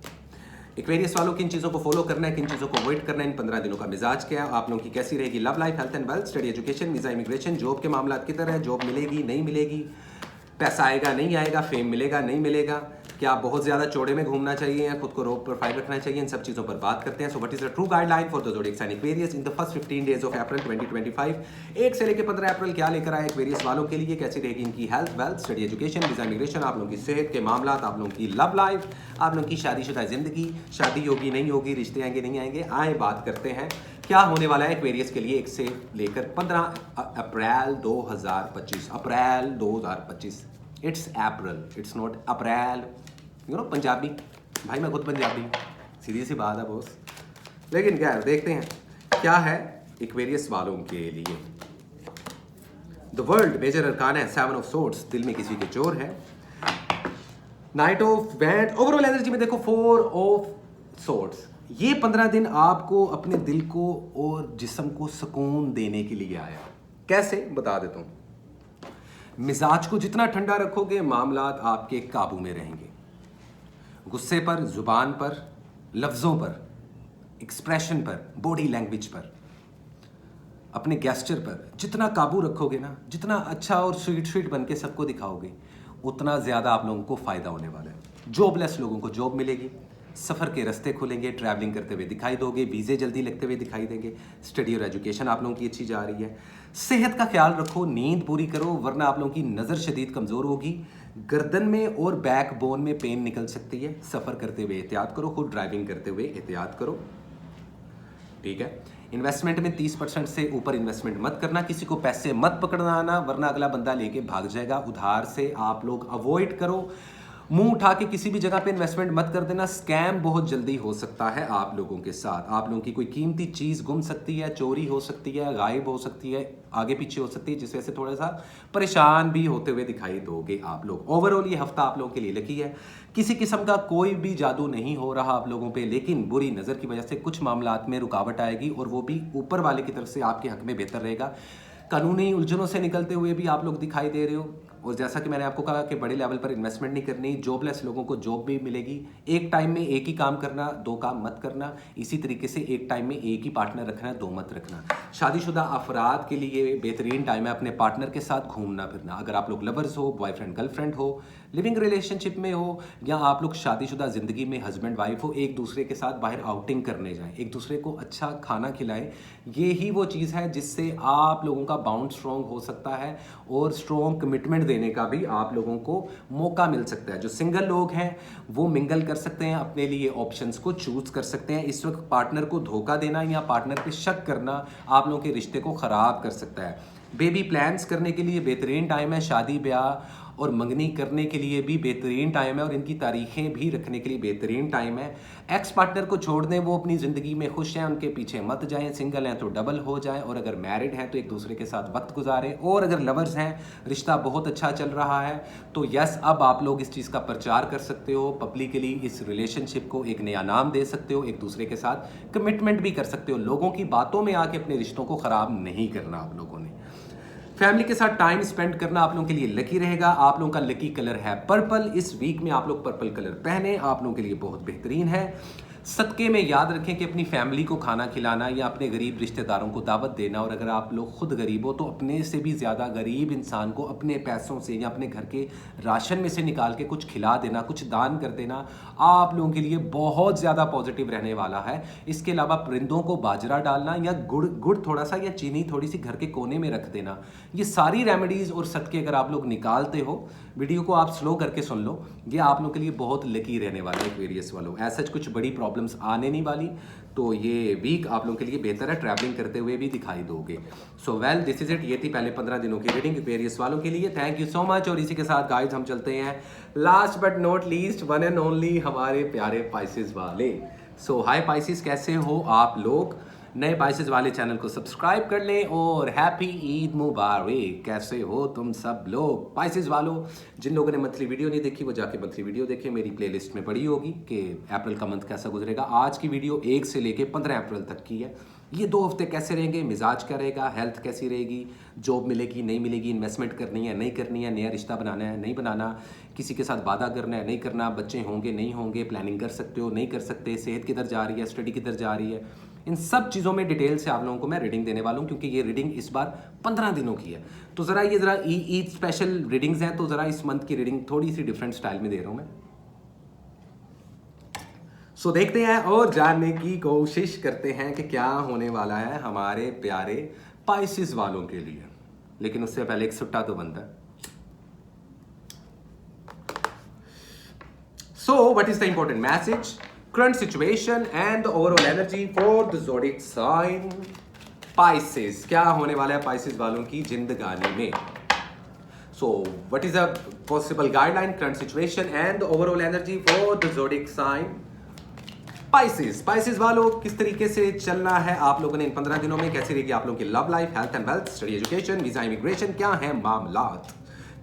एक्वेरियस वालों किन चीज़ों को फॉलो करना है, किन चीज़ों को अवॉइड करना है, इन 15 दिनों का मिजाज क्या है, आप लोगों की कैसी रहेगी love life, health and wealth, study education, visa, immigration, job के मामला किधर है, जॉब मिलेगी नहीं मिलेगी, पैसा आएगा नहीं आएगा, फेम मिलेगा नहीं मिलेगा, क्या बहुत ज़्यादा चौड़े में घूमना चाहिए या खुद को रो प्रोफाइल रखना चाहिए, इन सब चीज़ों पर बात करते हैं। So what is the true guideline for the zodiac sign Aquarius in the first 15 days of April 2025। 1 से लेकर 15 अप्रैल क्या लेकर आए एक्वेरियस वालों के लिए, कैसी रहेगी इनकी health, wealth, study education, visa, immigration, आप लोगों की सेहत के मामला, आप लोगों की लव लाइफ, आप लोगों की शादीशुदा जिंदगी, शादी होगी नहीं होगी, रिश्ते आएंगे नहीं आएंगे। आए बात करते हैं क्या होने वाला है एक्वेरियस के लिए 1 से लेकर 15 अप्रैल 2025। अप्रैल 2025, it's April, it's not April, you know Punjabi भाई, मैं खुद पंजाबी, सीधी सी बात है बॉस। लेकिन क्या देखते हैं क्या है एक्वेरियस वालों के लिए। द वर्ल्ड मेजर अरकान है 7 ऑफ सोर्ड्स, दिल में किसी के चोर है। Night of band, overall energy में देखो 4 ऑफ सोर्ड्स, ये 15 दिन आपको अपने दिल को और जिस्म को सुकून देने के लिए आया। कैसे, बता देता हूं। मिजाज को जितना ठंडा रखोगे मामलात आपके काबू में रहेंगे। गुस्से पर, जुबान पर, लफ्ज़ों पर, एक्सप्रेशन पर, बॉडी लैंग्वेज पर, अपने गेस्चर पर जितना काबू रखोगे ना, जितना अच्छा और स्वीट स्वीट बन के सबको दिखाओगे, उतना ज़्यादा आप लोगों को फ़ायदा होने वाला है। जॉबलेस लोगों को जॉब मिलेगी, सफ़र के रास्ते खुलेंगे, ट्रैवलिंग करते हुए दिखाई दोगे, वीज़े जल्दी लगते हुए दिखाई देंगे, स्टडी और एजुकेशन आप लोगों की अच्छी जा रही है। सेहत का ख्याल रखो, नींद पूरी करो, वरना आप लोगों की नज़र शदीद कमज़ोर होगी, गर्दन में और बैक बोन में पेन निकल सकती है। सफ़र करते हुए एहतियात करो, खुद ड्राइविंग करते हुए एहतियात करो, ठीक है। इन्वेस्टमेंट में 30% से ऊपर इन्वेस्टमेंट मत करना, किसी को पैसे मत पकड़ना आना, वरना अगला बंदा लेके भाग जाएगा। उधार से आप लोग अवॉइड करो, मुंह उठा के किसी भी जगह पे इन्वेस्टमेंट मत कर देना। स्कैम बहुत जल्दी हो सकता है आप लोगों के साथ। आप लोगों की कोई कीमती चीज़ गुम सकती है, चोरी हो सकती है, गायब हो सकती है, आगे पीछे हो सकती है, जिस वजह से थोड़ा सा परेशान भी होते हुए दिखाई दोगे आप लोग। ओवरऑल ये हफ्ता आप लोगों के लिए लकी है। किसी किस्म का कोई भी जादू नहीं हो रहा आप लोगों पे, लेकिन बुरी नज़र की वजह से कुछ मामलात में रुकावट आएगी, और वो भी ऊपर वाले की तरफ से आपके हक में बेहतर रहेगा। कानूनी उलझनों से निकलते हुए भी आप लोग दिखाई दे रहे हो। और जैसा कि मैंने आपको कहा कि बड़े लेवल पर इन्वेस्टमेंट नहीं करनी, जॉबलेस लोगों को जॉब भी मिलेगी। एक टाइम में एक ही काम करना, दो काम मत करना। इसी तरीके से एक टाइम में एक ही पार्टनर रखना, दो मत रखना। शादीशुदा अफराद के लिए बेहतरीन टाइम है अपने पार्टनर के साथ घूमना फिरना। अगर आप लोग लवर्स हो, बॉयफ्रेंड गर्लफ्रेंड हो, लिविंग रिलेशनशिप में हो, या आप लोग शादीशुदा ज़िंदगी में हस्बैंड वाइफ हो, एक दूसरे के साथ बाहर आउटिंग करने जाएं, एक दूसरे को अच्छा खाना खिलाएं। ये ही वो चीज़ है जिससे आप लोगों का बाउंड स्ट्रॉन्ग हो सकता है, और स्ट्रॉन्ग कमिटमेंट देने का भी आप लोगों को मौका मिल सकता है। जो सिंगल लोग हैं वो मिंगल कर सकते हैं, अपने लिए ऑप्शंस को चूज कर सकते हैं। इस वक्त पार्टनर को धोखा देना या पार्टनर पे शक करना आप लोगों के रिश्ते को ख़राब कर सकता है। बेबी प्लान्स करने के लिए बेहतरीन टाइम है, शादी ब्याह और मंगनी करने के लिए भी बेहतरीन टाइम है, और इनकी तारीखें भी रखने के लिए बेहतरीन टाइम है। एक्स पार्टनर को छोड़ दें, वो अपनी ज़िंदगी में खुश हैं, उनके पीछे मत जाएं। सिंगल हैं तो डबल हो जाएं, और अगर मैरिड हैं तो एक दूसरे के साथ वक्त गुजारें। और अगर लवर्स हैं, रिश्ता बहुत अच्छा चल रहा है, तो यस, अब आप लोग इस चीज़ का प्रचार कर सकते हो, पब्लिकली इस रिलेशनशिप को एक नया नाम दे सकते हो, एक दूसरे के साथ कमिटमेंट भी कर सकते हो। लोगों की बातों में आके अपने रिश्तों को ख़राब नहीं करना आप लोगों ने। फैमिली के साथ टाइम स्पेंड करना आप लोगों के लिए लकी रहेगा। आप लोगों का लकी कलर है पर्पल। इस वीक में आप लोग पर्पल कलर पहने, आप लोगों के लिए बहुत बेहतरीन है। सदके में याद रखें कि अपनी फैमिली को खाना खिलाना या अपने गरीब रिश्तेदारों को दावत देना, और अगर आप लोग खुद गरीब हो तो अपने से भी ज़्यादा गरीब इंसान को अपने पैसों से या अपने घर के राशन में से निकाल के कुछ खिला देना, कुछ दान कर देना आप लोगों के लिए बहुत ज़्यादा पॉजिटिव रहने वाला है। इसके अलावा परिंदों को बाजरा डालना या गुड़ थोड़ा सा या चीनी थोड़ी सी घर के कोने में रख देना, ये सारी रेमेडीज़ और सदके अगर आप लोग निकालते हो, वीडियो को आप स्लो करके सुन लो, ये आप लोग के लिए बहुत लकी रहने वाला है एक्वेरियस वालों। ऐसा कुछ बड़ी प्रॉब्लम्स आने नहीं वाली, तो ये वीक आप लोगों के लिए बेहतर है, ट्रैवलिंग करते हुए भी दिखाई दोगे। So well, this is it. ये थी पहले 15 दिनों की रीडिंग एक्वेरियस वालों के लिए। Thank you so much. और इसी के साथ गाइस हम चलते हैं last but not least, one and only हमारे प्यारे पाइसेस वाले। सो हाय पाइसेस, कैसे हो आप लोग? नए पाइसेस वाले चैनल को सब्सक्राइब कर लें, और हैप्पी ईद मुबारक। कैसे हो तुम सब लोग? पाइसेस वालों, जिन लोगों ने मंथली वीडियो नहीं देखी वो जाके मंथली वीडियो देखें, मेरी प्लेलिस्ट में पड़ी होगी कि अप्रैल का मंथ कैसा गुजरेगा। आज की वीडियो 1 से लेके 15 अप्रैल तक की है। ये 2 हफ्ते कैसे रहेंगे, मिजाज क्या रहेगा, हेल्थ कैसी रहेगी, जॉब मिलेगी नहीं मिलेगी, इन्वेस्टमेंट करनी है नहीं करनी है, नया रिश्ता बनाना है नहीं बनाना, किसी के साथ वादा करना है नहीं करना, बच्चे होंगे नहीं होंगे, प्लानिंग कर सकते हो नहीं कर सकते, सेहत किधर जा रही है, स्टडी किधर जा रही है, इन सब चीज़ों में डिटेल से आप लोगों को मैं रीडिंग देने वाला हूँ, क्योंकि ये रीडिंग इस बार 15 दिनों की है। तो ज़रा ये ज़रा ईद स्पेशल रीडिंग्स हैं, तो ज़रा इस मंथ की रीडिंग थोड़ी सी डिफरेंट स्टाइल में दे रहा हूँ मैं। सो देखते हैं और जानने की कोशिश करते हैं कि क्या होने वाला है हमारे प्यारे पाइसेस वालों के लिए। लेकिन उससे पहले एक सुट्टा तो बनता है। So, what is the important message, current situation and the overall energy for the zodiac sign Pisces? क्या होने वाला है Pisces वालों की जिंदगानी में? So, what is the possible guideline, current situation and the overall energy for the zodiac sign Pisces? Pisces वालों, किस तरीके से चलना है आप लोगों ने इन 15 दिनों में? कैसी रहेगी आप लोगों की love life, health and wealth, study education, visa immigration, क्या है मामलात?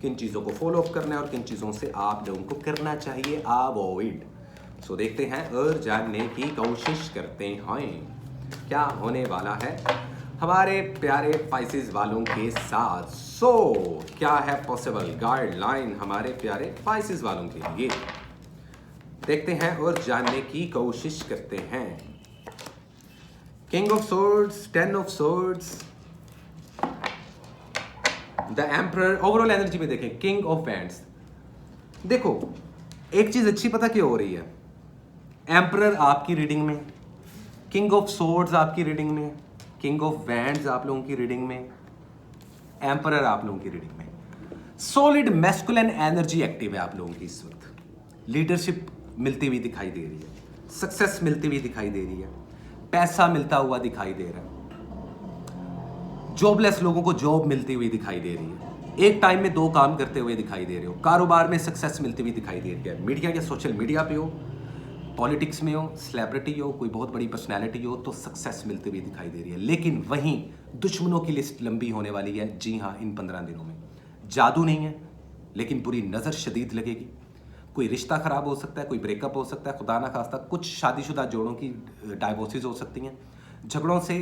किन चीज़ों को फॉलो अप करना है और किन चीज़ों से आप लोगों को करना चाहिए अवॉइड? सो देखते हैं और जानने की कोशिश करते हैं क्या होने वाला है हमारे प्यारे पाइसेस वालों के साथ। सो क्या है पॉसिबल गाइडलाइन हमारे प्यारे पाइसेस वालों के लिए, देखते हैं और जानने की कोशिश करते हैं। King of swords, 10 of swords, the emperor. Overall energy में देखें किंग ऑफ वैंड्स। देखो एक चीज अच्छी पता क्या हो रही है, एम्परर आपकी रीडिंग में, किंग ऑफ सोर्ड्स आपकी रीडिंग में, किंग ऑफ वैंड्स आप लोगों की रीडिंग में, एम्परर आप लोगों की रीडिंग में। सॉलिड मैस्कुलिन एनर्जी एक्टिव है आप लोगों की इस वक्त। लीडरशिप मिलती हुई दिखाई दे रही है, सक्सेस मिलती हुई दिखाई दे रही है, पैसा मिलता हुआ दिखाई दे रहा है, जॉबलेस लोगों को जॉब मिलती हुई दिखाई दे रही है, एक टाइम में 2 काम करते हुए दिखाई दे रहे हो, कारोबार में सक्सेस मिलती हुई दिखाई दे रही है। मीडिया या सोशल मीडिया पे हो, पॉलिटिक्स में हो, सेलिब्रिटी हो, कोई बहुत बड़ी पर्सनैलिटी हो, तो सक्सेस मिलती हुई दिखाई दे रही है। लेकिन वहीं दुश्मनों की लिस्ट लंबी होने वाली है। जी हाँ, इन 15 दिनों में जादू नहीं है लेकिन बुरी नज़र शदीद लगेगी। कोई रिश्ता खराब हो सकता है, कोई ब्रेकअप हो सकता है, खुदा ना खास्ता कुछ शादीशुदा जोड़ों की डाइवोर्सेज हो सकती हैं। झगड़ों से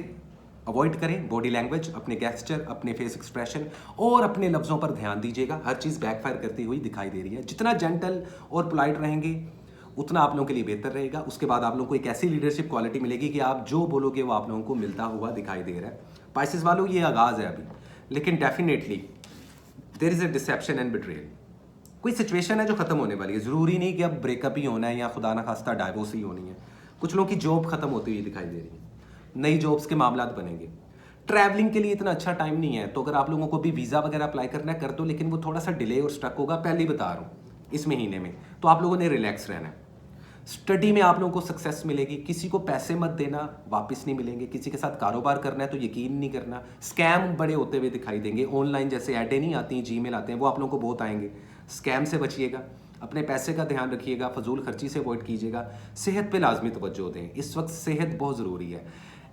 अवॉइड करें, बॉडी लैंग्वेज, अपने गेस्चर, अपने फेस एक्सप्रेशन और अपने लफ्ज़ों पर ध्यान दीजिएगा। हर चीज़ बैकफायर करती हुई दिखाई दे रही है। जितना जेंटल और पोलाइट रहेंगे उतना आप लोगों के लिए बेहतर रहेगा। उसके बाद आप लोगों को एक ऐसी लीडरशिप क्वालिटी मिलेगी कि आप जो बोलोगे वो आप लोगों को मिलता हुआ दिखाई दे रहा है। पाइसेस वालों ये आगाज़ है अभी, लेकिन definitely there is a deception and betrayal. कोई सिचुएशन है जो खत्म होने वाली है। ज़रूरी नहीं कि अब ब्रेकअप ही होना है या खुदा ना खास्ता डाइवोर्स ही होनी है। कुछ लोगों की जॉब खत्म होती हुई दिखाई दे रही है, नई जॉब्स के मामला बनेंगे। ट्रैवलिंग के लिए इतना अच्छा टाइम नहीं है, तो अगर आप लोगों को भी वीज़ा वगैरह अप्लाई करना है कर दो, लेकिन वो थोड़ा सा डिले और स्टक होगा, पहले ही बता रहा हूँ इस महीने में। तो आप लोगों ने रिलैक्स रहना है। स्टडी में आप लोगों को सक्सेस मिलेगी। किसी को पैसे मत देना, वापस नहीं मिलेंगे। किसी के साथ कारोबार करना है तो यकीन नहीं करना, स्कैम बड़े होते हुए दिखाई देंगे। ऑनलाइन जैसे ऐडें नहीं आती, जीमेल आते हैं, वो आप लोगों को बहुत आएंगे। स्कैम से बचिएगा, अपने पैसे का ध्यान रखिएगा, फजूल खर्ची से अवॉइड कीजिएगा। सेहत पे लाजमी तवज्जो दें, इस वक्त सेहत बहुत ज़रूरी है।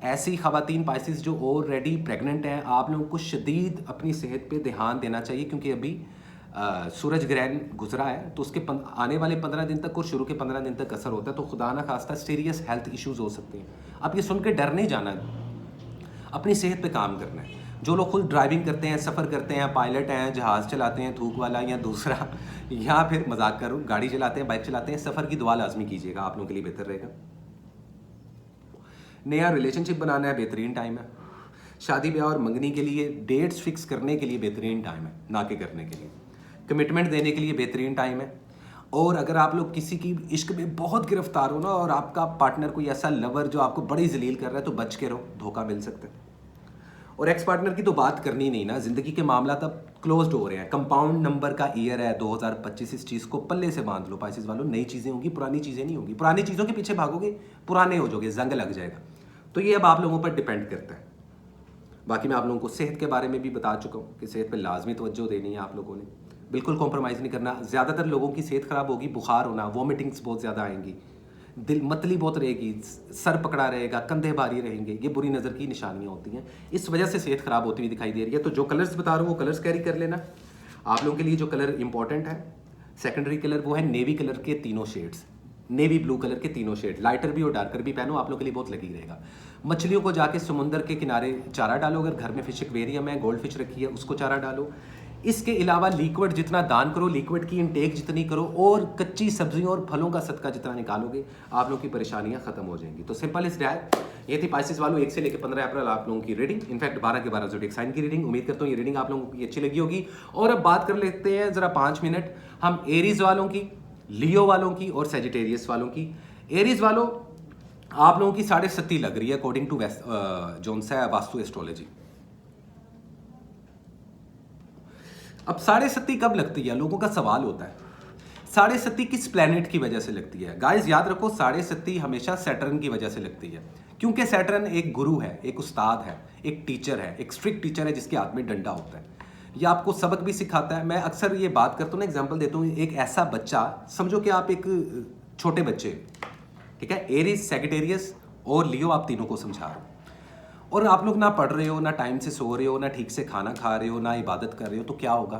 ऐसी ख़वातीन पाइसेस जो ऑलरेडी प्रेग्नेंट हैं, आप लोगों को शदीद अपनी सेहत पे ध्यान देना चाहिए, क्योंकि अभी सूरज ग्रहण गुजरा है, तो उसके आने वाले 15 दिन तक और शुरू के 15 दिन तक असर होता है। तो खुदा ना खास्ता सीरियस हेल्थ इश्यूज़ हो सकते हैं। आप ये सुन के डर नहीं जाना, अपनी सेहत पे काम करना है। जो लोग खुद ड्राइविंग करते हैं, सफ़र करते हैं, पायलट हैं, जहाज़ चलाते हैं, थूक वाला या दूसरा, या फिर मजाक करूँ, गाड़ी चलाते हैं, बाइक चलाते हैं, सफ़र की दुआ लाजमी कीजिएगा, आप लोगों के लिए बेहतर रहेगा। नया रिलेशनशिप बनाना है, बेहतरीन टाइम है। शादी ब्याह और मंगनी के लिए डेट्स फिक्स करने के लिए बेहतरीन टाइम है, ना कि करने के लिए। कमिटमेंट देने के लिए बेहतरीन टाइम है। और अगर आप लोग किसी की इश्क में बहुत गिरफ्तार हो ना, और आपका पार्टनर कोई ऐसा लवर जो आपको बड़ी जलील कर रहा है, तो बच के रहो, धोखा मिल सकता है। और एक्स पार्टनर की तो बात करनी नहीं ना, ज़िंदगी के मामला तब क्लोज्ड हो रहे हैं। कंपाउंड नंबर का ईयर है 2025। इस चीज़ को पल्ले से बांध लो पाइसेस वालों। नई चीज़ें होंगी, पुरानी चीज़ें नहीं होंगी। पुरानी चीज़ों के पीछे भागोगे, पुराने हो जाओगे, जंग लग जाएगा। तो ये अब आप लोगों पर डिपेंड करता है। बाकी मैं आप लोगों को सेहत के बारे में भी बता चुका हूँ कि सेहत पर लाजमी तवज्जो देनी है आप लोगों ने, बिल्कुल कॉम्प्रोमाइज़ नहीं करना। ज़्यादातर लोगों की सेहत ख़राब होगी, बुखार होना, वॉमिटिंग्स बहुत ज़्यादा आएंगी, दिल मतली बहुत रहेगी, सर पकड़ा रहेगा, कंधे भारी रहेंगे। ये बुरी नज़र की निशानियाँ होती हैं, इस वजह से सेहत ख़राब होती हुई दिखाई दे रही है। तो जो कलर्स बता रहा हूँ वो कलर्स कैरी कर लेना। आप लोगों के लिए जो कलर इंपॉर्टेंट है, सेकेंडरी कलर, वो है नेवी कलर के तीनों शेड्स, नेवी ब्लू कलर के तीनों शेड, लाइटर भी और डार्कर भी पहनो, आप लोगों के लिए बहुत लगी रहेगा। मछलियों को जाके समुंदर के किनारे चारा डालो। अगर घर में फिश एक्वेरियम है, गोल्ड फिश रखी है, उसको चारा डालो। इसके अलावा लिक्विड जितना दान करो, लिक्विड की इनटेक जितनी करो, और कच्ची सब्जियों और फलों का सदका जितना निकालोगे, आप लोगों की परेशानियां खत्म हो जाएंगी। तो सिंपल इस डायट। ये थी पाइसेस वालों 1 से लेकर 15 अप्रैल आप लोगों की रीडिंग, इनफैक्ट 12 के 12 ज़ोडिएक साइन की रीडिंग। उम्मीद करता हूँ ये रीडिंग आप लोगों को अच्छी लगी होगी। और अब बात कर लेते हैं ज़रा 5 मिनट हम एरीज वालों की, लियो वालों की और सेजिटेरियस वालों की। एरीज वालों, आप लोगों की 7.5 लग रही है अकॉर्डिंग टू जोनसा वास्तु एस्ट्रोलॉजी। अब 7.5 कब लगती है, लोगों का सवाल होता है। 7.5 किस प्लेनेट की वजह से लगती है? गाइस याद रखो, 7.5 हमेशा सैटर्न की वजह से लगती है, क्योंकि सैटर्न एक गुरु है, एक उस्ताद है, एक टीचर है, एक स्ट्रिक्ट टीचर है जिसके हाथ में डंडा होता है। यह आपको सबक भी सिखाता है। मैं अक्सर ये बात करता हूँ ना, एग्जाम्पल देता हूँ। एक ऐसा बच्चा, समझो कि आप एक छोटे बच्चे, ठीक है, एरीज, सेजिटेरियस और लियो, आप तीनों को समझा रहा हूँ, और आप लोग ना पढ़ रहे हो, ना टाइम से सो रहे हो, ना ठीक से खाना खा रहे हो, ना इबादत कर रहे हो, तो क्या होगा?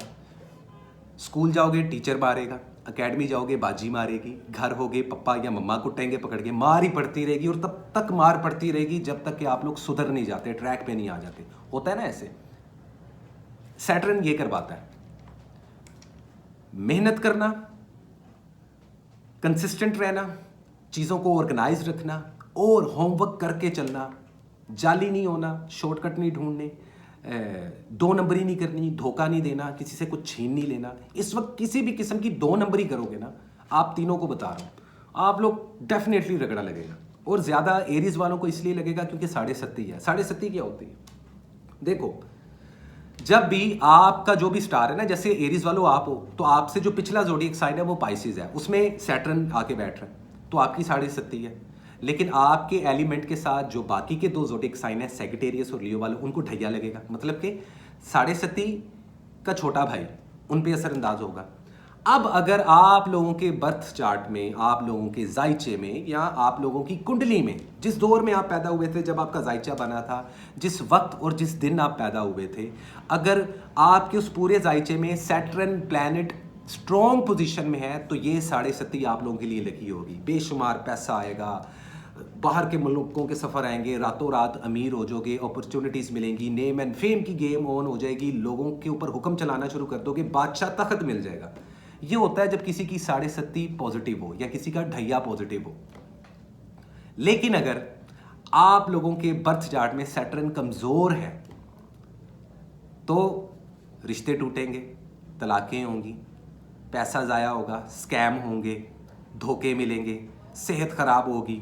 स्कूल जाओगे, टीचर मारेगा, एकेडमी जाओगे बाजी मारेगी, घर होगे पप्पा या मम्मा कुटेंगे पकड़ के, मार ही पड़ती रहेगी और तब तक मार पड़ती रहेगी जब तक कि आप लोग सुधर नहीं जाते, ट्रैक पे नहीं आ जाते। होता है ना ऐसे। सैटर्न ये करवाता है, मेहनत करना, कंसिस्टेंट रहना, चीज़ों को ऑर्गेनाइज रखना और होमवर्क करके चलना, जाली नहीं होना, शॉर्टकट नहीं ढूंढने, दो नंबरी नहीं करनी, धोखा नहीं देना, किसी से कुछ छीन नहीं लेना। इस वक्त किसी भी किस्म की दो नंबरी करोगे ना, आप तीनों को बता रहा हूं, आप लोग डेफिनेटली रगड़ा लगेगा। और ज़्यादा एरीज वालों को इसलिए लगेगा क्योंकि 7.5 है। 7.5 क्या होती है? देखो, जब भी आपका जो भी स्टार है ना, जैसे एरीज वालों आप हो, तो आपसे जो पिछला जोडिएक साइन है वो पाइसिस है, उसमें सैटर्न आके बैठ रहा है, तो आपकी 7.5 है। लेकिन आपके एलिमेंट के साथ जो बाकी के दो जोडिएक साइन है, सैजिटेरियस और लियो वाले, उनको ढैया लगेगा। मतलब कि 7.5 का छोटा भाई उन पे असरअंदाज होगा। अब अगर आप लोगों के बर्थ चार्ट में, आप लोगों के जायचे में, या आप लोगों की कुंडली में, जिस दौर में आप पैदा हुए थे, जब आपका जायचा बना था, जिस वक्त और जिस दिन आप पैदा हुए थे, अगर आपके उस पूरे जायचे में सैटर्न प्लैनेट स्ट्रॉन्ग पोजीशन में है, तो ये 7.5 आप लोगों के लिए लकी होगी। बेशुमार पैसा आएगा, बाहर के मुल्कों के सफ़र आएंगे, रातों रात अमीर हो जाओगे, अपॉर्चुनिटीज़ मिलेंगी, नेम एंड फेम की गेम ऑन हो जाएगी, लोगों के ऊपर हुक्म चलाना शुरू कर दोगे, बादशाह तख्त मिल जाएगा। ये होता है जब किसी की 7.5 पॉजिटिव हो या किसी का ढैया पॉजिटिव हो। लेकिन अगर आप लोगों के बर्थ चार्ट में सैटर्न कमज़ोर है, तो रिश्ते टूटेंगे, तलाक़ें होंगी, पैसा ज़ाया होगा, स्कैम होंगे, धोखे मिलेंगे, सेहत ख़राब होगी,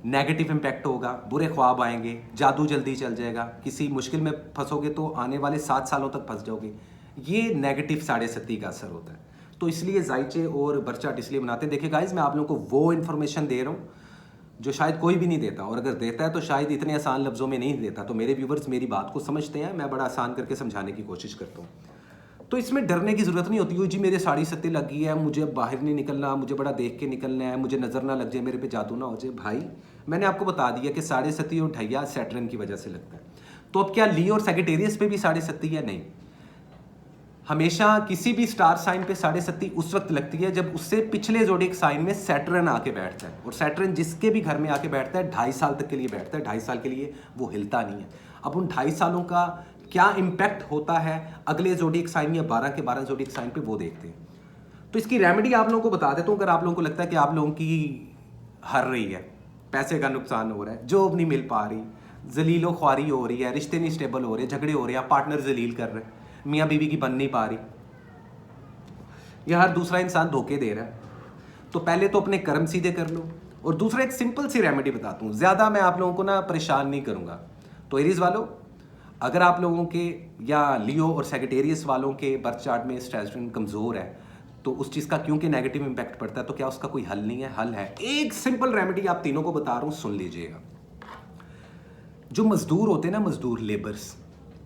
नेगेटिव इम्पैक्ट होगा, बुरे ख्वाब आएंगे, जादू जल्दी चल जाएगा, किसी मुश्किल में फंसोगे तो आने वाले 7 सालों तक फंस जाओगे। ये नेगेटिव 7.5 का असर होता है। तो इसलिए जायचे और बर्थ चार्ट इसलिए बनाते हैं। देखिए गाइज, मैं आप लोगों को वो इन्फॉर्मेशन दे रहा हूँ जो शायद कोई भी नहीं देता, और अगर देता है तो शायद इतने आसान लफ्ज़ों में नहीं देता। तो मेरे व्यूवर्स मेरी बात को समझते हैं, मैं बड़ा आसान करके समझाने की कोशिश करता हूँ। तो इसमें डरने की ज़रूरत नहीं होती, जी मेरे 7.5 लग गई है, मुझे अब बाहर नहीं निकलना, मुझे बड़ा देख के निकलना है, मुझे नज़र ना लग जाए, मेरे पे जादू ना हो जाए। भाई मैंने आपको बता दिया कि 7.5 और ढैया सैटर्न की वजह से लगता है। तो अब क्या लियो और सैजिटेरियस पे भी 7.5 है? नहीं। हमेशा किसी भी स्टार साइन पे 7.5 उस वक्त लगती है जब उससे पिछले जोडिएक साइन में सैटर्न आके बैठता है। और सैटर्न जिसके भी घर में आके बैठता है 2.5 साल तक के लिए बैठता है, 2.5 साल के लिए वो हिलता नहीं है। अब उन 2.5 सालों का क्या इम्पैक्ट होता है अगले जोडिएक साइन या 12 के 12 जोडिएक साइन पे, वो देखते हैं। तो इसकी रेमेडी आप लोगों को बता देता हूँ। अगर आप लोगों को लगता है कि आप लोगों की हार रही है, पैसे का नुकसान हो रहा है, जॉब नहीं मिल पा रही, जलीलो ख्वारी हो रही है, रिश्ते नहीं स्टेबल हो रहे, झगड़े हो रहे हैं, पार्टनर जलील कर रहे हैं, मियाँ बीवी की बन नहीं पा रही, या हर दूसरा इंसान धोखे दे रहा है, तो पहले तो अपने कर्म सीधे कर लो। और दूसरा एक सिंपल सी रेमेडी बताता हूँ, ज़्यादा मैं आप लोगों को ना परेशान नहीं करूँगा। तो एरीज वालों, अगर आप लोगों के या लियो और सैजिटेरियस वालों के बर्थ चार्ट में सैटर्न कमज़ोर है, तो उस चीज़ का क्योंकि नेगेटिव इम्पैक्ट पड़ता है, तो क्या उसका कोई हल नहीं है? हल है। एक सिंपल रेमेडी आप तीनों को बता रहा हूँ, सुन लीजिएगा। जो मजदूर होते हैं ना, मजदूर लेबर्स,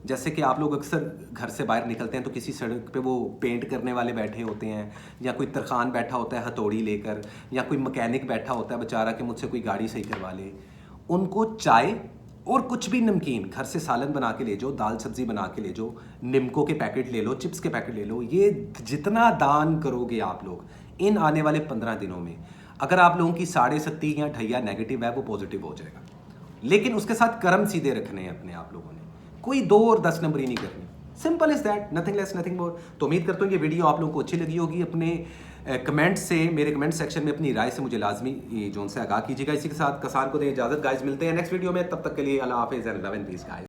जैसे कि आप लोग अक्सर घर से बाहर निकलते हैं तो किसी सड़क पे वो पेंट करने वाले बैठे होते हैं, या कोई तरखान बैठा होता है हथौड़ी लेकर, या कोई मैकेनिक बैठा होता है बेचारा कि मुझसे कोई गाड़ी सही करवा ले। उनको चाय और कुछ भी नमकीन घर से सालन बना के ले जाओ, दाल सब्जी बना के ले जाओ, निमको के पैकेट ले लो, चिप्स के पैकेट ले लो। ये जितना दान करोगे आप लोग इन आने वाले 15 दिनों में, अगर आप लोगों की 7.5 या ढैया नेगेटिव है, वो पॉजिटिव हो जाएगा। लेकिन उसके साथ कर्म सीधे रखने हैं अपने आप लोगों ने, कोई 2 और 10 नंबरी नहीं करनी। Simple is that, nothing less nothing more. तो उम्मीद करता हूँ ये वीडियो आप लोगों को अच्छी लगी होगी। अपने कमेंट से, मेरे कमेंट सेक्शन में अपनी राय से मुझे लाजमी जोन से आगाह कीजिएगा। इसी के साथ कसान को दें इजाजत गाइस, मिलते हैं नेक्स्ट वीडियो में। तब तक के लिए अल्लाह हाफिज़ and love and peace guys.